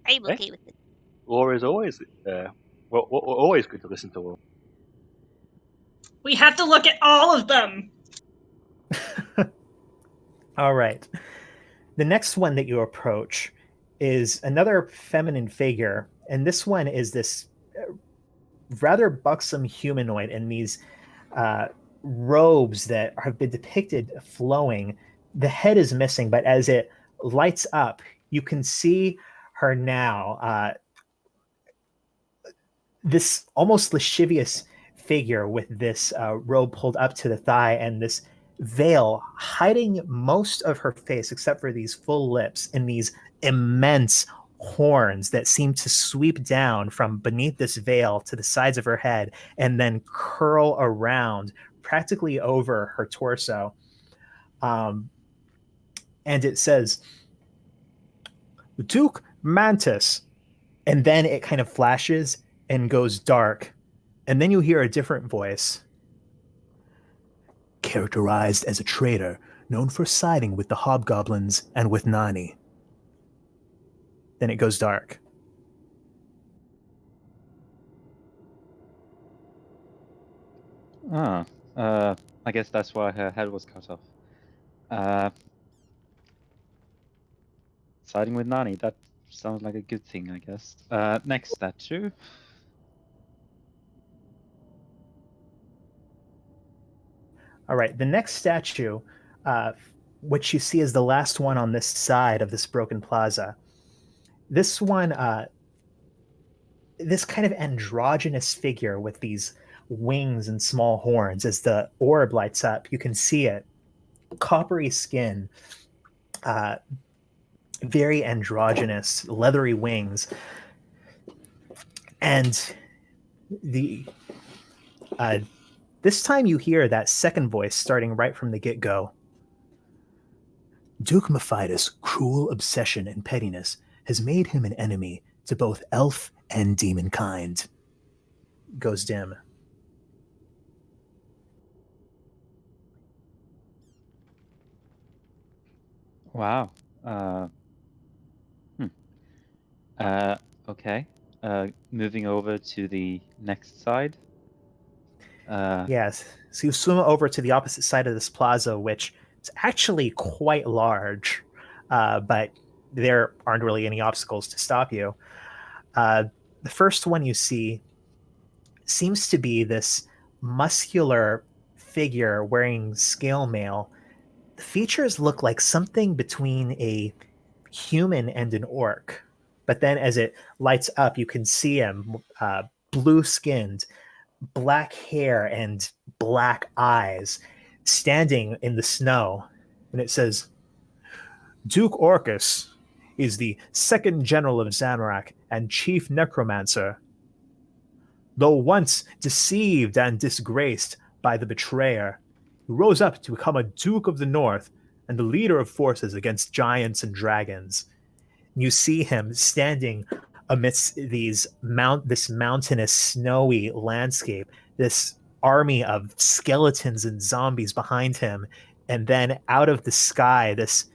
I'm Eh? okay with it. Laura is always we're always good to listen to Laura. We have to look at all of them. All right. The next one that you approach is another feminine figure, and this one is this rather buxom humanoid in these robes that have been depicted flowing. The head is missing, but as it lights up, you can see her now. This almost lascivious figure with this robe pulled up to the thigh and this veil hiding most of her face except for these full lips and these immense horns that seem to sweep down from beneath this veil to the sides of her head and then curl around practically over her torso. And it says, Duke Mantis. And then it kind of flashes and goes dark. And then you hear a different voice. Characterized as a traitor, known for siding with the hobgoblins and with Nani. Then it goes dark. Ah, I guess that's why her head was cut off. Siding with Nani, that sounds like a good thing, I guess. Next statue. All right, the next statue, which you see is the last one on this side of this broken plaza. This one, this kind of androgynous figure with these wings and small horns, as the orb lights up, you can see it. Coppery skin, very androgynous, leathery wings. And the this time you hear that second voice starting right from the get-go. Duke Mephidas' cruel obsession and pettiness has made him an enemy to both elf and demon kind. Goes dim. Wow. Okay. Moving over to the next side. Yes. So you swim over to the opposite side of this plaza, which is actually quite large, but there aren't really any obstacles to stop you. The first one you see seems to be this muscular figure wearing scale mail. The features look like something between a human and an orc. But then as it lights up, you can see him blue skinned, black hair, and black eyes standing in the snow. And it says, Duke Orcus is the second general of Zamorak and chief necromancer. Though once deceived and disgraced by the betrayer, he rose up to become a Duke of the North and the leader of forces against giants and dragons. You see him standing amidst this mountainous, snowy landscape, this army of skeletons and zombies behind him, and then out of the sky, this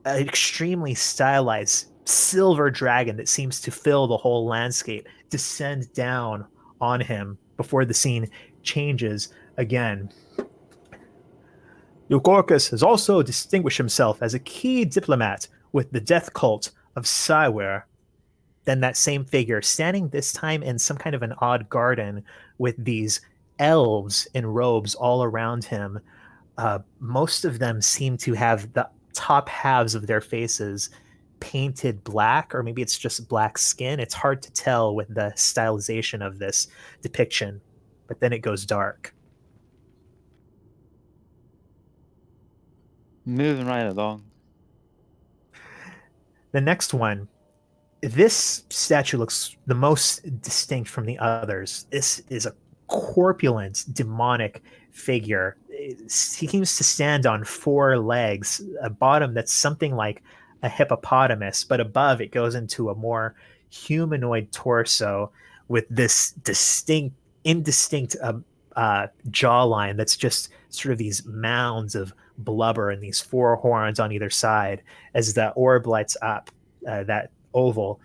extremely stylized silver dragon that seems to fill the whole landscape descend down on him before the scene changes again. Eucorcus has also distinguished himself as a key diplomat with the death cult of Cyware. Then that same figure, standing this time in some kind of an odd garden with these elves in robes all around him. Most of them seem to have the top halves of their faces painted black, or maybe it's just black skin. It's hard to tell with the stylization of this depiction, but then it goes dark. Moving right along. The next one, this statue looks the most distinct from the others. This is a corpulent, demonic figure. He seems to stand on 4 legs, a bottom that's something like a hippopotamus, but above it goes into a more humanoid torso with this indistinct jawline that's just sort of these mounds of blubber and these 4 horns on either side. As the orb lights up, that oval,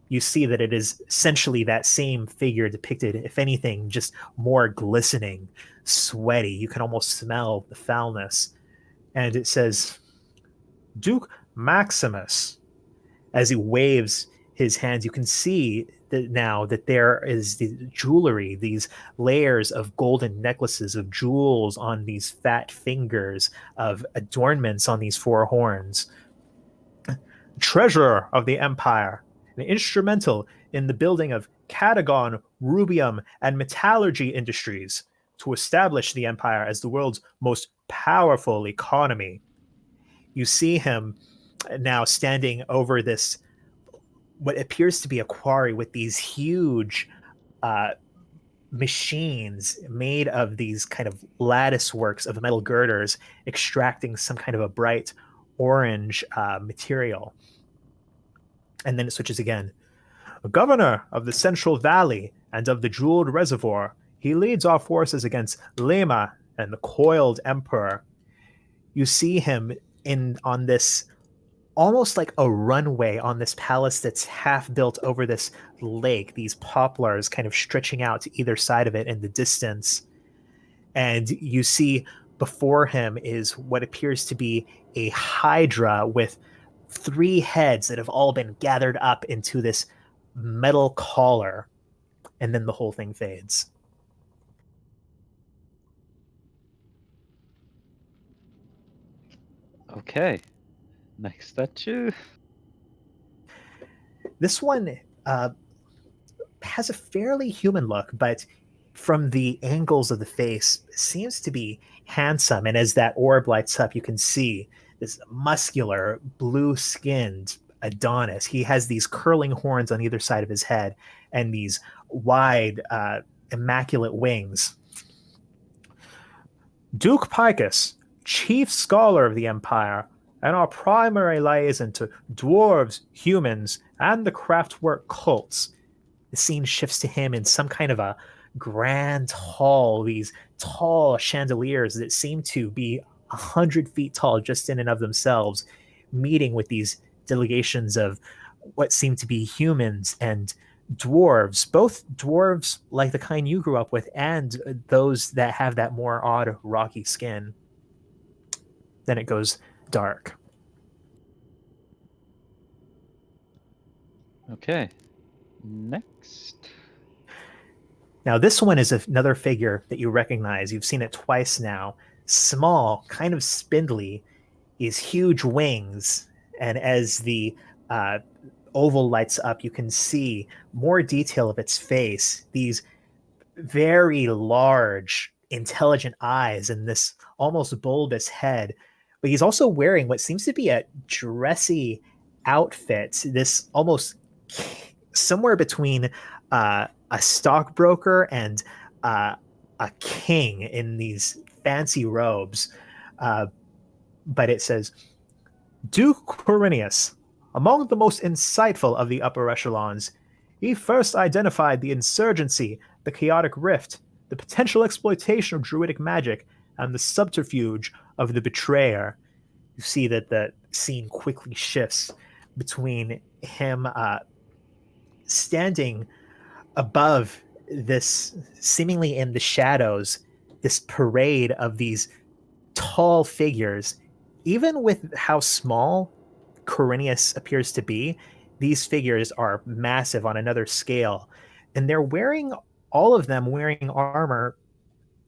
you see that it is essentially that same figure depicted, if anything, just more glistening, sweaty. You can almost smell the foulness. And it says, Duke Maximus. As he waves his hands, you can see that now that there is the jewelry, these layers of golden necklaces of jewels on these fat fingers, of adornments on these 4 horns. Treasurer of the Empire, and instrumental in the building of Catagon, rubium, and metallurgy industries to establish the Empire as the world's most powerful economy. You see him now standing over this, what appears to be a quarry with these huge machines made of these kind of lattice works of metal girders, extracting some kind of a bright orange material. And then it switches again. Governor of the Central Valley and of the Jeweled Reservoir, he leads our forces against Lema and the Coiled Emperor. You see him on this, almost like a runway on this palace that's half built over this lake, these poplars kind of stretching out to either side of it in the distance. And you see before him is what appears to be a hydra with 3 heads that have all been gathered up into this metal collar, and then the whole thing fades. Okay. Next statue. This one has a fairly human look, but from the angles of the face, seems to be handsome. And as that orb lights up, you can see this muscular, blue-skinned Adonis. He has these curling horns on either side of his head and these wide, immaculate wings. Duke Picus, chief scholar of the Empire, and our primary liaison to dwarves, humans, and the craftwork cults. The scene shifts to him in some kind of a grand hall, these tall chandeliers that seem to be 100 feet tall just in and of themselves, meeting with these delegations of what seem to be humans and dwarves, both dwarves like the kind you grew up with and those that have that more odd rocky skin. Then it goes dark. Okay. Next. Now, this one is another figure that you recognize. You've seen it twice now. Small, kind of spindly, these huge wings. And as the oval lights up, you can see more detail of its face. These very large, intelligent eyes and this almost bulbous head. But he's also wearing what seems to be a dressy outfit. This almost somewhere between a stockbroker and a king in these fancy robes. But it says, Duke Quirinius, among the most insightful of the upper echelons, he first identified the insurgency, the chaotic rift, the potential exploitation of druidic magic, and the subterfuge of the betrayer. You see that the scene quickly shifts between him standing above this, seemingly in the shadows, this parade of these tall figures. Even with how small Corinius appears to be, these figures are massive on another scale. And they're wearing, all of them wearing armor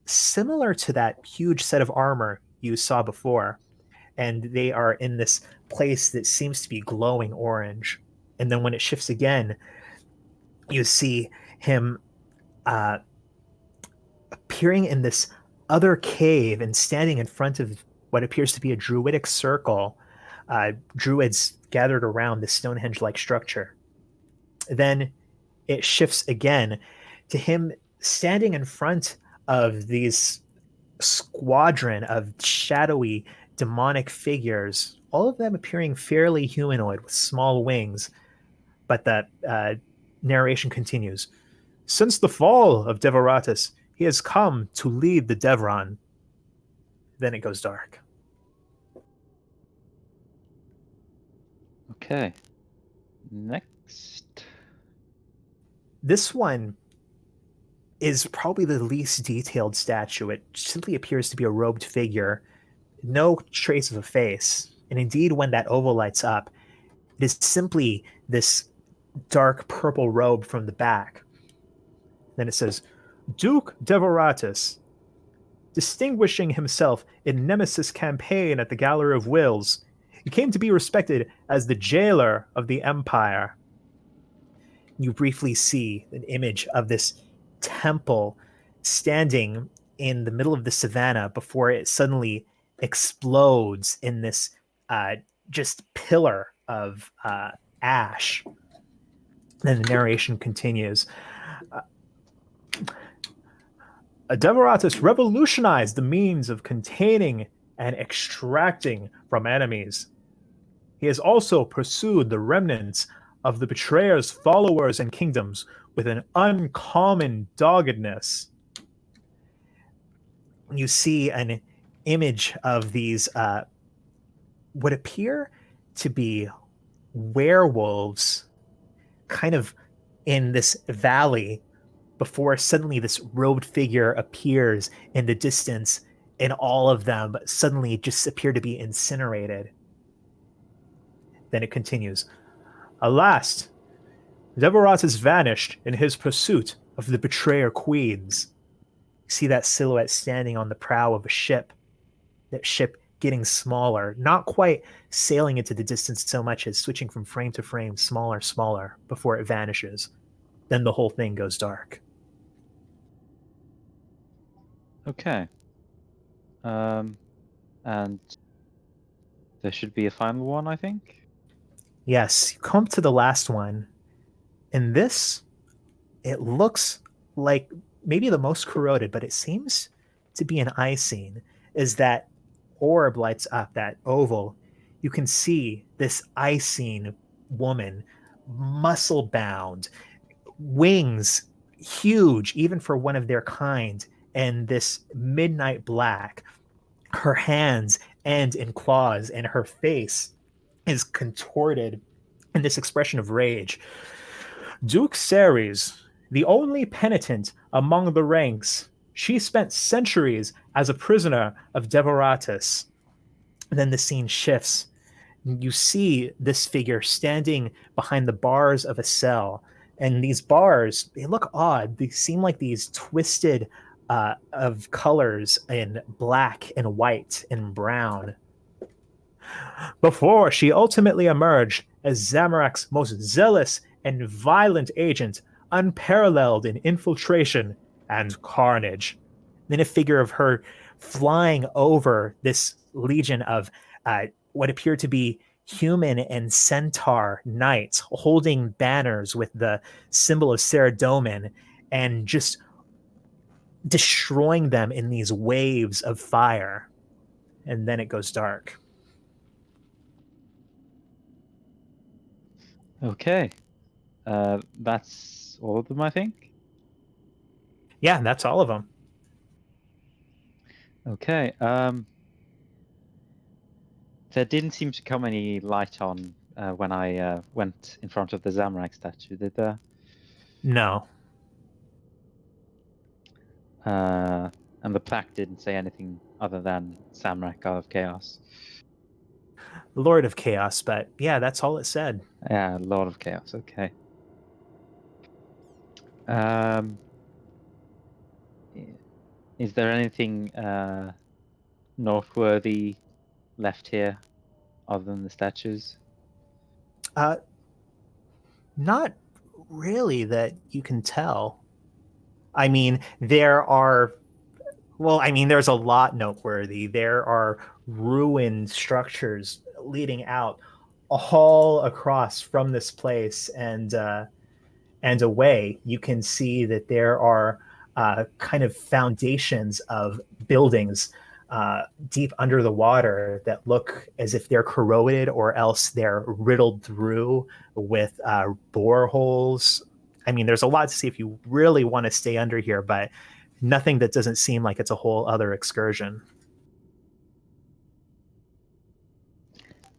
similar to that huge set of armor you saw before. And they are in this place that seems to be glowing orange. And then when it shifts again, you see him uh, appearing in this other cave and standing in front of what appears to be a druidic circle. Druids gathered around this Stonehenge like structure. Then it shifts again to him standing in front of these squadron of shadowy demonic figures, all of them appearing fairly humanoid with small wings. But the narration continues. Since the fall of Devoratus, he has come to lead the Devron. Then it goes dark. Okay. Next. This one is probably the least detailed statue. It simply appears to be a robed figure, no trace of a face. And indeed, when that oval lights up, it is simply this dark purple robe from the back. Then it says, Duke Devoratus, distinguishing himself in Nemesis campaign at the Gallery of Wills, he came to be respected as the jailer of the Empire. You briefly see an image of this temple standing in the middle of the savannah before it suddenly explodes in this just pillar of ash. Then the narration continues. Devoratus revolutionized the means of containing and extracting from enemies. He has also pursued the remnants of the betrayer's followers and kingdoms with an uncommon doggedness. You see an image of these what appear to be werewolves kind of in this valley before suddenly this robed figure appears in the distance and all of them suddenly just appear to be incinerated. Then it continues. Alas, Devorat has vanished in his pursuit of the betrayer queens. You see that silhouette standing on the prow of a ship, that ship getting smaller, not quite sailing into the distance so much as switching from frame to frame, smaller, smaller, before it vanishes. Then the whole thing goes dark. Okay. And there should be a final one, I think. Yes, you come to the last one. And this, it looks like maybe the most corroded, but it seems to be an eye scene. Is that orb lights up, that oval, you can see this eye scene woman, muscle bound, wings huge, even for one of their kind, and this midnight black. Her hands end in claws, and her face is contorted in this expression of rage. Duke Ceres, the only penitent among the ranks, she spent centuries as a prisoner of Devoratus. Then the scene shifts. You see this figure standing behind the bars of a cell. And these bars, they look odd. They seem like these twisted of colors in black and white and brown. Before she ultimately emerged as Zamorak's most zealous and violent agent, unparalleled in infiltration and carnage. Then a figure of her flying over this legion of what appear to be human and centaur knights holding banners with the symbol of Saradomin and just destroying them in these waves of fire. And then it goes dark. Okay. That's all of them, I think. Yeah, that's all of them. Okay. There didn't seem to come any light on when I went in front of the Zamorak statue, did there? No. And the plaque didn't say anything other than Zamorak God of Chaos. Lord of Chaos, but yeah, that's all it said. Yeah, Lord of Chaos. Okay. Um, is there anything noteworthy left here other than the statues? Not really that you can tell. I mean, there are well, I mean, there's a lot noteworthy. There are ruined structures leading out all across from this place, and away. You can see that there are kind of foundations of buildings deep under the water that look as if they're corroded or else they're riddled through with boreholes. I mean, there's a lot to see if you really want to stay under here, but nothing that doesn't seem like it's a whole other excursion.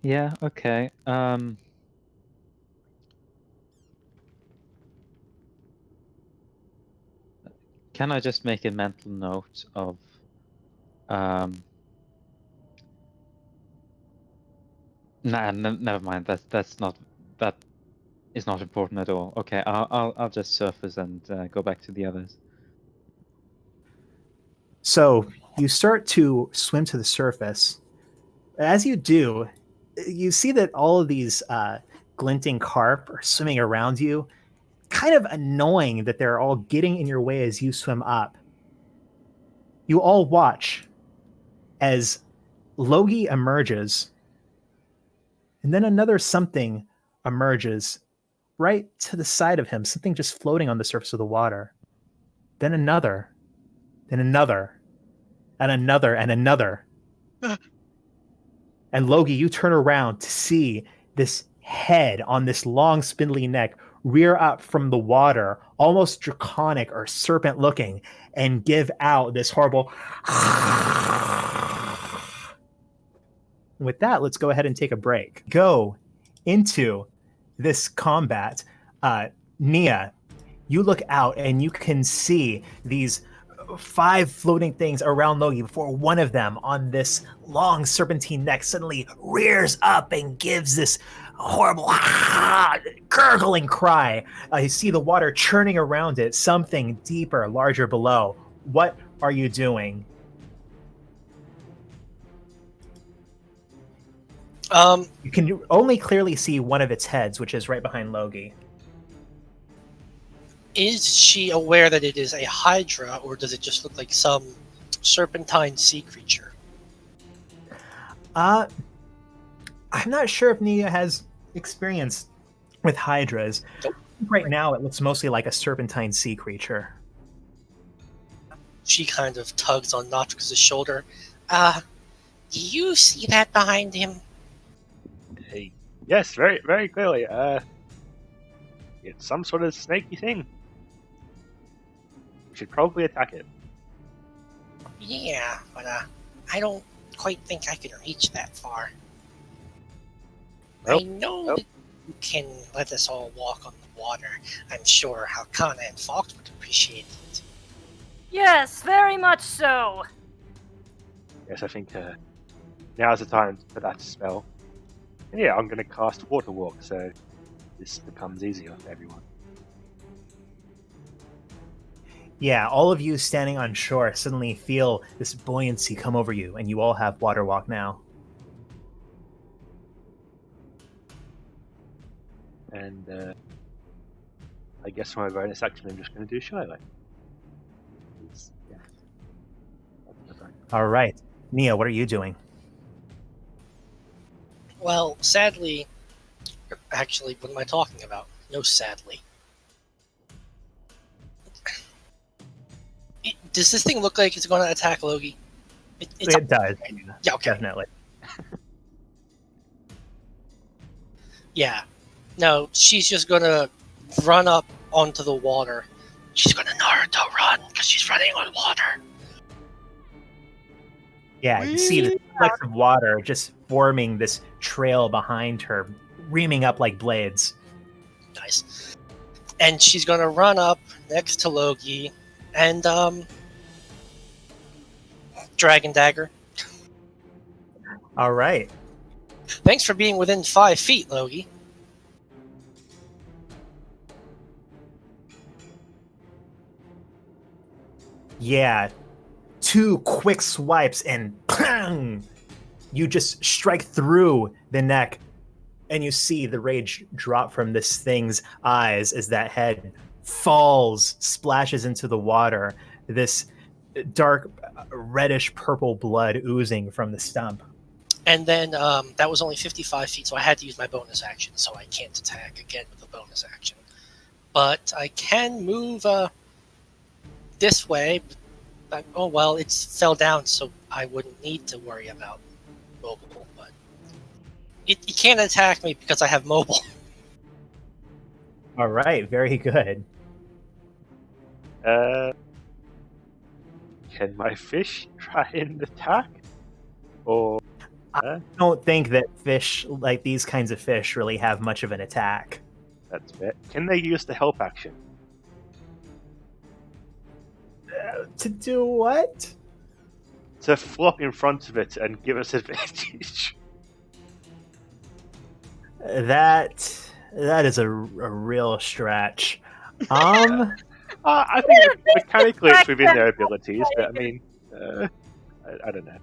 Yeah, okay. Can I just make a mental note of never mind. That is not important at all. Okay, I'll just surface and go back to the others. So you start to swim to the surface. As you do, you see that all of these glinting carp are swimming around you. Kind of annoying that they're all getting in your way as you swim up. You all watch as Logi emerges, and then another something emerges right to the side of him, something just floating on the surface of the water. Then another, and another, and another, and another. And Logi, you turn around to see this head on this long, spindly neck rear up from the water, almost draconic or serpent looking, and give out this horrible. With that, let's go ahead and take a break. Go into this combat. Nia, you look out and you can see these 5 floating things around Logi before one of them on this long serpentine neck suddenly rears up and gives this horrible gurgling cry. You see the water churning around it, something deeper, larger below. What are you doing? You can only clearly see one of its heads, which is right behind Logi. Is she aware that it is a hydra, or does it just look like some serpentine sea creature? I'm not sure if Nia has experience with hydras. Nope. Right now, it looks mostly like a serpentine sea creature. She kind of tugs on Notrix's shoulder. Do you see that behind him? Hey, yes, very, very clearly. It's some sort of snaky thing. We should probably attack it. Yeah, but I don't quite think I can reach that far. Nope. I know Nope. that you can let us all walk on the water. I'm sure Halkana and Fox would appreciate it. Yes, very much so. Yes, I think now's the time for that spell. And yeah, I'm going to cast Water Walk, so this becomes easier for everyone. Yeah, all of you standing on shore suddenly feel this buoyancy come over you, and you all have water walk now. And I guess for my bonus action, I'm just going to do Shiloh. Yeah. All right. Nia, what are you doing? Well, sadly, actually, what am I talking about? No, sadly. Does this thing look like it's going to attack Logi? It does. Yeah, okay. Definitely. Yeah. No, she's just going to run up onto the water. She's going to Naruto run. Because she's running on water. Yeah, you see the flecks of water just forming this trail behind her, reaming up like blades. Nice. And she's gonna run up next to Logie and Dragon Dagger. All right. Thanks for being within 5 feet, Logie. Yeah, 2 quick swipes and bang! You just strike through the neck, and you see the rage drop from this thing's eyes as that head falls, splashes into the water. This dark, reddish purple blood oozing from the stump. And then that was only 55 feet, so I had to use my bonus action, so I can't attack again with a bonus action. But I can move this way. But, oh, well, it fell down, so I wouldn't need to worry about mobile. But it can't attack me because I have mobile. All right, very good. Can my fish try and attack? Or I don't think that fish, like these kinds of fish, really have much of an attack. that's it. Can they use the help action? To do what? To flop in front of it and give us advantage. That is a real stretch. I think mechanically it's within their abilities, but I mean, I don't know.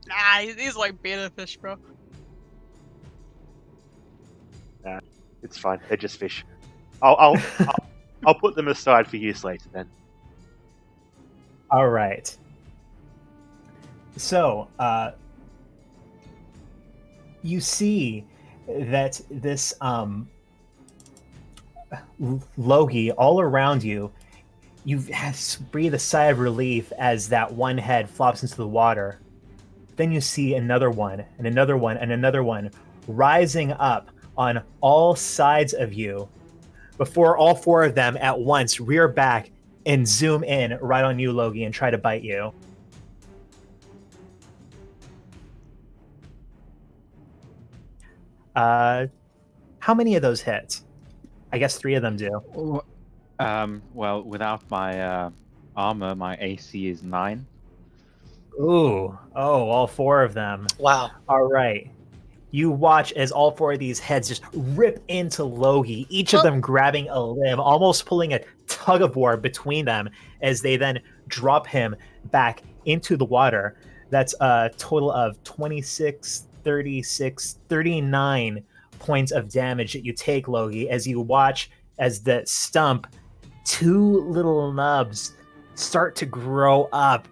Nah, he's like beta fish, bro. Nah, it's fine. They're just fish. I'll put them aside for use later then. All right. So, you see that this Logie all around you, you breathe a sigh of relief as that one head flops into the water. Then you see another one, and another one, and another one rising up on all sides of you before all 4 of them at once rear back and zoom in right on you, Logie, and try to bite you. How many of those hit? I guess 3 of them do. Well, without my armor, my AC is 9. Ooh. Oh, all 4 of them. Wow. All right. You watch as all 4 of these heads just rip into Logie, each of them grabbing a limb, almost pulling a tug of war between them as they then drop him back into the water. That's a total of 26, 36, 39 points of damage that you take, Logie, as you watch as the stump, 2 little nubs start to grow up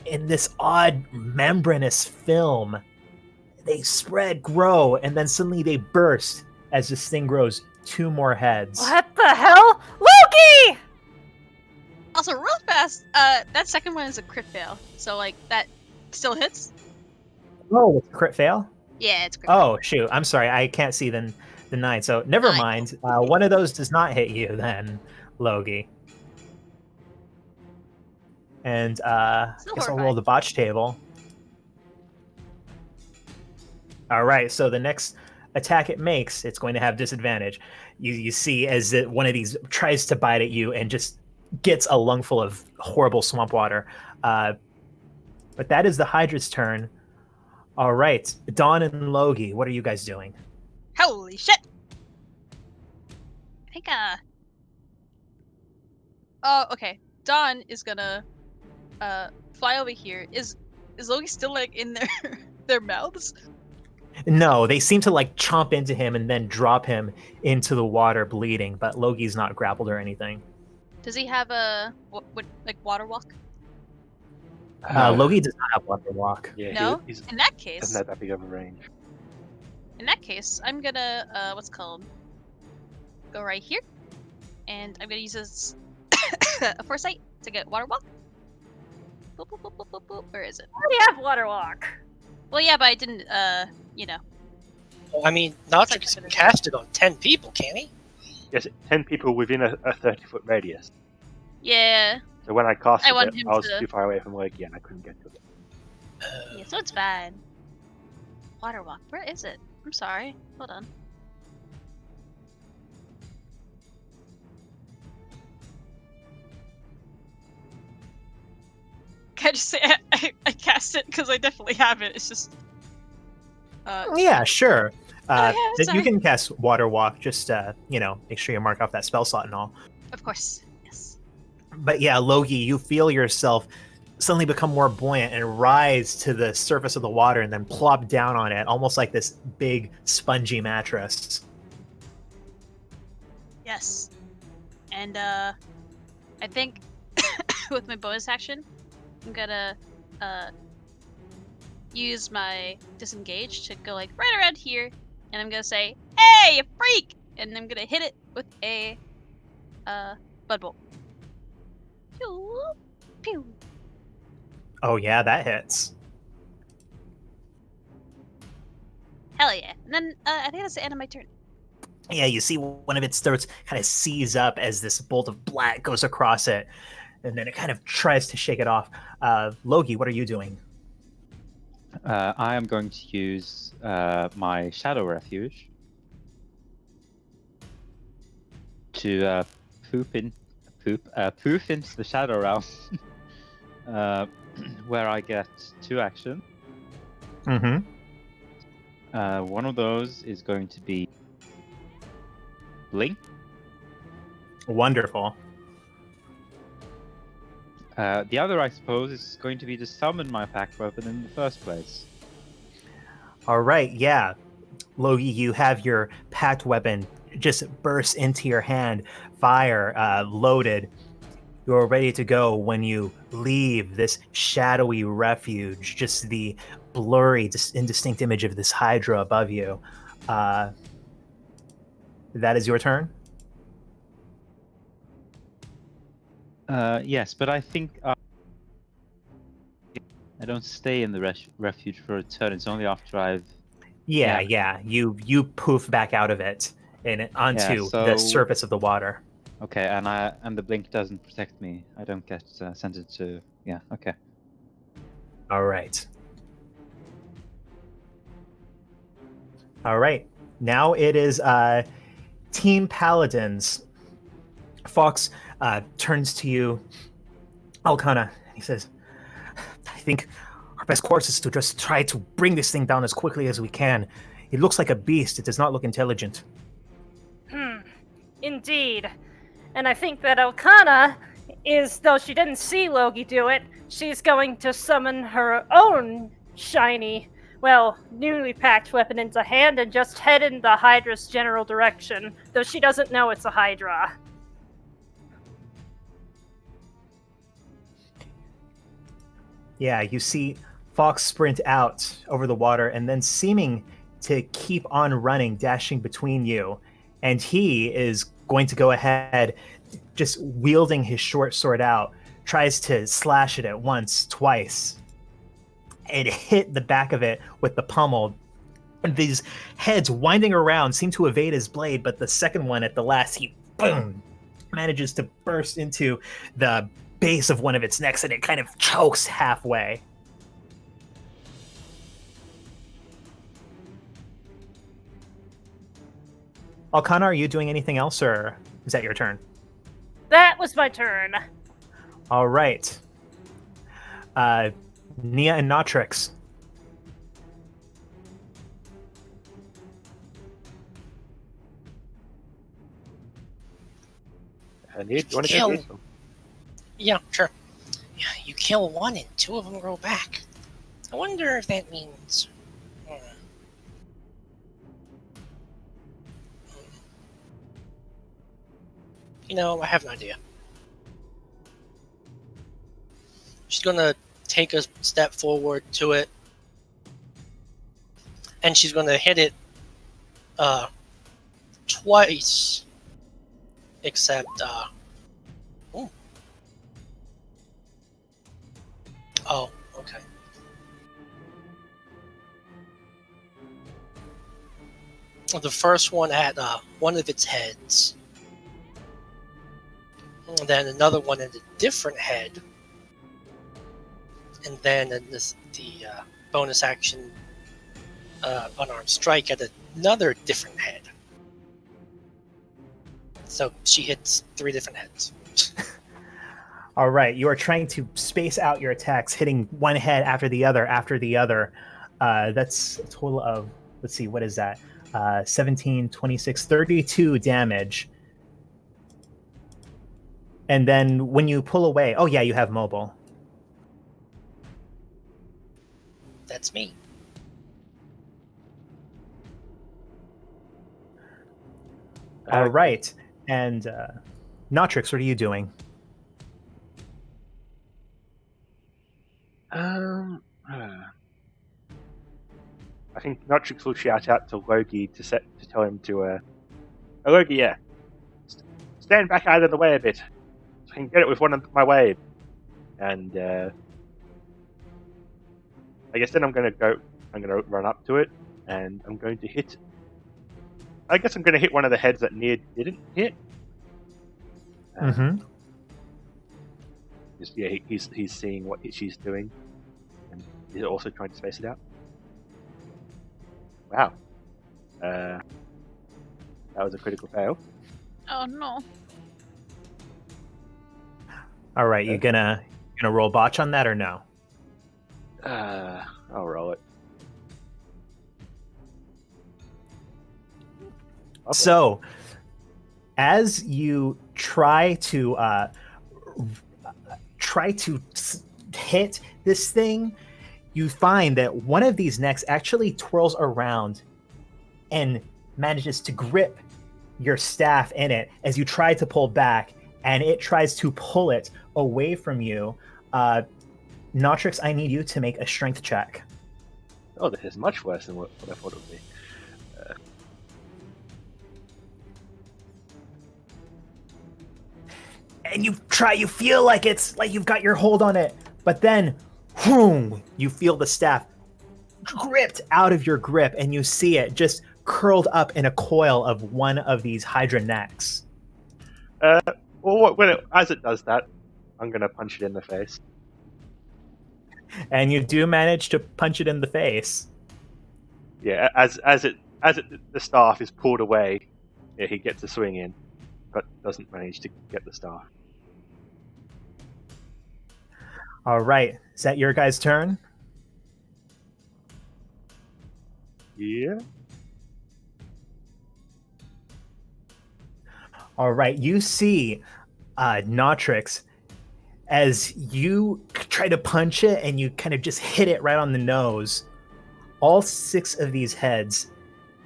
in this odd membranous film. They spread, grow, and then suddenly they burst as this thing grows 2 more heads. What the hell? Loki! Also, real fast, that second one is a crit fail. So, like, that still hits? Oh, it's a crit fail? Yeah, it's a crit fail. Oh, shoot. I'm sorry. I can't see the 9. So, never 9. mind. One of those does not hit you then, Logie. And I guess I'll roll the botch table. All right, so the next attack it makes, it's going to have disadvantage. You see as one of these tries to bite at you and just gets a lungful of horrible swamp water. But that is the Hydra's turn. All right, Dawn and Logie, what are you guys doing? Holy shit! I think, oh, okay. Dawn is gonna, fly over here. Is Logie still, like, in their mouths? No, they seem to like chomp into him and then drop him into the water bleeding, but Logie's not grappled or anything. Does he have a like water walk? Logie does not have water walk. Yeah, No? he's In that case, doesn't have that big of a range. I'm gonna what's it called? Go right here, and I'm gonna use this a foresight to get water walk. Boop, boop, boop, boop, boop, boop. Where is it? I already have water walk. Well, yeah, but I didn't. You know. Well, I mean, Natrix can cast it on 10 people, can he? Yes, 10 people within a 30-foot radius. Yeah. So when I casted I wanted it, him I was to. too far away from Loki and I couldn't get to it. Yeah, so it's fine. Water walk. Where is it? I'm sorry. Hold on. Can I just say I cast it because I definitely have it. It's just. Yeah, sure. Yeah, That you sorry. can cast Water Walk. Just make sure you mark off that spell slot and all. Of course. Yes. But yeah, Logi, you feel yourself suddenly become more buoyant and rise to the surface of the water and then plop down on it, almost like this big spongy mattress. Yes. And I think with my bonus action, I'm gonna use my disengage to go like right around here, and I'm gonna say, "Hey, you freak!" and I'm gonna hit it with a bud bolt. Pew, pew. Oh yeah, that hits. Hell yeah! And then I think that's the end of my turn. Yeah, you see one of its throats kind of seize up as this bolt of black goes across it, and then it kind of tries to shake it off. Logi, what are you doing? I am going to use my Shadow Refuge to poof into the Shadow Realm, where I get 2 actions. Mm-hmm. One of those is going to be Blink. Wonderful. The other, I suppose, is going to be to summon my packed weapon in the first place. All right, yeah. Logi, you have your packed weapon just burst into your hand, fire loaded. You're ready to go when you leave this shadowy refuge, just the blurry, indistinct image of this Hydra above you. That is your turn? Yes, but I think I don't stay in the refuge for a turn. It's only after I've... Yeah. You poof back out of it and onto the surface of the water. Okay, and the blink doesn't protect me. I don't get sent into... Yeah, okay. All right. All right. Now it is Team Paladins. Fox turns to you, Alcana. He says, I think our best course is to just try to bring this thing down as quickly as we can. It looks like a beast. It does not look intelligent. Indeed. And I think that Elkanah is, though she didn't see Logi do it, she's going to summon her own shiny, newly packed weapon into hand and just head in the Hydra's general direction, though she doesn't know it's a Hydra. Yeah, you see Fox sprint out over the water and then seeming to keep on running, dashing between you. And he is going to go ahead, just wielding his short sword out, tries to slash it at once, twice. It hit the back of it with the pommel. And these heads winding around seem to evade his blade, but the second one at the last, he boom, manages to burst into the base of one of its necks and it kind of chokes halfway. Alcana, are you doing anything else or is that your turn? That was my turn. All right. Nia and Notrix. Nia, do you want to go through some? Yeah, sure. Yeah, you kill one and 2 of them grow back. I wonder if that means... I have an idea. She's gonna take a step forward to it, and she's gonna hit it twice. Except, ooh. Oh, okay. The first one at one of its heads. and then another one in a different head, and then the bonus action unarmed strike at another different head. So she hits 3 different heads. All right, you are trying to space out your attacks, hitting one head after the other after the other. That's a total of, let's see, what is that? 17, 26, 32 damage. And then when you pull away, oh yeah, you have mobile. That's me. All right, and Notrix, what are you doing? I think Notrix will shout out to Logi to tell him to. Logi, yeah, stand back out of the way a bit, so I can get it with one of my waves. And I guess then I'm gonna run up to it, and I'm going to hit. I guess I'm going to hit one of the heads that Nier didn't hit. He's seeing what she's doing, and he's also trying to space it out. Wow, that was a critical fail. Oh no. All right, you gonna roll botch on that or no? I'll roll it. Okay. So, as you try to hit this thing, you find that one of these necks actually twirls around and manages to grip your staff in it as you try to pull back, and it tries to pull it away from you. Notrix, I need you to make a strength check. Oh, this is much worse than what I thought it would be. And you feel like it's like you've got your hold on it, but then, whoom, you feel the staff gripped out of your grip, and you see it just curled up in a coil of one of these Hydra necks. As it does that, I'm going to punch it in the face. And you do manage to punch it in the face. Yeah, the staff is pulled away, yeah, he gets a swing in, but doesn't manage to get the staff. All right, is that your guys' turn? Yeah. All right, you see Notrix as you try to punch it and you kind of just hit it right on the nose. All 6 of these heads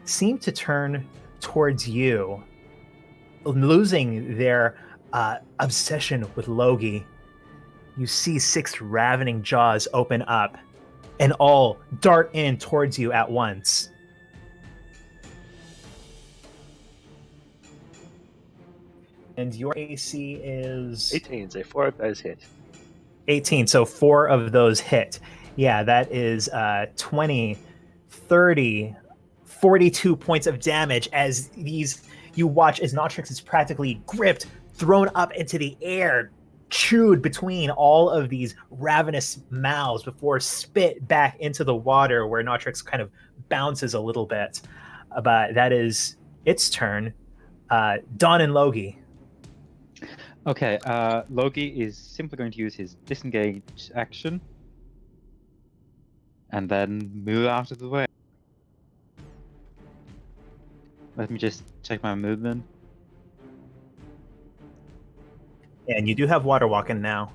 seem to turn towards you, losing their obsession with Logi. You see 6 ravening jaws open up and all dart in towards you at once. And your AC is 18, so 4 of those hit. 18, so 4 of those hit. Yeah, that is 20, 30, 42 points of damage as you watch as Notrix is practically gripped, thrown up into the air, chewed between all of these ravenous mouths before spit back into the water where Notrix kind of bounces a little bit. But that is its turn. Dawn and Logi. Okay, Logi is simply going to use his disengage action and then move out of the way. Let me just check my movement. And you do have water walking now.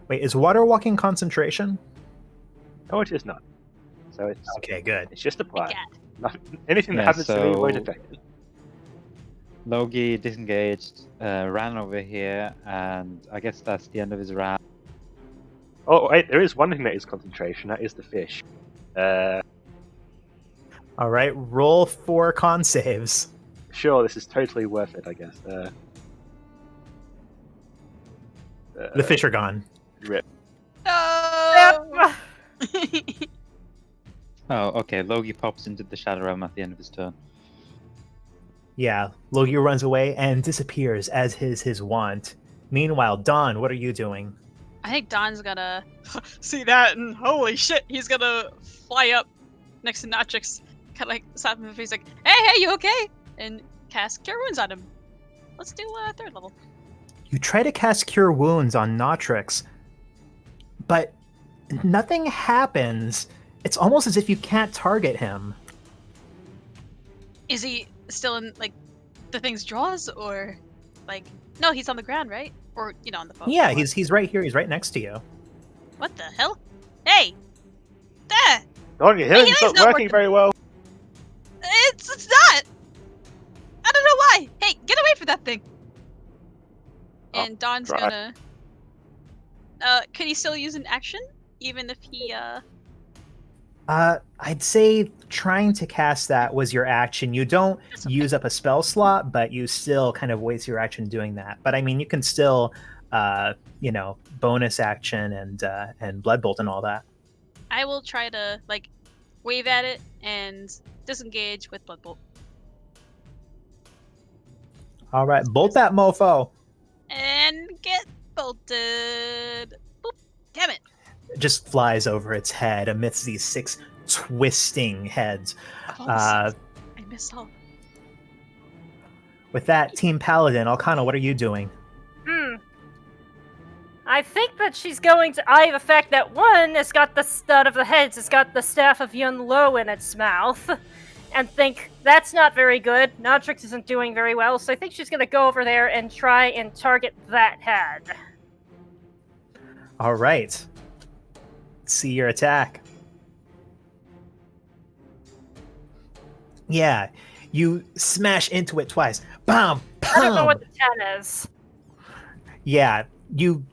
Wait, is water walking concentration? No, it is not. So it's Okay, good. It's just applied. Yeah. Anything that happens to me won't affect it. Logi disengaged, ran over here, and I guess that's the end of his round. Oh, wait, there is one thing that is concentration. That is the fish. All right, roll 4 con saves. Sure, this is totally worth it, I guess. The fish are gone. Rip. No! Oh, okay. Logi pops into the Shadow Realm at the end of his turn. Yeah, Logia runs away and disappears as his wont. Meanwhile, Dawn, what are you doing? I think Don's gonna see that and holy shit, he's gonna fly up next to Natrix, kind of like slap him in the face, like, hey, you okay? And cast Cure Wounds on him. Let's do 3rd level. You try to cast Cure Wounds on Notrix, but nothing happens. It's almost as if you can't target him. Is he still in, like, the thing's jaws, or, like, no, he's on the ground, right? Or, on the boat. Yeah, he's right here. He's right next to you. What the hell? Hey! There! Don, your healing's not working very well. It's not! I don't know why! Hey, get away from that thing! And Don's try. gonna... could he still use an action? Even if he, I'd say trying to cast that was your action. You don't use up a spell slot, but you still kind of waste your action doing that. But I mean, you can still, bonus action and blood bolt and all that. I will try to, like, wave at it and disengage with blood bolt. All right, bolt that mofo. And get bolted. Boop. Damn it. Just flies over its head amidst these 6 twisting heads. I missed all. With that, Team Paladin, Alcana, what are you doing? I think that she's going to eye the fact that one has got the stud of the heads, it's got the staff of Yun Lo in its mouth, and think that's not very good. Natrix isn't doing very well, so I think she's going to go over there and try and target that head. All right. See your attack. Yeah, you smash into it twice. Bam! I don't know Bam! what the 10 is. Yeah, you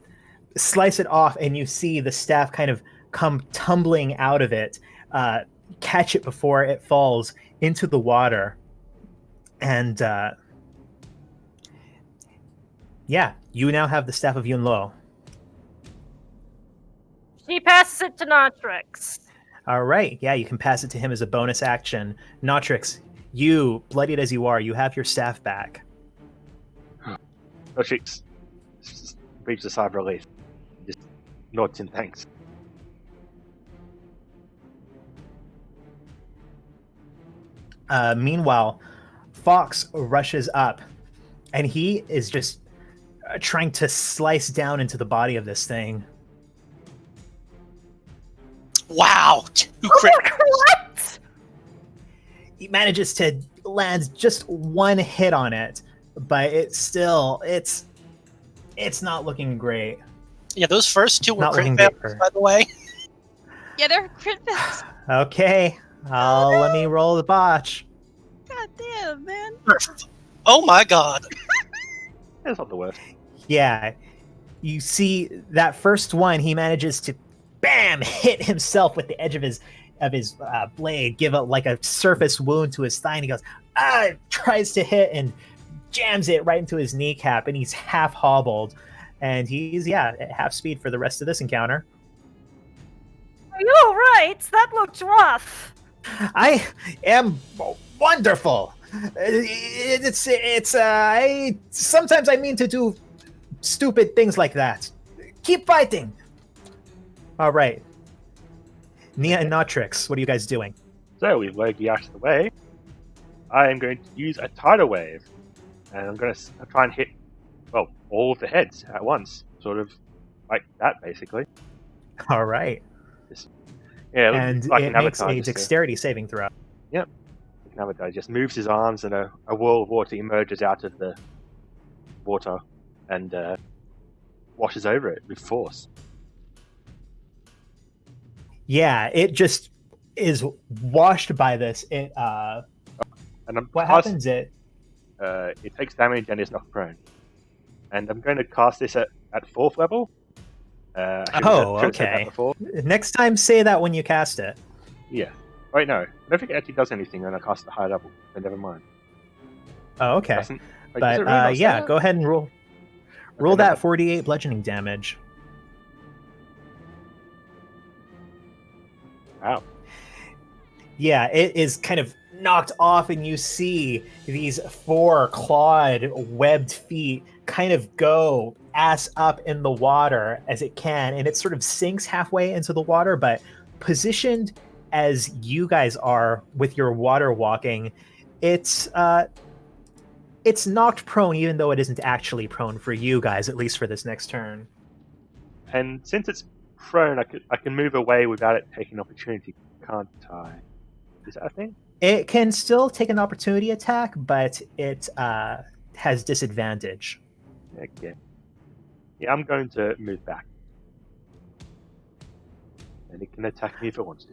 slice it off and you see the staff kind of come tumbling out of it, catch it before it falls into the water. And yeah, you now have the Staff of Yun Lo. She passes it to Natrix. All right, yeah, you can pass it to him as a bonus action. Notrix, you, bloodied as you are, you have your staff back. Oh, she breathes a sigh of relief. Just nods in thanks. Meanwhile, Fox rushes up, and he is just trying to slice down into the body of this thing. Wow! 2 crit. What? He manages to land just 1 hit on it, but it's not looking great. Yeah, those first 2 were Not crit looking fails, great. by the way. Yeah, they're crit fails. Okay, let me roll the botch. God damn, man. Oh my god. It's not the worst. Yeah, you see that first one, he manages to bam hit himself with the edge of his blade, give it like a surface wound to his thigh, and he goes tries to hit and jams it right into his kneecap, and he's half hobbled, and he's at half speed for the rest of this encounter. Are you alright? That looked rough. I am wonderful. Sometimes I mean to do stupid things like that. Keep fighting. All right. Nia and Notrix, what are you guys doing? So we've Logie out of the way. I am going to use a tidal wave, and I'm going to try and hit, well, all of the heads at once, sort of like that, basically. All right. Yeah, And like it an makes avatar, a just dexterity saving throw. Yep. Like an avatar just moves his arms, and a wall of water emerges out of the water and washes over it with force. Yeah, it just is washed by this. And What happens? it takes damage and is knocked prone. And I'm going to cast this at 4th level. I should have said that okay. before. Next time, say that when you cast it. Yeah. Wait, no. I don't think it actually does anything when I cast it at high level. So never mind. Oh, okay. Does it But really not say yeah, that? go ahead and roll. Roll Okay, that never- 48 bludgeoning damage. Wow. Yeah, it is kind of knocked off, and you see these 4 clawed, webbed feet kind of go ass up in the water as it can, and it sort of sinks halfway into the water, but positioned as you guys are with your water walking, it's knocked prone, even though it isn't actually prone for you guys, at least for this next turn. And since it's prone, I can move away without it taking opportunity, can't I? Is that a thing? It can still take an opportunity attack, but it has disadvantage. Okay. Yeah, I'm going to move back. And it can attack me if it wants to.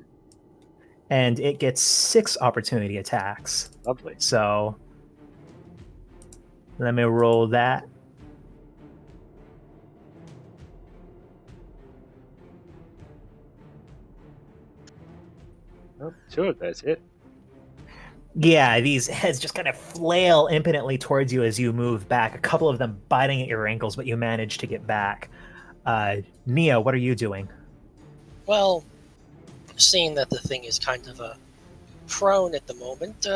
And it gets 6 opportunity attacks. Lovely. So let me roll that. Oh, 2 of those hit. Yeah, these heads just kind of flail impotently towards you as you move back, a couple of them biting at your ankles, but you manage to get back. Nia, what are you doing? Well, seeing that the thing is kind of prone at the moment,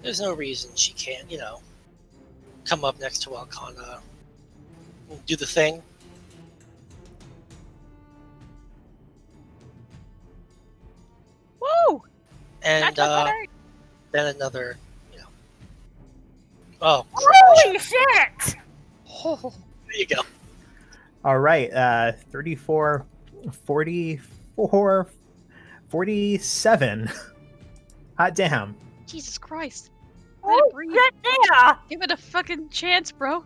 there's no reason she can't, come up next to Alcana, do the thing. Woo! And then another, Oh, Holy shit! there you go. All right, 34, 44, 47. Hot damn. Jesus Christ. Let Oh, it breathe. shit, yeah! Give it a fucking chance, bro.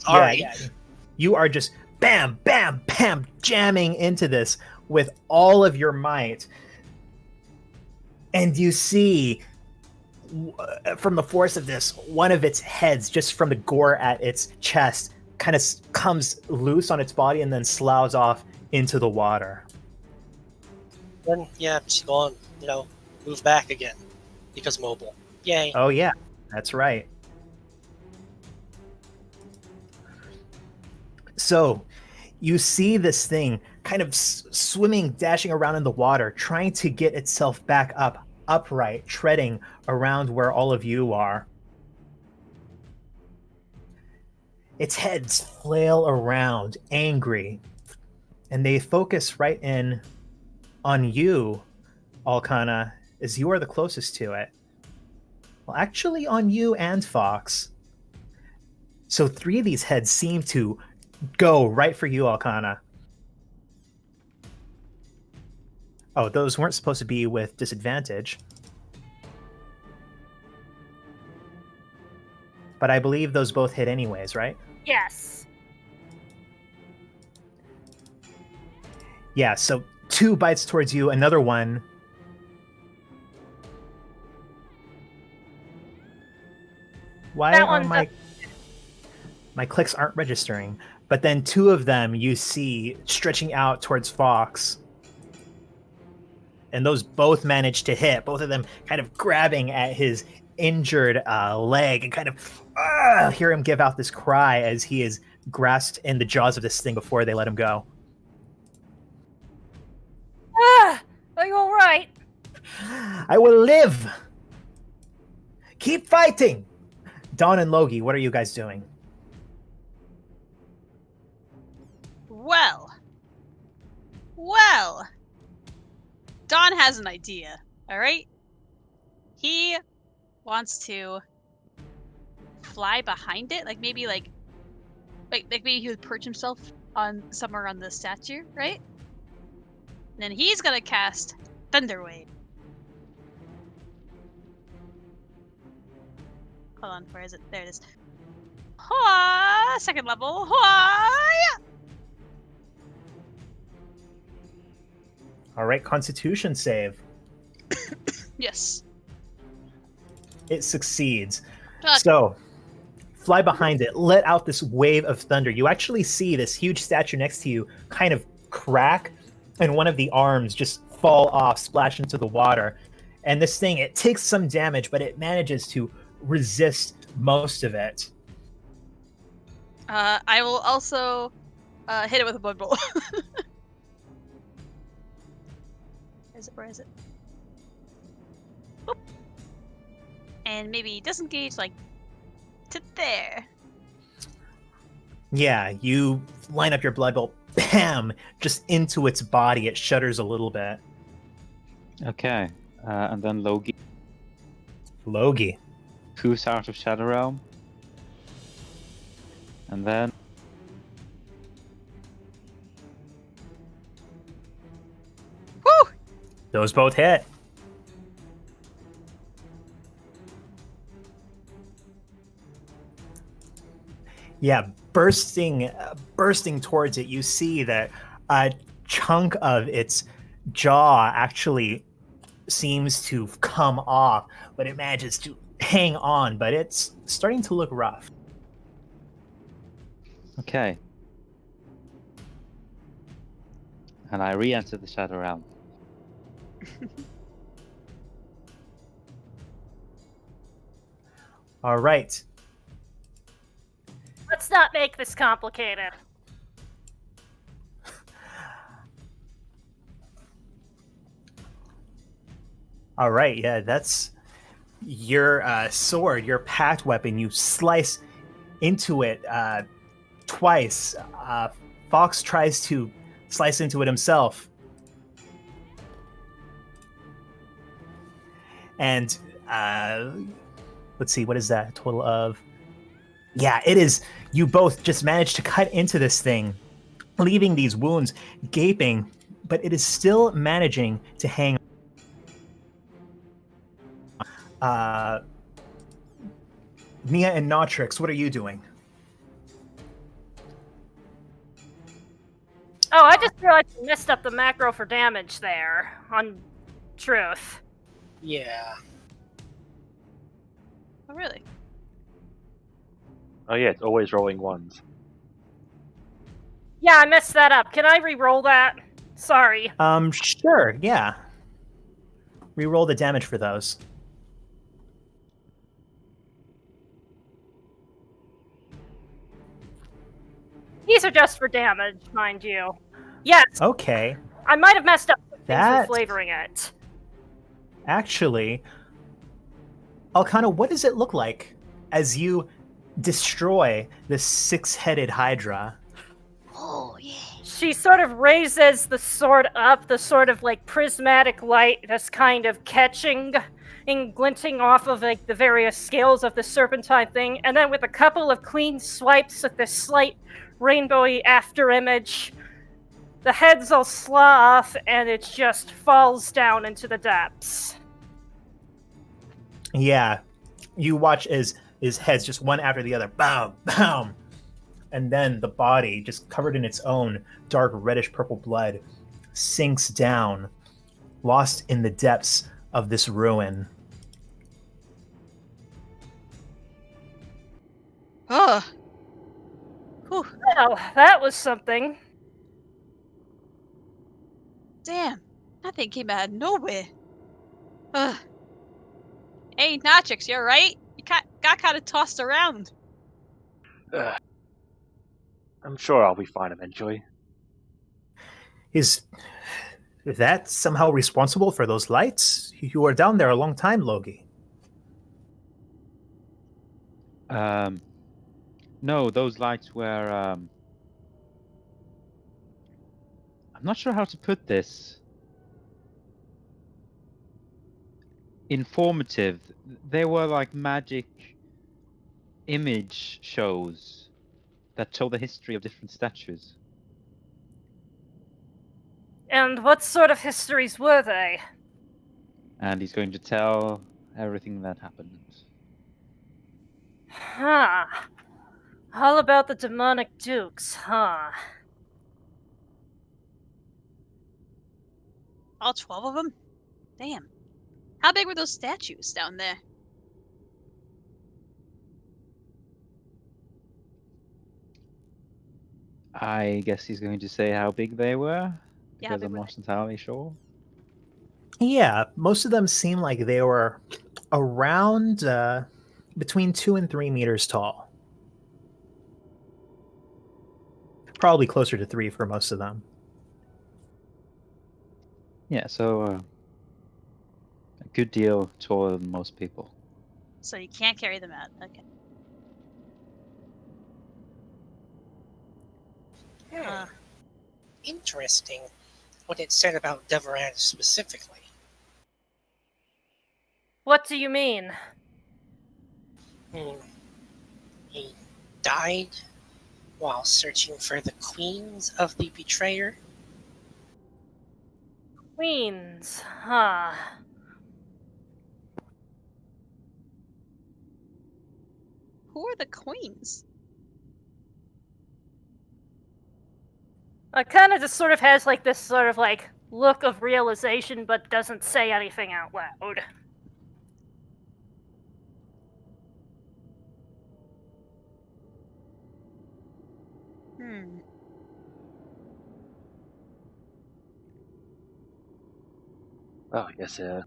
All right. Yeah. You are just bam, bam, bam, jamming into this with all of your might. And you see, from the force of this, one of its heads, just from the gore at its chest, kind of comes loose on its body and then sloughs off into the water. Then, yeah, she's gone, move back again. Because mobile. Yay. Oh, yeah, that's right. So, you see this thing kind of swimming, dashing around in the water, trying to get itself back up, upright, treading around where all of you are. Its heads flail around, angry, and they focus right in on you, Alcana, as you are the closest to it. Well, actually on you and Fox. So 3 of these heads seem to go right for you, Alcana. Oh, those weren't supposed to be with disadvantage. But I believe those both hit anyways, right? Yes. Yeah, so 2 bites towards you, another one. Why That are one's my clicks aren't registering? But then 2 of them you see stretching out towards Fox. And those both manage to hit, both of them kind of grabbing at his injured leg and kind of hear him give out this cry as he is grasped in the jaws of this thing before they let him go. Are you alright? I will live! Keep fighting! Dawn and Logie, what are you guys doing? Well. Don has an idea, alright? He wants to fly behind it, maybe maybe he would perch himself on somewhere on the statue, right? And then he's gonna cast Thunder Wave. Hold on, where is it? There it is. Hua! Second level. Hua! All right, Constitution save. Yes. It succeeds. Fuck. So, fly behind it, let out this wave of thunder. You actually see this huge statue next to you kind of crack, and one of the arms just fall off, splash into the water. And this thing, it takes some damage, but it manages to resist most of it. I will also hit it with a blood bolt. Where is it? Where is it? Oop. and maybe disengage like to there. Yeah, you line up your blood bolt, bam, just into its body. It shudders a little bit. Okay, and then Logi Logi. poofs out of Shadow Realm, and then Woo! Those both hit. Yeah, bursting towards it, you see that a chunk of its jaw actually seems to come off, but it manages to hang on, but it's starting to look rough. okay, and I re-enter the Shadow Realm. All right. Let's not make this complicated. All right, yeah, that's your sword, your pact weapon. You slice into it twice. Fox tries to slice into it himself. And let's see, what is that? A total of... Yeah, it is. You both just managed to cut into this thing, leaving these wounds gaping, but it is still managing to hang. Nia and Nautrix, what are you doing? Oh, I just realized I messed up the macro for damage there on Truth. Yeah. Oh, really? Oh yeah, it's always rolling ones. Yeah, I messed that up. Can I re-roll that? Sorry. Sure, yeah. Reroll the damage for those. These are just for damage, mind you. Yes, Okay. I might have messed up things That- with flavoring it. Actually, Alcana, what does it look like as you destroy this six-headed Hydra? Oh, yeah. She sort of raises the sword up, the sort of like prismatic light just kind of catching and glinting off of like the various scales of the serpentine thing, and then with a couple of clean swipes with this slight rainbowy after image, the heads all slough and it just falls down into the depths. Yeah, you watch as his heads just one after the other, boom, boom, and then the body, just covered in its own dark reddish purple blood, sinks down, lost in the depths of this ruin. Oh. Whew. Well, that was something. Damn. That thing came out of nowhere. Ugh. Hey, Natrix, you alright? You got kind of tossed around. I'm sure I'll be fine eventually. Is that somehow responsible for those lights? You were down there a long time, Logi. No, those lights were. I'm not sure how to put this. Informative. They were like magic image shows that show the history of different statues. And what sort of histories were they? And he's going to tell everything that happened. Huh. All about the demonic dukes, huh? All 12 of them? Damn. How big were those statues down there? I guess he's going to say how big they were, Yeah, how because big I'm were not entirely sure. Yeah, most of them seem like they were around between 2 and 3 meters tall. Probably closer to 3 for most of them. Yeah, so a good deal taller than most people. So you can't carry them out. Okay. Interesting what it said about Deveran specifically. What do you mean? He died while searching for the queens of the betrayer. Queens, huh? Who are the queens? Kind of just sort of has like this sort of like look of realization, but doesn't say anything out loud. Hmm. Oh, I guess that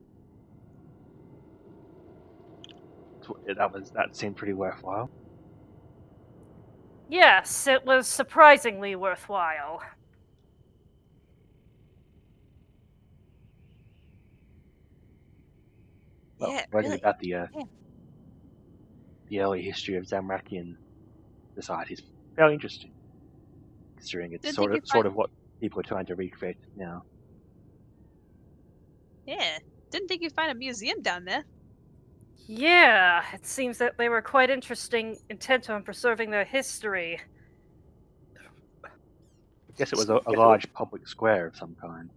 seemed pretty worthwhile. Yes, it was surprisingly worthwhile. Well, Yeah, learning really. about the early history of Zamorakian society is fairly interesting, considering it's Didn't think sort of you'd find. what people are trying to recreate now. Yeah. Didn't think you'd find a museum down there. Yeah, it seems that they were quite intent on preserving their history. I guess it was a large public square of some kind.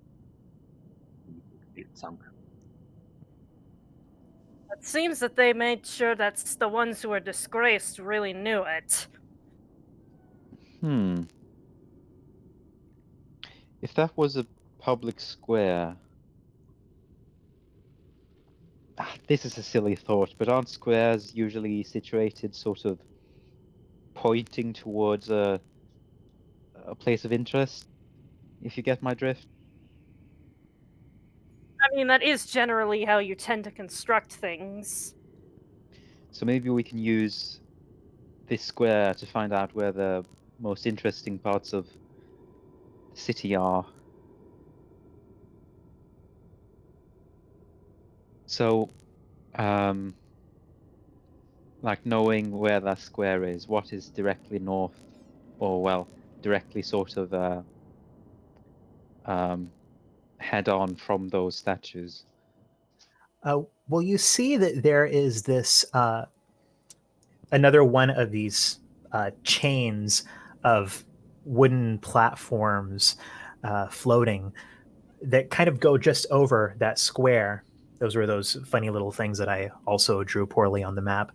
It sunk. It seems that they made sure that the ones who were disgraced really knew it. If that was a public square, this is a silly thought, but aren't squares usually situated sort of pointing towards a place of interest? If you get my drift. I mean, that is generally how you tend to construct things. So maybe we can use this square to find out where the most interesting parts of the city are. So, like knowing where that square is, what is directly north, or well, directly sort of head on from those statues. Well, you see that there is this another one of these chains of wooden platforms floating that kind of go just over that square. Those were those funny little things that I also drew poorly on the map,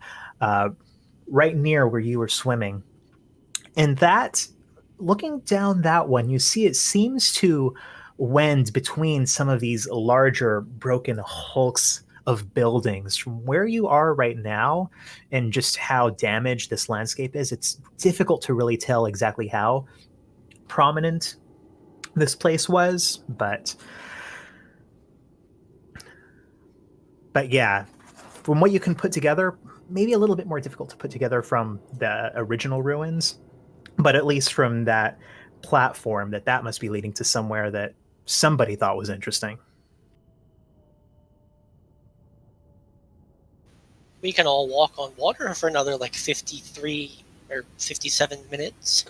right near where you were swimming. And that, looking down that one, you see it seems to wend between some of these larger broken hulks of buildings. From where you are right now and just how damaged this landscape is, it's difficult to really tell exactly how prominent this place was, but yeah, from what you can put together, maybe a little bit more difficult to put together from the original ruins, but at least from that platform, that must be leading to somewhere that somebody thought was interesting. We can all walk on water for another like 53 or 57 minutes.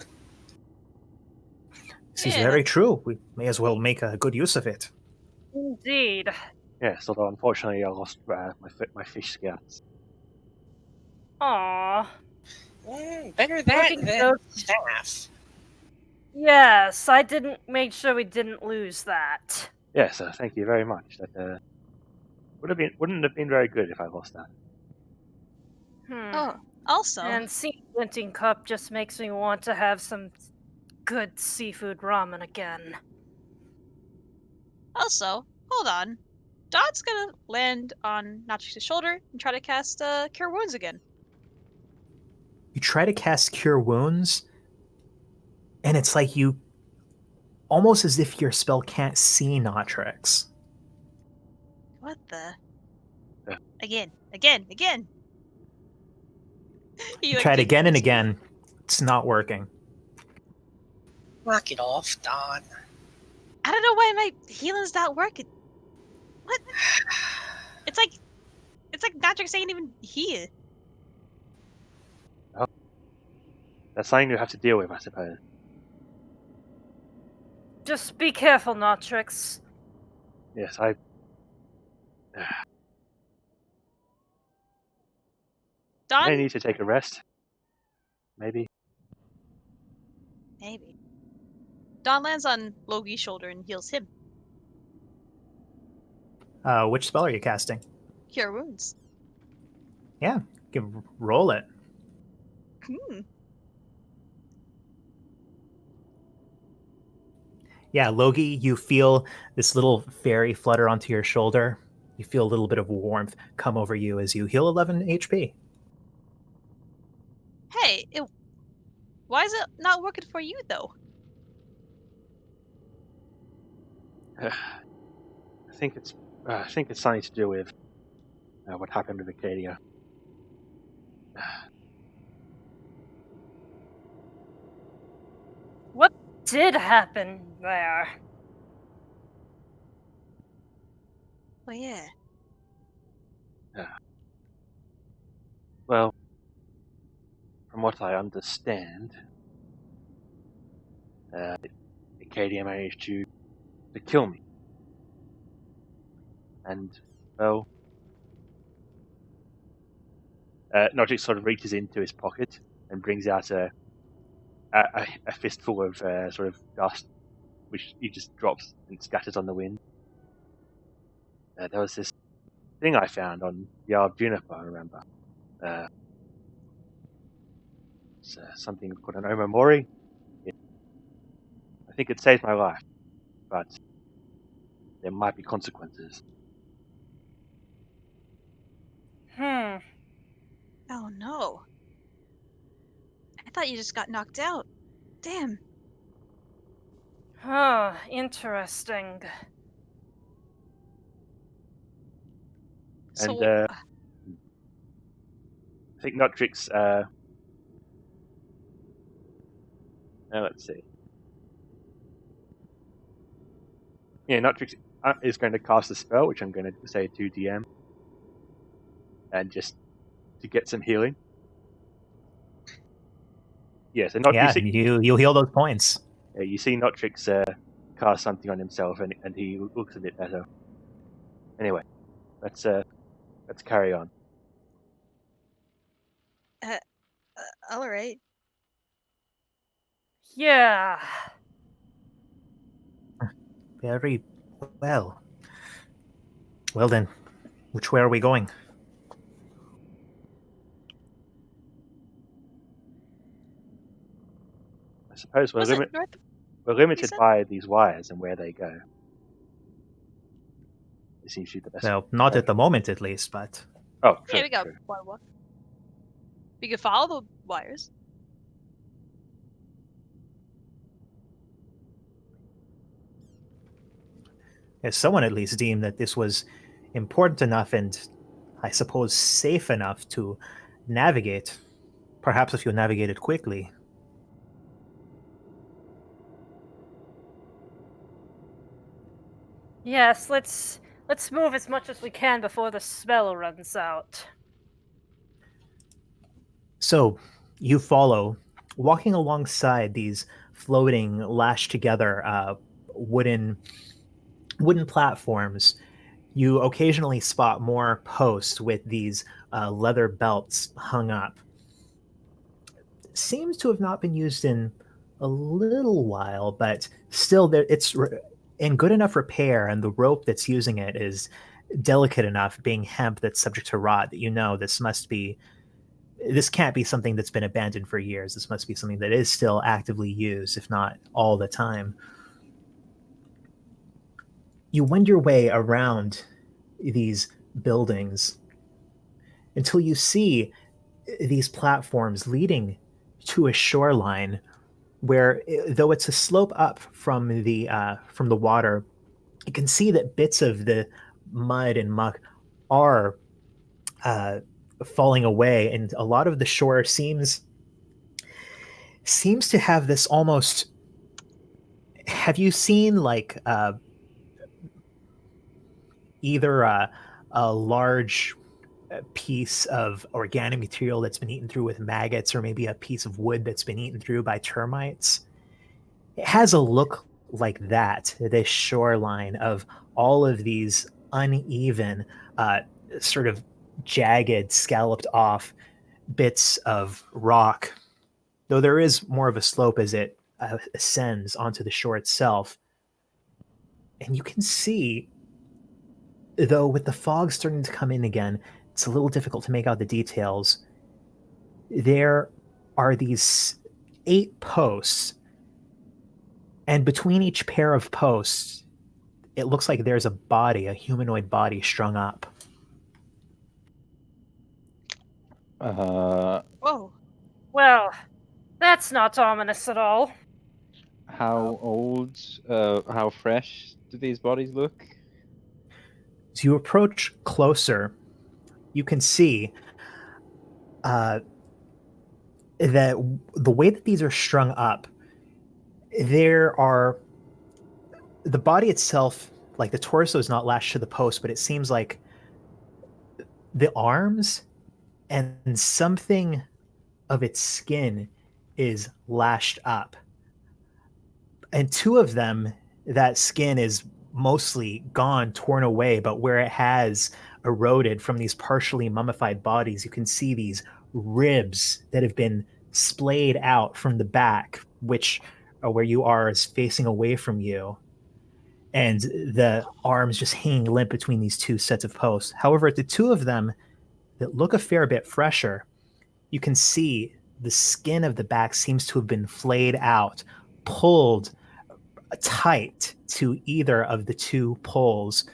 This is Yeah, very true. We may as well make a good use of it. Indeed. Yes, although unfortunately I lost my fish scouts. Aww. Better that Looking than so- staff. Yes, I didn't make sure we didn't lose that. Yes, thank you very much. That wouldn't have been very good if I lost that. Oh, also, And seeing Glinting Cup just makes me want to have some good seafood ramen again. hold on. Dot's gonna land on Nachi's shoulder and try to cast Cure Wounds again. You try to cast Cure Wounds, and it's like you almost as if your spell can't see Notrix. What the? Yeah. Again. You tried again and again. It's not working. Knock it off, Don. I don't know why my healing's not working. What? It's It's like Natrix ain't even here. That's something you have to deal with, I suppose. Just be careful, Notrix. Yes, I Don? may need to take a rest. Maybe. Maybe. Don lands on Logi's shoulder and heals him. Which spell are you casting? Cure wounds. Yeah, roll it. Hmm. Yeah, Logi, you feel this little fairy flutter onto your shoulder. You feel a little bit of warmth come over you as you heal 11 HP. Hey, why is it not working for you though? I think it's something to do with what happened with Acadia. What did happen there? Oh yeah. Well, from what I understand, Acadia managed to kill me, and well, Nogic sort of reaches into his pocket and brings out a fistful of sort of dust, which he just drops and scatters on the wind. There was this thing I found on the Isle of Juniper, I remember. It's something called an Omamori. I think it saved my life, but there might be consequences. Hmm. Oh no. I thought you just got knocked out. Damn. Huh, interesting. And So I think Notrix. Let's see. Yeah, Notrix is going to cast a spell, which I'm going to say to DM, and just to get some healing. Yeah, so Yeah, you heal those points. you see Notrix cast something on himself, and he looks a bit better. Anyway, let's carry on. all right. Yeah. Very well. Well then, which way are we going? I suppose Was it north? we're limited said? by these wires and where they go. It seems to be the best. Well, not at the moment at least, but Oh, Yeah, true, we got true. boardwalk. We could follow the wires. as someone at least deemed that this was important enough and, I suppose, safe enough to navigate. Perhaps if you navigate it quickly. Yes, let's move as much as we can before the spell runs out. So you follow, walking alongside these floating, lashed together wooden platforms. You occasionally spot more posts with these leather belts hung up. Seems to have not been used in a little while, but still, it's in good enough repair, and the rope that's using it is delicate enough, being hemp that's subject to rot, that you know this can't be something that's been abandoned for years. This must be something that is still actively used, if not all the time. You wend your way around these buildings until you see these platforms leading to a shoreline where, though it's a slope up from the water, you can see that bits of the mud and muck are falling away, and a lot of the shore seems to have this almost. Have you seen like either a large a piece of organic material that's been eaten through with maggots, or maybe a piece of wood that's been eaten through by termites. It has a look like that, this shoreline of all of these uneven, uh, sort of jagged, scalloped off bits of rock, though there is more of a slope as it ascends onto the shore itself. And you can see, though, with the fog starting to come in again, it's a little difficult to make out the details. There are these 8 posts, and between each pair of posts, it looks like there's a body, a humanoid body strung up. Whoa. Well, that's not ominous at all. How old, how fresh do these bodies look? As you approach closer, you can see that the way that these are strung up, there are the body itself, like the torso is not lashed to the post, but it seems like the arms and something of its skin is lashed up. And 2 of them, that skin is mostly gone, torn away, but where it has eroded from these partially mummified bodies, you can see these ribs that have been splayed out from the back, which where you are is facing away from you, and the arms just hanging limp between these 2 sets of posts. However, the 2 of them that look a fair bit fresher, you can see the skin of the back seems to have been flayed out, pulled tight to either of the 2 poles,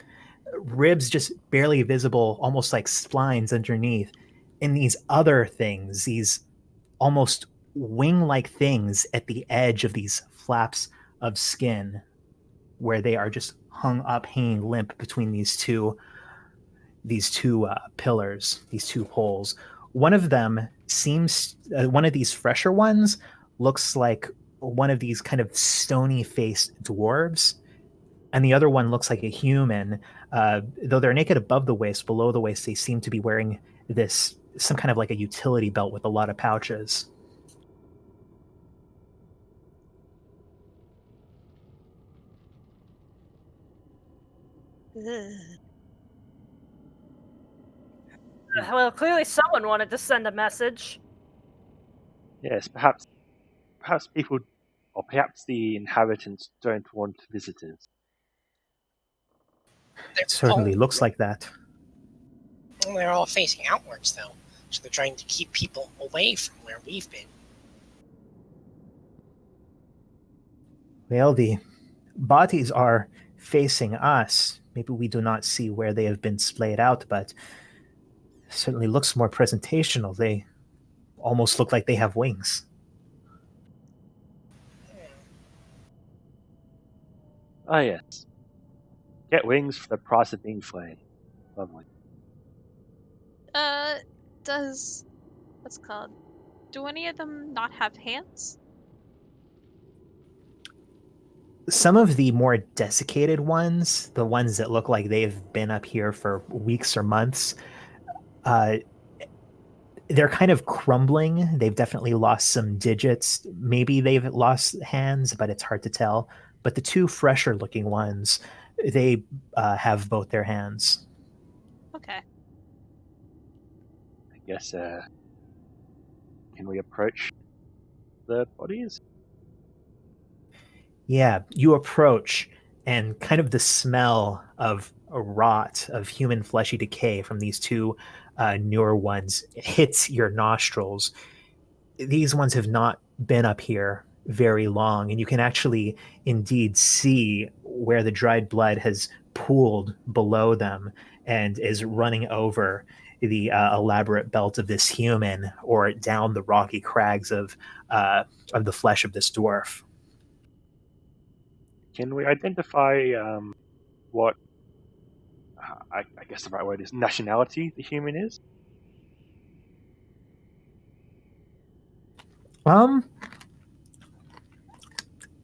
ribs just barely visible, almost like splines underneath. And these other things, these almost wing-like things at the edge of these flaps of skin, where they are just hung up, hanging limp between these two pillars, these 2 poles. One of them seems, one of these fresher ones looks like one of these kind of stony faced dwarves, and the other one looks like a human. Though they're naked above the waist, below the waist, they seem to be wearing this, some kind of like a utility belt with a lot of pouches. Ugh. Well, clearly someone wanted to send a message. Yes, perhaps people, or perhaps the inhabitants don't want visitors. They're It certainly all, looks like that. they're all facing outwards, though. So they're trying to keep people away from where we've been. Well, the bodies are facing us. Maybe we do not see where they have been splayed out, but certainly looks more presentational. They almost look like they have wings. Ah, yes. Get wings for the price of being flayed. Lovely. Does what's it called? Do any of them not have hands? Some of the more desiccated ones, the ones that look like they've been up here for weeks or months, they're kind of crumbling. They've definitely lost some digits. Maybe they've lost hands, but it's hard to tell. But the 2 fresher looking ones, they have both their hands. Okay. I guess, can we approach the bodies? Yeah, you approach, and kind of the smell of a rot, of human fleshy decay from these 2 newer ones hits your nostrils. These ones have not been up here very long, and you can actually indeed see where the dried blood has pooled below them and is running over the elaborate belt of this human, or down the rocky crags of the flesh of this dwarf. Can we identify what, I guess the right word is, nationality the human is? Um,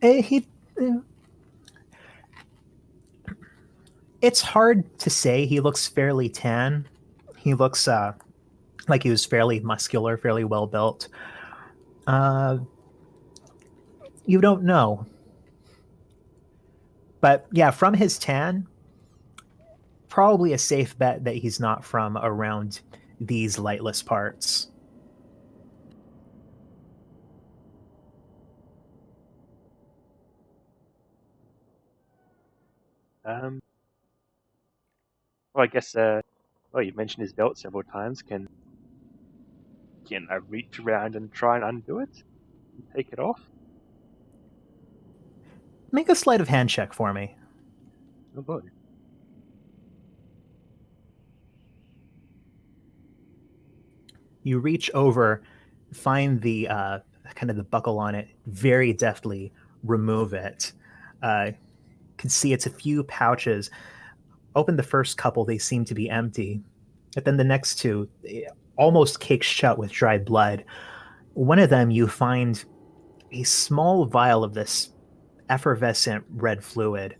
he. It's hard to say. He looks fairly tan. He looks like he was fairly muscular, fairly well built. You don't know. But yeah, from his tan, probably a safe bet that he's not from around these lightless parts. Well, I guess. Well, you mentioned his belt several times. Can I reach around and try and undo it and take it off? Make a sleight of hand check for me. Oh boy. You reach over, find the kind of the buckle on it, very deftly remove it. Can see it's a few pouches. Open the first couple, they seem to be empty. But then the next two, almost caked shut with dried blood. One of them, you find a small vial of this effervescent red fluid.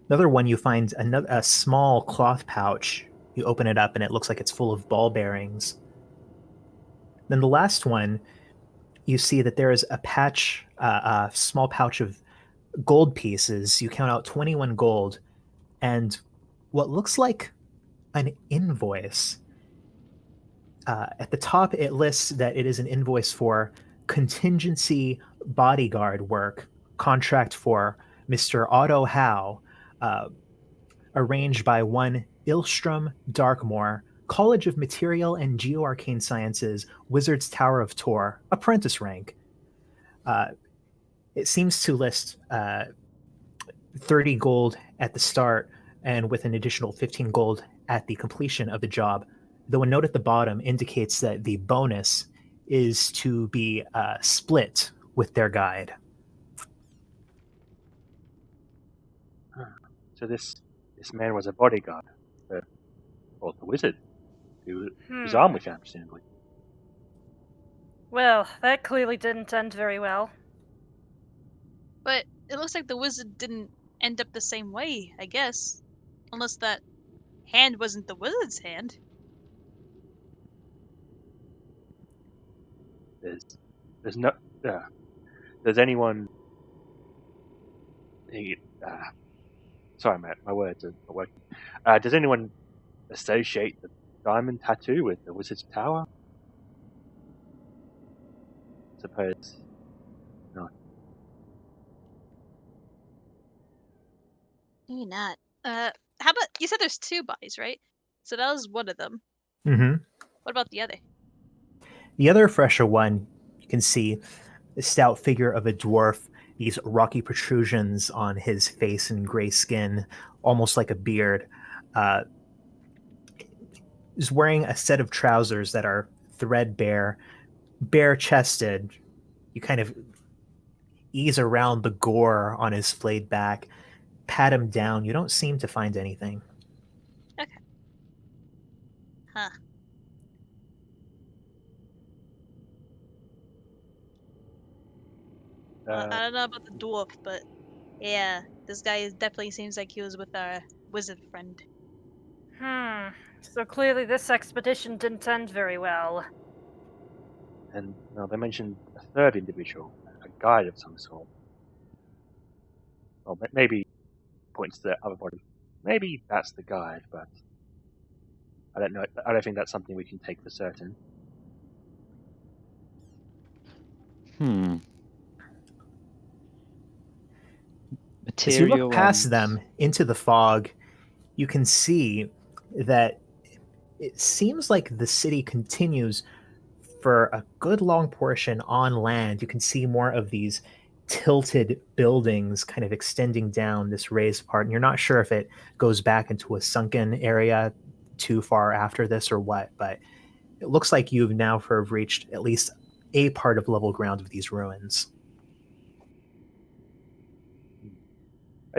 Another one, you find a small cloth pouch. You open it up, and it looks like it's full of ball bearings. Then the last one, you see that there is a small pouch of gold pieces. You count out 21 gold, and what looks like an invoice. At the top, it lists that it is an invoice for contingency bodyguard work, contract for Mr. Otto Howe, uh, arranged by one Ilstrom Darkmoor, College of Material and Geoarcane Sciences, Wizard's Tower of Tor, apprentice rank. It seems to list 30 gold at the start and with an additional 15 gold at the completion of the job, though a note at the bottom indicates that the bonus is to be split with their guide. So this man was a bodyguard, well, the wizard, whose arm we found, presumably. Well, that clearly didn't end very well. But it looks like the wizard didn't end up the same way, I guess. Unless that hand wasn't the wizard's hand. There's no. Does anyone? Sorry, Matt, my words are not working. Does anyone associate the diamond tattoo with the wizard's tower? Suppose not. Maybe not. How about you said there's two bodies, right? So that was one of them. Mm-hmm. What about the other? The other fresher one, you can see the stout figure of a dwarf, these rocky protrusions on his face and gray skin, almost like a beard. Is wearing a set of trousers that are threadbare, bare chested. You kind of ease around the gore on his flayed back, pat him down. You don't seem to find anything. Okay. Huh. I don't know about the dwarf, but yeah, this guy definitely seems like he was with our wizard friend. So clearly this expedition didn't end very well. And they mentioned a third individual, a guide of some sort. Or maybe points to the other body. Maybe that's the guide, but I don't know. I don't think that's something we can take for certain. As you look past and... them into the fog, you can see that it seems like the city continues for a good long portion on land. You can see more of these tilted buildings kind of extending down this raised part, and you're not sure if it goes back into a sunken area too far after this or what, but it looks like you've now reached at least a part of level ground of these ruins.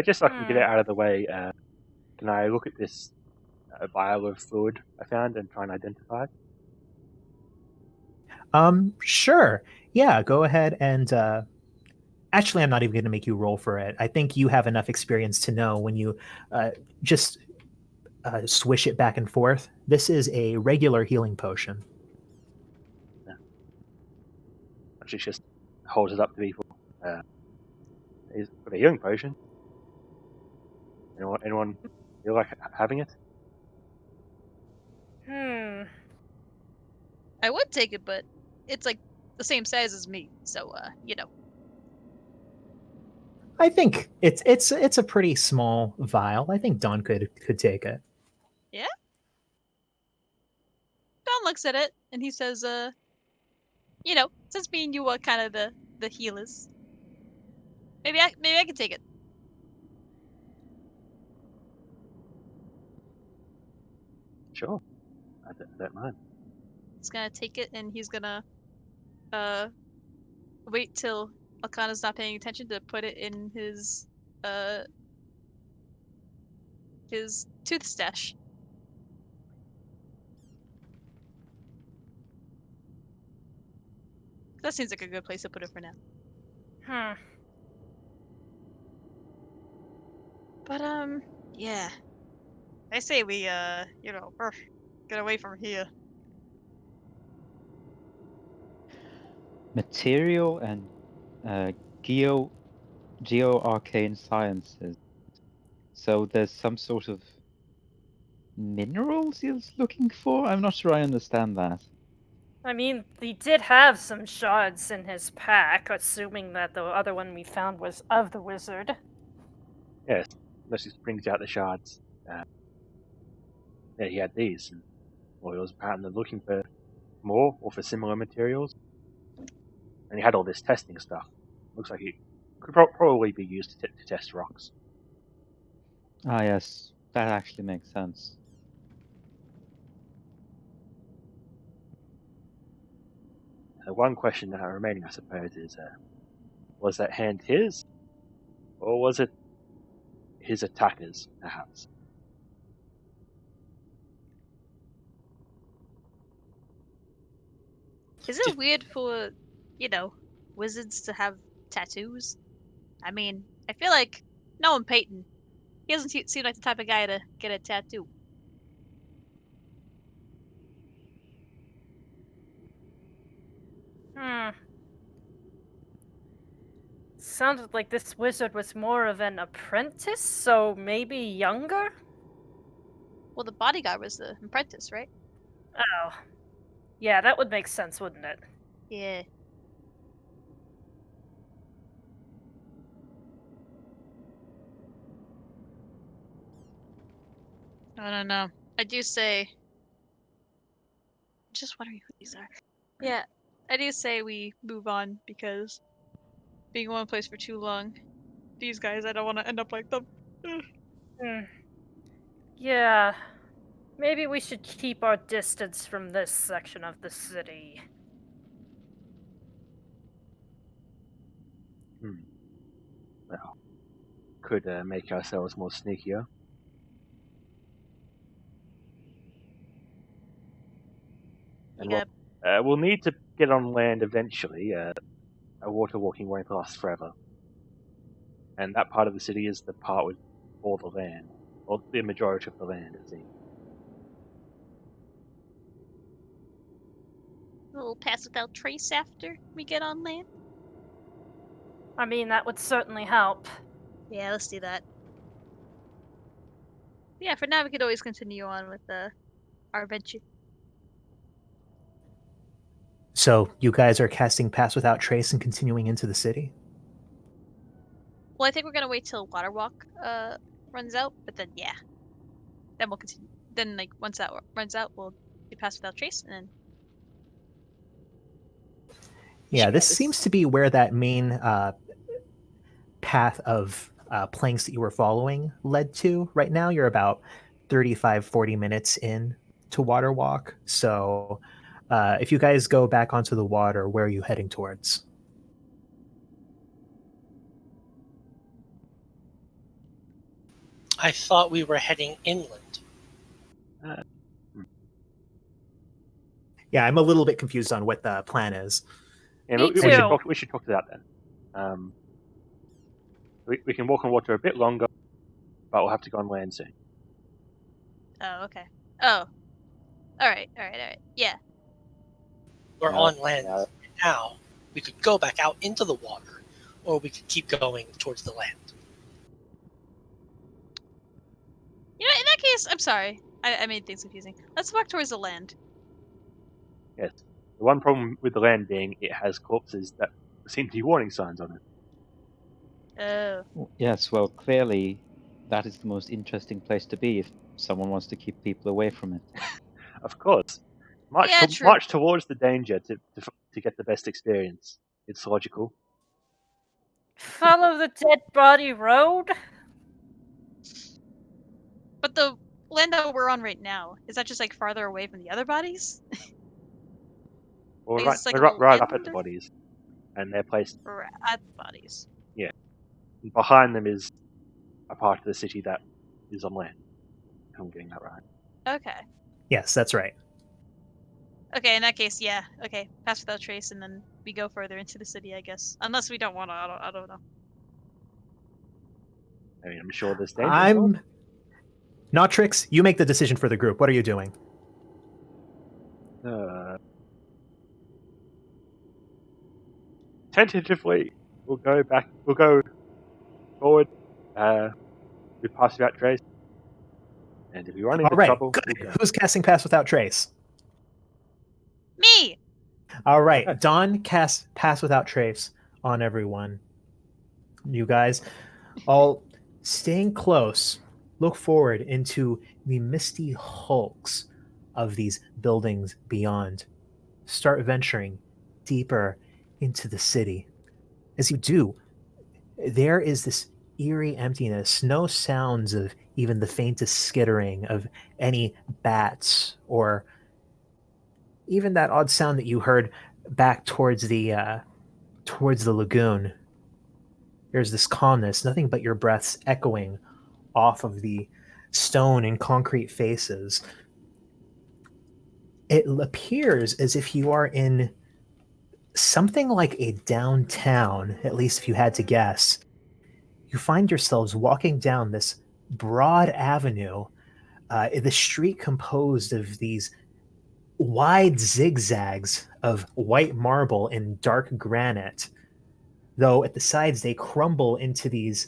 Just so I can get it out of the way, can I look at this vial of fluid I found and try and identify it? Sure. Yeah, go ahead and actually, I'm not even going to make you roll for it. I think you have enough experience to know when you just swish it back and forth. This is a regular healing potion. Actually, just holds it up to people. He's got a healing potion. Anyone feel like having it? I would take it, but it's like the same size as me, so you know. I think it's a pretty small vial. I think Don could take it. Yeah. Don looks at it and he says, you know, since me and you are kind of the healers, maybe I can take it. Sure, I don't mind. He's gonna take it and he's gonna uh wait till Alkana's not paying attention to put it in uh his tooth stash. That seems like a good place to put it for now. But yeah. I say we you know, get away from here. Material and geo-arcane sciences. So there's some sort of minerals he's looking for? I'm not sure I understand that. I mean, he did have some shards in his pack, assuming that the other one we found was of the wizard. Yes, unless he brings out the shards. Yeah, he had these, and well, he was apparently looking for more or for similar materials, and he had all this testing stuff. Looks like it could probably be used to test rocks. Ah, yes, that actually makes sense. One question now remaining, I suppose, is was that hand his, or was it his attackers, perhaps? Is it weird for, you know, wizards to have tattoos? I mean, I feel like knowing Peyton, he doesn't seem like the type of guy to get a tattoo. Sounded like this wizard was more of an apprentice, so maybe younger? Well, the bodyguard was the apprentice, right? Oh. Yeah, that would make sense, wouldn't it? Yeah. I don't know. I do say. I'm just wondering who these are. Yeah, I do say we move on because being in one place for too long, these guys, I don't want to end up like them. Yeah. Maybe we should keep our distance from this section of the city. Well, could make ourselves more sneakier. And Yeah. we'll need to get on land eventually. Water walking won't last forever. And that part of the city is the part with all the land, or the majority of the land, it seems. We'll pass without trace after we get on land. I mean, that would certainly help. Yeah, let's do that. Yeah, for now we could always continue on with our adventure. So you guys are casting Pass Without Trace and continuing into the city? Well, I think we're gonna wait till Water Walk runs out, but then yeah, then we'll continue. Then like once that runs out, we'll do Pass Without Trace, and then Yeah, this seems to be where that main path of planks that you were following led to. Right now, you're about 35, 40 minutes in to Water Walk. So if you guys go back onto the water, where are you heading towards? I thought we were heading inland. Yeah, I'm a little bit confused on what the plan is. Yeah, Me we too. should talk to that then. We can walk on water a bit longer, but we'll have to go on land soon. Oh, okay. Oh. Alright. Yeah. We're Yeah, on land yeah. now. We could go back out into the water, or we could keep going towards the land. You know, in that case, I'm sorry. I made things confusing. Let's walk towards the land. Yes. The one problem with the land being it has corpses that seem to be warning signs on it. Oh. Yes, well, clearly that is the most interesting place to be if someone wants to keep people away from it. Of course. Yeah, true. March towards the danger to get the best experience. It's logical. Follow the dead body road? But the land that we're on right now, is that just like farther away from the other bodies? Like, is this like a little Right up at inland the bodies, and they're placed. or at the bodies? And behind them is a part of the city that is on land. If I'm getting that right. Okay. Yes, that's right. Okay, in that case, yeah. Okay, pass without trace, and then we go further into the city, I guess. Unless we don't want to. I don't know. I mean, I'm sure there's danger involved. I'm not Trix. You make the decision for the group. What are you doing? Tentatively, we'll go back. We'll go forward. We pass without trace, and if we run into All right, trouble, good. we'll go. Who's casting Pass Without Trace? Me. All right, Okay. Dawn casts Pass Without Trace on everyone. You guys all staying close, look forward into the misty hulks of these buildings beyond. Start venturing deeper into the city. As you do, there is this eerie emptiness, no sounds of even the faintest skittering of any bats or even that odd sound that you heard back towards the lagoon. There's this calmness, nothing but your breaths echoing off of the stone and concrete faces. It appears as if you are in something like a downtown, at least if you had to guess. You find yourselves walking down this broad avenue, the street composed of these wide zigzags of white marble and dark granite, though at the sides they crumble into these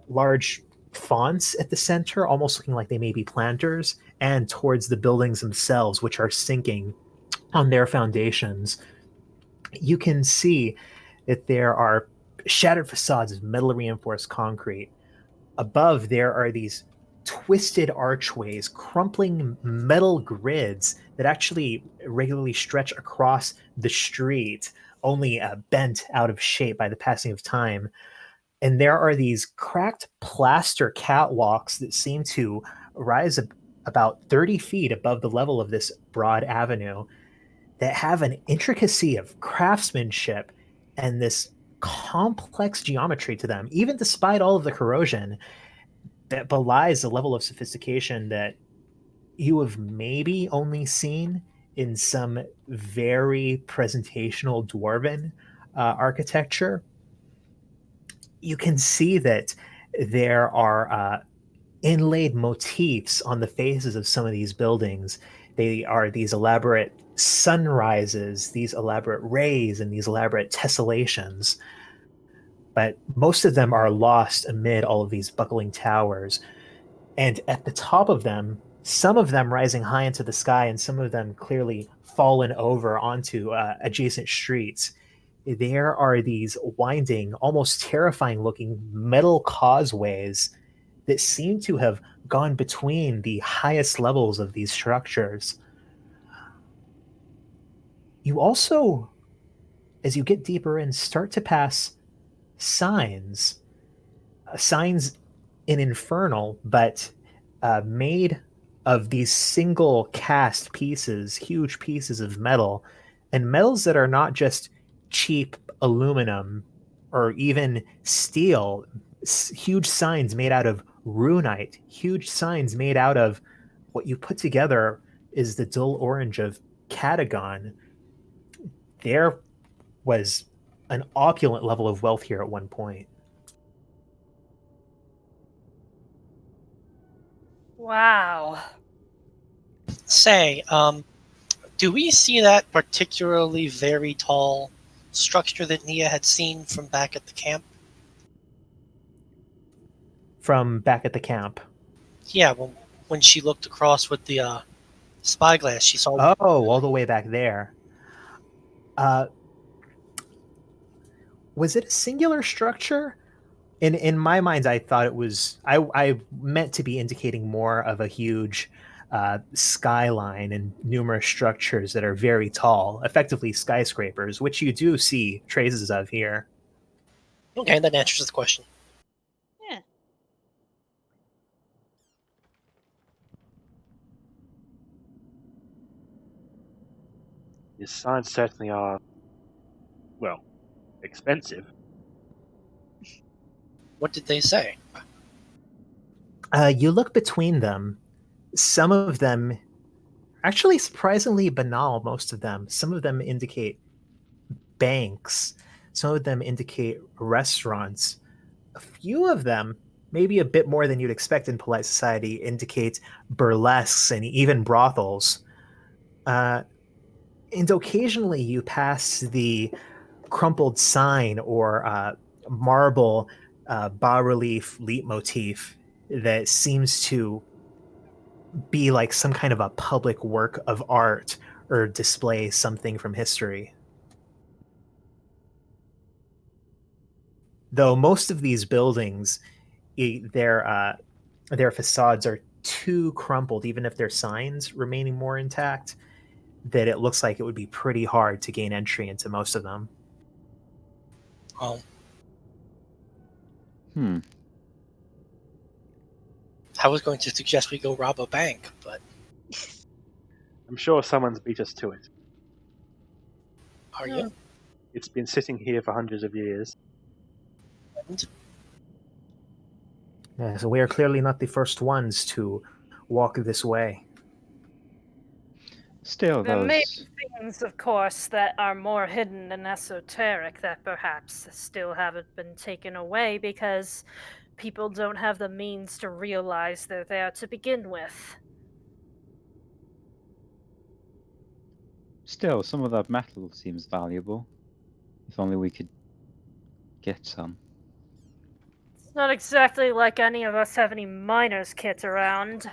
large fonts at the center, almost looking like they may be planters, and towards the buildings themselves, which are sinking on their foundations. You can see that there are shattered facades of metal reinforced concrete. Above, there are these twisted archways, crumpling metal grids that actually regularly stretch across the street, only bent out of shape by the passing of time. And there are these cracked plaster catwalks that seem to rise about 30 feet above the level of this broad avenue that have an intricacy of craftsmanship and this complex geometry to them, even despite all of the corrosion, that belies the level of sophistication that you have maybe only seen in some very presentational dwarven architecture. You can see that there are inlaid motifs on the faces of some of these buildings. They are these elaborate sunrises, these elaborate rays, and these elaborate tessellations. But most of them are lost amid all of these buckling towers. And at the top of them, some of them rising high into the sky, and some of them clearly fallen over onto adjacent streets, there are these winding, almost terrifying looking metal causeways that seem to have gone between the highest levels of these structures. You also, as you get deeper in, start to pass signs. Signs in Infernal, but made of these single cast pieces, huge pieces of metal, and metals that are not just cheap aluminum or even steel. Huge signs made out of runite, huge signs made out of what you put together is the dull orange of Catagon. There was an opulent level of wealth here at one point. Wow. say, do we see that particularly very tall structure that Nia had seen from back at the camp? From back at the camp. Yeah, when she looked across with the spyglass, she saw. Oh, all the way back there. Was it a singular structure? In my mind, I thought it was. I meant to be indicating more of a huge skyline and numerous structures that are very tall, effectively skyscrapers, which you do see traces of here. Okay, that answers the question. Yeah. These signs certainly are, well, expensive. What did they say? You look between them. Some of them, actually surprisingly banal, most of them. Some of them indicate banks. Some of them indicate restaurants. A few of them, maybe a bit more than you'd expect in polite society, indicate burlesques and even brothels. And occasionally you pass the crumpled sign or marble bas relief leitmotif that seems to be like some kind of a public work of art or display something from history. Though most of these buildings, their facades are too crumpled, even if their signs remaining more intact, that it looks like it would be pretty hard to gain entry into most of them. Oh, Hmm. I was going to suggest we go rob a bank, but I'm sure someone's beat us to it. are No. you? It's been sitting here for hundreds of years. Yeah, so we are clearly not the first ones to walk this way. Still, There may those. be things, of course, that are more hidden and esoteric that perhaps still haven't been taken away because people don't have the means to realize they're there to begin with. Still, some of that metal seems valuable. If only we could get some. It's not exactly like any of us have any miner's kit around.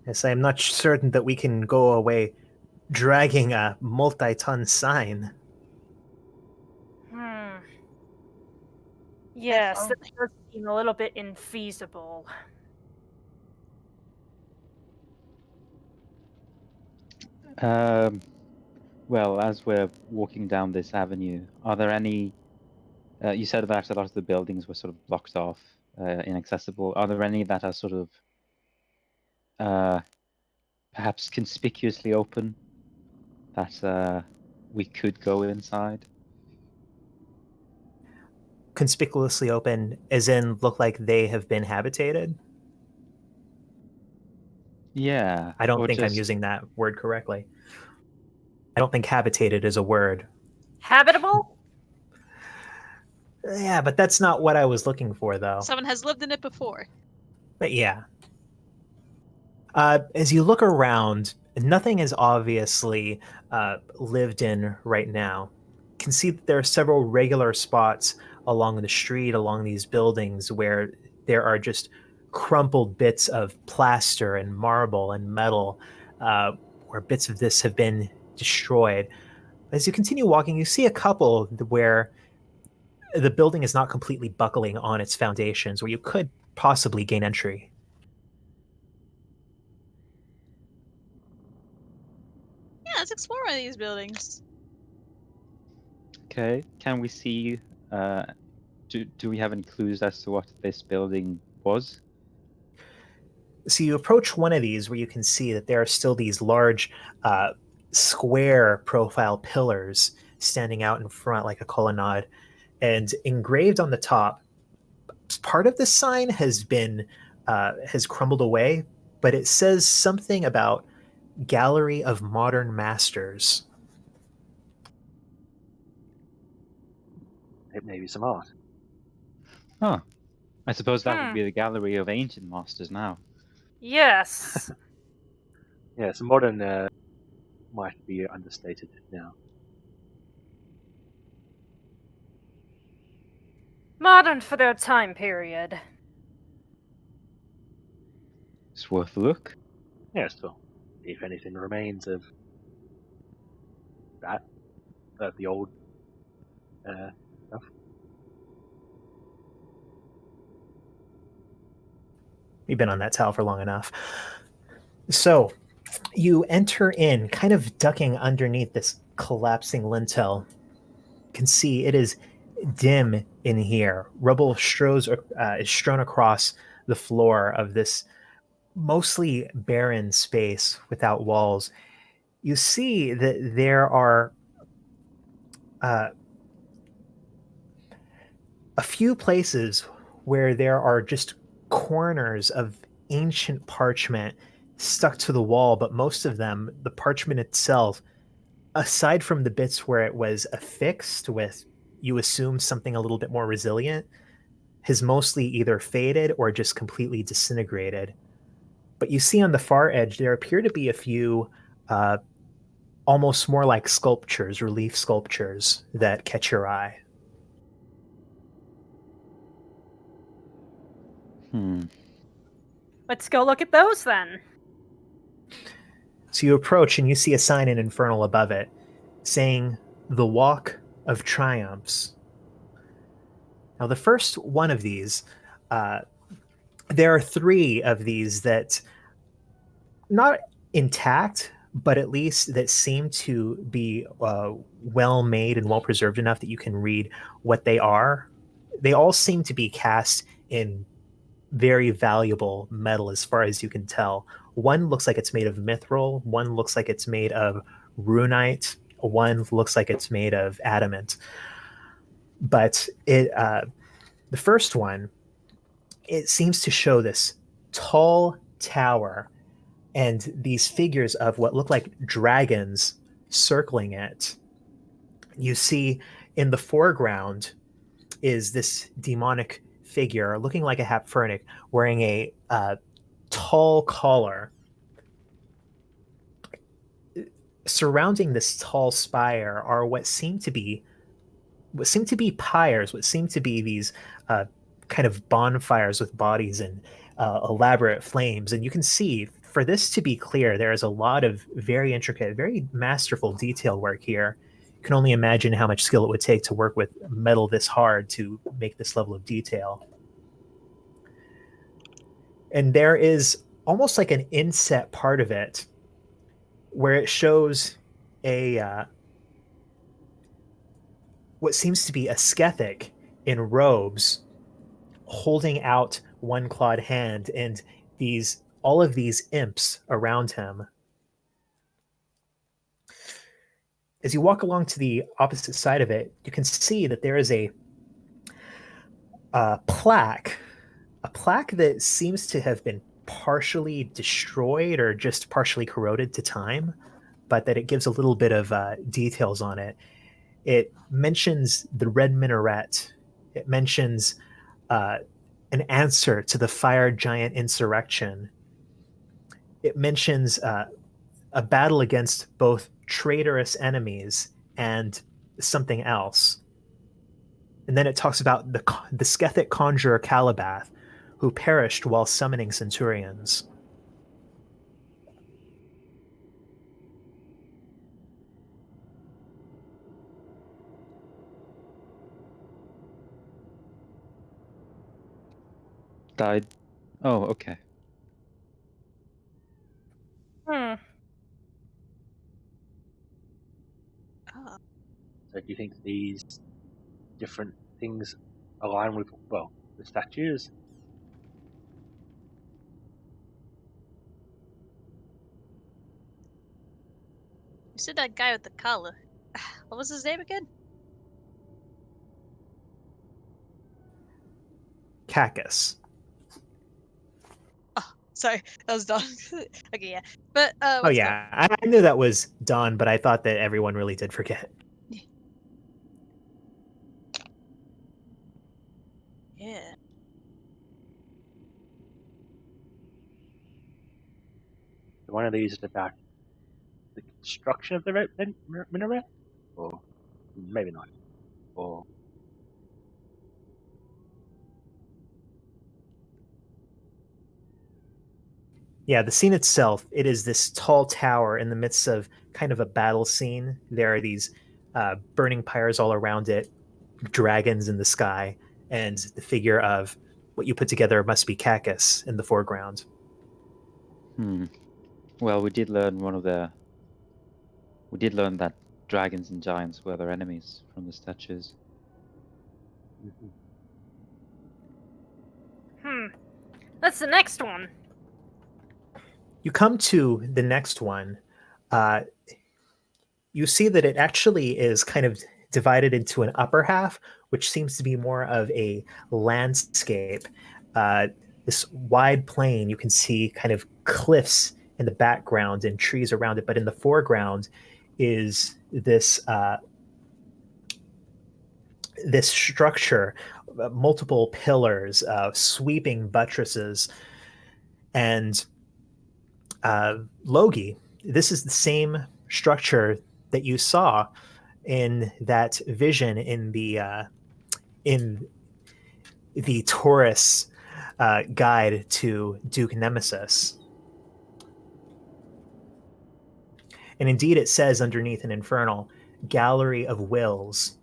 Yes, I am not certain that we can go away dragging a multi-ton sign. Hmm. Yes, that only. does seem a little bit infeasible. Um, well, as we're walking down this avenue, are there any? You said that a lot of the buildings were sort of blocked off, inaccessible. Are there any that are sort of perhaps conspicuously open that we could go inside? Conspicuously open, as in look like they have been habitated? Yeah, I don't or think I'm just using that word correctly. I don't think habitated is a word. Habitable? Yeah, but that's not what I was looking for, though. Someone has lived in it before. But yeah. As you look around, nothing is obviously lived in right now. You can see that there are several regular spots along the street, along these buildings, where there are just crumpled bits of plaster and marble and metal, where bits of this have been destroyed. As you continue walking, you see a couple where the building is not completely buckling on its foundations, where you could possibly gain entry. Yeah, let's explore one of these buildings. okay. Can we see? Do we have any clues as to what this building was? So you approach one of these where you can see that there are still these large square profile pillars standing out in front like a colonnade, and engraved on the top, part of the sign has crumbled away, but it says something about Gallery of Modern Masters. Maybe some art. Huh. I suppose that would Hmm. be the gallery of ancient masters now. Yes. Yes, modern might be understated now. Modern for their time period. It's worth a look. Yeah, still, if anything remains of that, the old stuff. We've been on that tile for long enough. So you enter in, kind of ducking underneath this collapsing lintel. You can see it is dim in here. Rubble is strewn across the floor of this mostly barren space without walls. You see that there are uh, a few places where there are just corners of ancient parchment stuck to the wall, but most of them, the parchment itself, aside from the bits where it was affixed with, you assume, something a little bit more resilient, has mostly either faded or just completely disintegrated. But you see on the far edge, there appear to be a few almost more like sculptures, relief sculptures that catch your eye. Let's go look at those then. So you approach and you see a sign in Infernal above it saying, "The Walk of Triumphs." Now, the first one of these, there are three of these that, not intact, but at least that seem to be well made and well preserved enough that you can read what they are. They all seem to be cast in very valuable metal as far as you can tell. One looks like it's made of mithril, one looks like it's made of runite, one looks like it's made of adamant. But the first one, it seems to show this tall tower and these figures of what look like dragons circling it. You see in the foreground is this demonic figure looking like a Hapfernic wearing a tall collar. Surrounding this tall spire are what seem to be pyres, what seem to be these kind of bonfires with bodies and elaborate flames. And you can see, for this to be clear, there is a lot of very intricate, very masterful detail work here. You can only imagine how much skill it would take to work with metal this hard to make this level of detail. And there is almost like an inset part of it where it shows a what seems to be a skeptic in robes holding out one clawed hand, and all of these imps around him. As you walk along to the opposite side of it, you can see that there is a plaque that seems to have been partially destroyed or just partially corroded to time, but that it gives a little bit of details on it. It mentions the Red Minaret. It mentions an answer to the Fire Giant insurrection. It mentions a battle against both traitorous enemies and something else. And then it talks about the Skethic conjurer Calibath, who perished while summoning centurions. Died. Oh, okay. Hmm. Oh. So do you think these different things align with, well, the statues? You said that guy with the collar. What was his name again? Cacus. Oh, sorry, that was Don. Okay, yeah. But Oh what's going? yeah, I knew that was Don, but I thought that everyone really did forget. Yeah. So one of these is about the construction of the minaret, or maybe not, or Yeah, the scene itself, it is this tall tower in the midst of kind of a battle scene. There are these burning pyres all around it, dragons in the sky, and the figure of what you put together must be Cacus in the foreground. Well, we did learn that dragons and giants were their enemies from the statues. That's the next one. You come to the next one. Uh, you see that it actually is kind of divided into an upper half, which seems to be more of a landscape. This wide plain, you can see kind of cliffs in the background and trees around it, but in the foreground is this structure, multiple pillars, sweeping buttresses, and Logi. This is the same structure that you saw in that vision in the Taurus guide to Duke Nemesis. And indeed, it says underneath an infernal gallery of wills.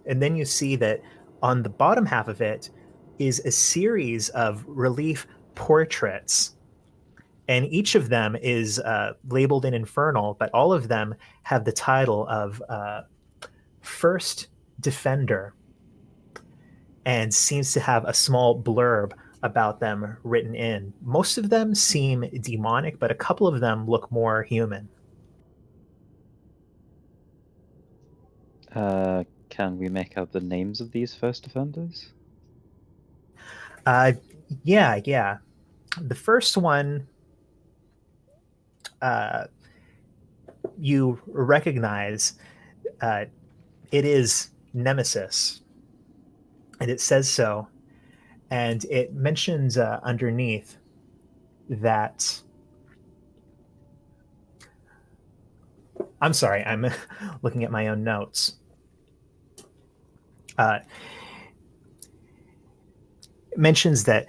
And then you see that on the bottom half of it is a series of relief portraits. And each of them is labeled in infernal, but all of them have the title of First Defender, and seems to have a small blurb about them written in. Most of them seem demonic, but a couple of them look more human. Can we make out the names of these first offenders? Yeah. The first one you recognize. It is Nemesis, and it says so. And it mentions underneath that. I'm sorry, I'm looking at my own notes. It mentions that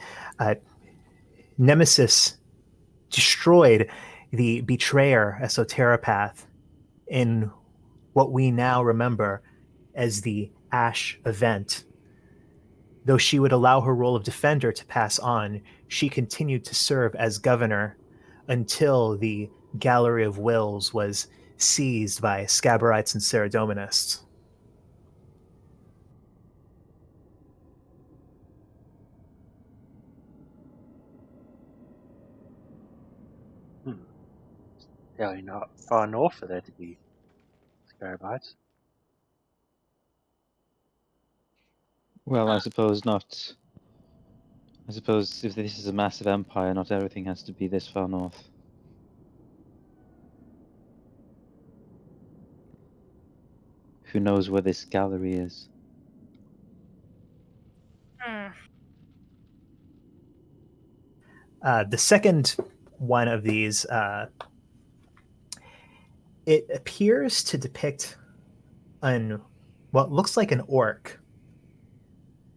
Nemesis destroyed the betrayer esoteropath in what we now remember as the Ash event. Though she would allow her role of defender to pass on, she continued to serve as governor until the Gallery of Wills was seized by Scabarites and Ceredominists. Fairly not far north for there to be Scarabites. Well, I suppose not. I suppose if this is a massive empire, not everything has to be this far north. Who knows where this gallery is? The second one of these, it appears to depict what looks like an orc.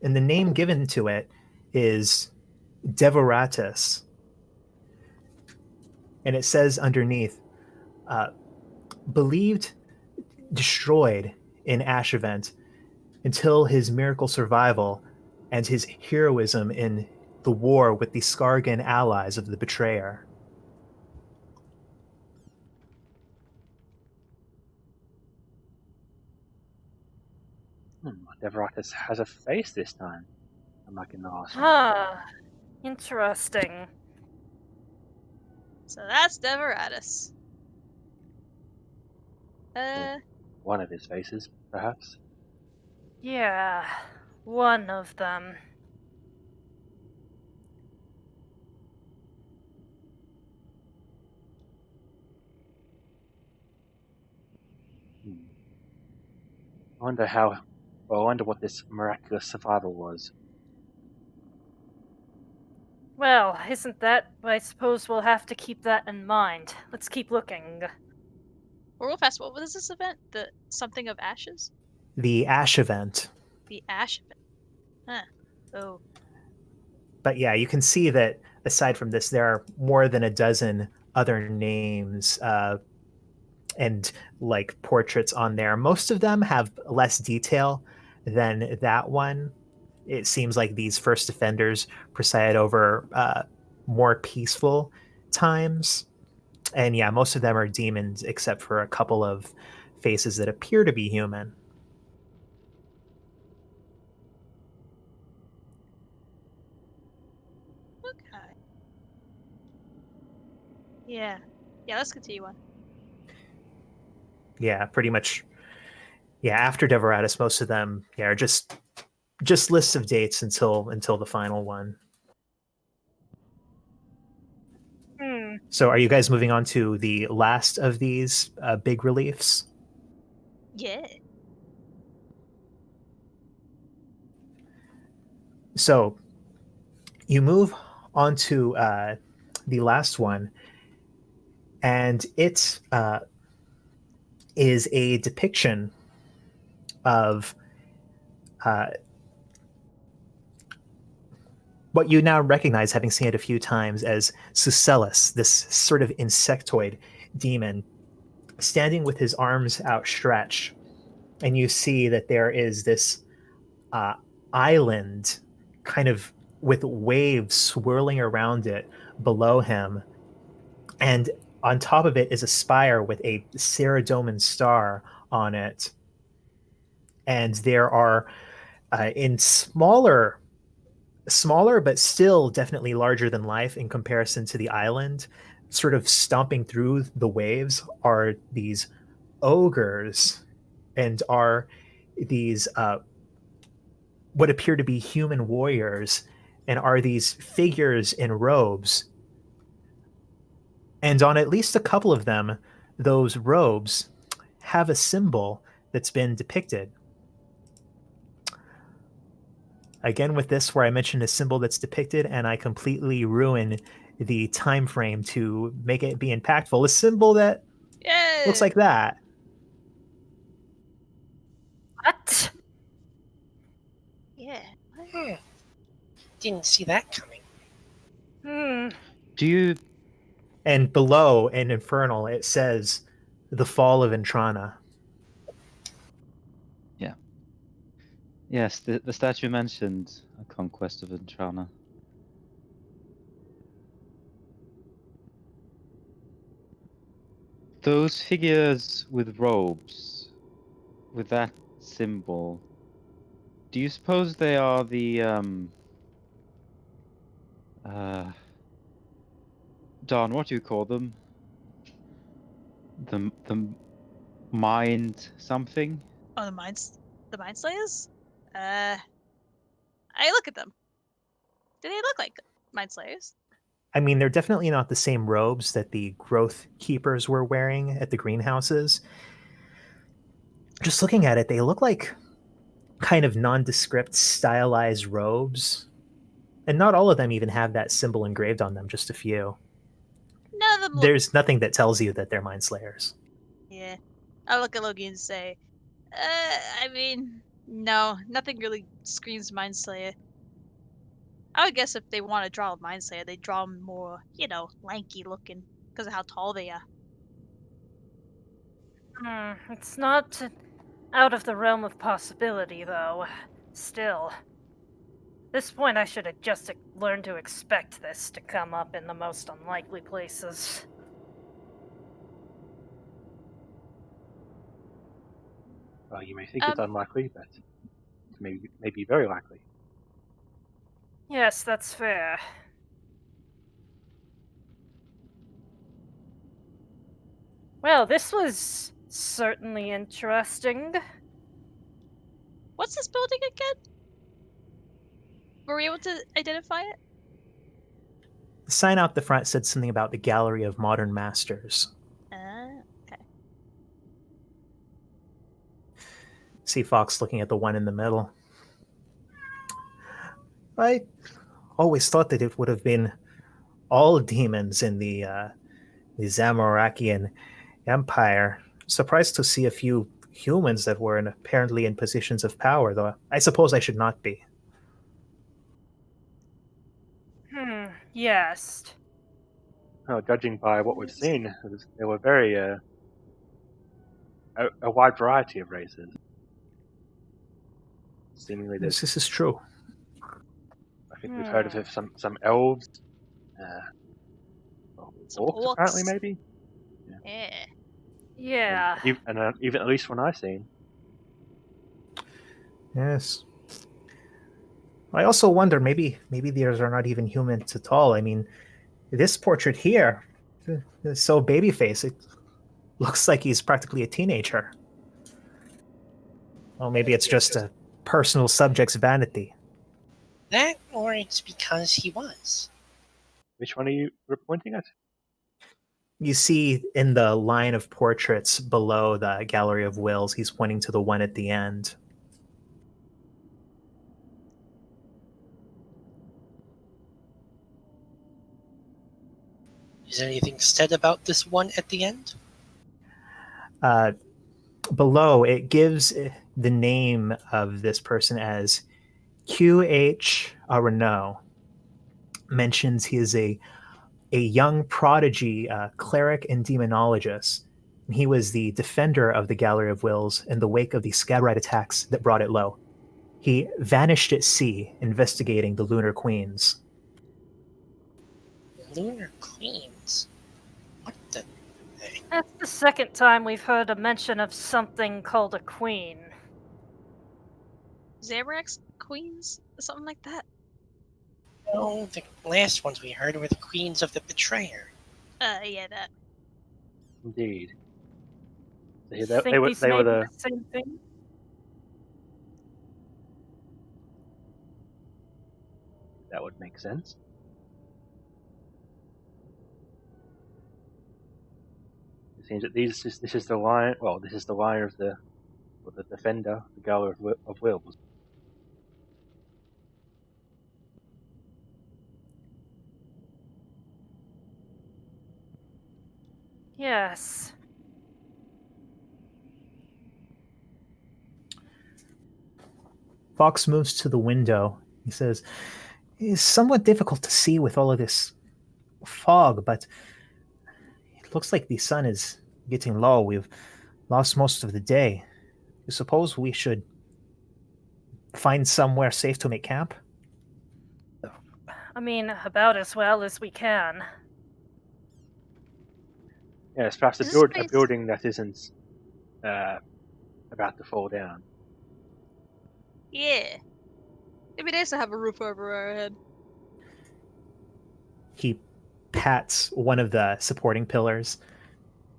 And the name given to it is Devoratus. And it says underneath, believed destroyed in Ash Event until his miracle survival and his heroism in the war with the Skargan allies of the Betrayer. Devratus has a face this time. I'm like an awesome. Interesting. So that's Deveratus. One of his faces, perhaps. Yeah, one of them. I wonder what this miraculous survival was. Well, isn't that? I suppose we'll have to keep that in mind. Let's keep looking. Well, real fast, what was this event? The something of ashes? The Ash event. The ash event. Huh. Oh. But yeah, you can see that aside from this, there are more than a dozen other names and like portraits on there. Most of them have less detail than that one. It seems like these first offenders presided over more peaceful times. And yeah, most of them are demons, except for a couple of faces that appear to be human. Okay. Yeah. Yeah, let's continue on. Yeah, pretty much. Yeah, after Deveratus, most of them are just lists of dates until the final one. Hmm. So, are you guys moving on to the last of these big reliefs? Yeah. So, you move on to the last one, and it is a depiction of uh, what you now recognize, having seen it a few times, as Sucellus, this sort of insectoid demon, standing with his arms outstretched. And you see that there is this uh, island kind of with waves swirling around it below him. And on top of it is a spire with a Ceradoman star on it. And there are in smaller but still definitely larger than life in comparison to the island, sort of stomping through the waves, are these ogres, and are these what appear to be human warriors, and are these figures in robes. And on at least a couple of them, those robes have a symbol that's been depicted. Again, with this, where I mentioned a symbol that's depicted and I completely ruin the time frame to make it be impactful, a symbol that looks Yeah. like that. What? Yeah. Hmm. Didn't see that coming. Hmm. Do you? And below in Infernal, it says the fall of Intrana. Yeah. Yes, the statue mentioned a conquest of Intrana. Those figures with robes, with that symbol, do you suppose they are the Don, what do you call them? The mind something? Oh, the mind slayers? I look at them. Do they look like mind slayers? I mean, they're definitely not the same robes that the growth keepers were wearing at the greenhouses. Just looking at it, they look like kind of nondescript, stylized robes. And not all of them even have that symbol engraved on them, just a few. None of them look. There's nothing that tells you that they're mind slayers. Yeah. I look at Loki and say, I mean, no, nothing really screams mind slayer. I would guess if they want to draw a mind slayer, they draw them more, lanky looking because of how tall they are. It's not out of the realm of possibility, though. Still. At this point, I should have just learned to expect this to come up in the most unlikely places. Well, you may think it's unlikely, but it's maybe very likely. Yes, that's fair. Well, this was certainly interesting. What's this building again? Were we able to identify it? The sign out the front said something about the Gallery of Modern Masters. Okay. See Fox looking at the one in the middle. I always thought that it would have been all demons in the Zamorakian Empire. Surprised to see a few humans that were apparently in positions of power, though I suppose I should not be. Yes. Well, judging by what we've seen, there were very a wide variety of races. Seemingly, Yes, there's this is true. I think we've heard of some elves, Some orcs apparently orcs. maybe, Yeah. Yeah. and even at least one I've seen. Yes. I also wonder maybe these are not even humans at all. I mean, this portrait here is so babyface. It looks like he's practically a teenager. Well, maybe it's just a personal subject's vanity. That, or it's because he was. Which one are you pointing at? You see in the line of portraits below the Gallery of Wills, he's pointing to the one at the end. Is anything said about this one at the end? Below, it gives the name of this person as Q.H. Renault. Mentions he is a young prodigy cleric and demonologist. He was the defender of the Gallery of Wills in the wake of the Scabrite attacks that brought it low. He vanished at sea investigating the Lunar Queens. Lunar Queens? What the heck? That's the second time we've heard a mention of something called a queen. Zamorak's queens? Something like that? No, the last ones we heard were the Queens of the Betrayer. Yeah, that. Indeed. So You they think were these they may were be the the same thing? that would make sense. It seems that this is the line. Well, this is the line of the defender, the Gallery of Wills. Yes. Fox moves to the window. He says, "It's somewhat difficult to see with all of this fog, but it looks like the sun is getting low. We've lost most of the day. You suppose we should find somewhere safe to make camp?" I mean, about as well as we can. Yes, perhaps Is this a place? building that isn't about to fall down. Yeah. It'd be nice to have a roof over our head. He pats one of the supporting pillars.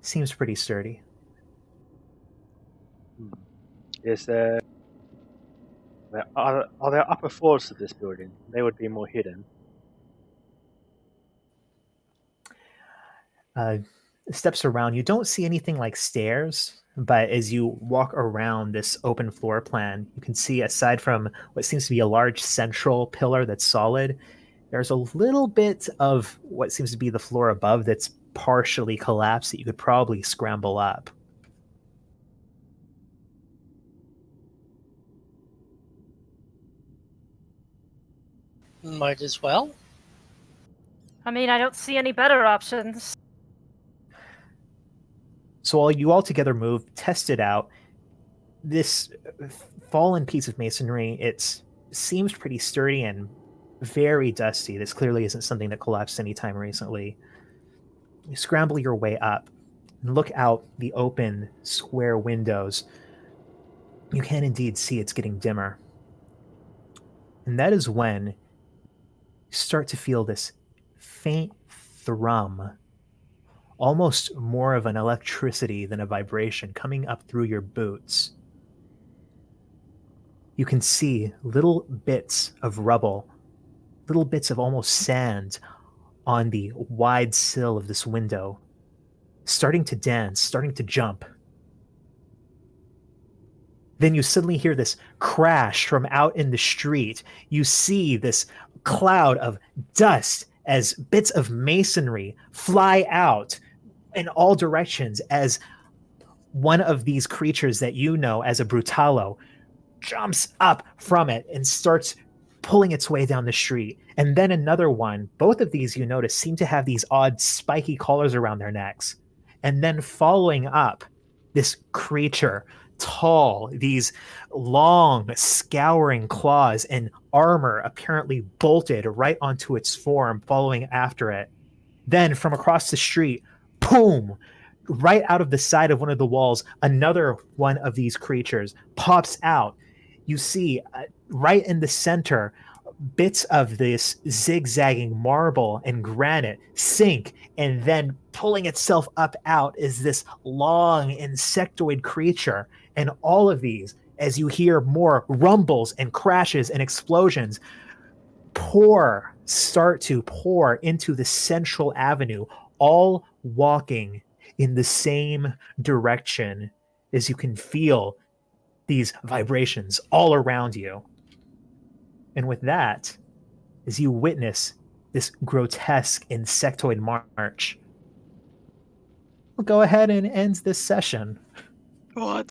Seems pretty sturdy. Is there are there upper floors to this building? They would be more hidden. Steps around. You don't see anything like stairs, but as you walk around this open floor plan, you can see, aside from what seems to be a large central pillar that's solid, there's a little bit of what seems to be the floor above that's partially collapsed that you could probably scramble up. Might as well. I mean, I don't see any better options. So while you all together move, test it out. This fallen piece of masonry, it seems pretty sturdy and very dusty. This clearly isn't something that collapsed anytime recently. You scramble your way up and look out the open square windows. You can indeed see it's getting dimmer. And that is when you start to feel this faint thrum, almost more of an electricity than a vibration, coming up through your boots. You can see little bits of rubble, little bits of almost sand on the wide sill of this window, starting to dance, starting to jump. Then you suddenly hear this crash from out in the street. You see this cloud of dust as bits of masonry fly out in all directions as one of these creatures that you know as a Brutalo jumps up from it and starts pulling its way down the street. And then another one, both of these you notice seem to have these odd spiky collars around their necks. And then following up, this creature, tall, these long, scouring claws and armor apparently bolted right onto its form, following after it. Then from across the street, boom, right out of the side of one of the walls, another one of these creatures pops out. You see right in the center, bits of this zigzagging marble and granite sink, and then pulling itself up out is this long insectoid creature. And all of these, as you hear more rumbles and crashes and explosions, start to pour into the central avenue, all walking in the same direction, as you can feel these vibrations all around you. And with that, as you witness this grotesque insectoid march, we'll go ahead and end this session. What?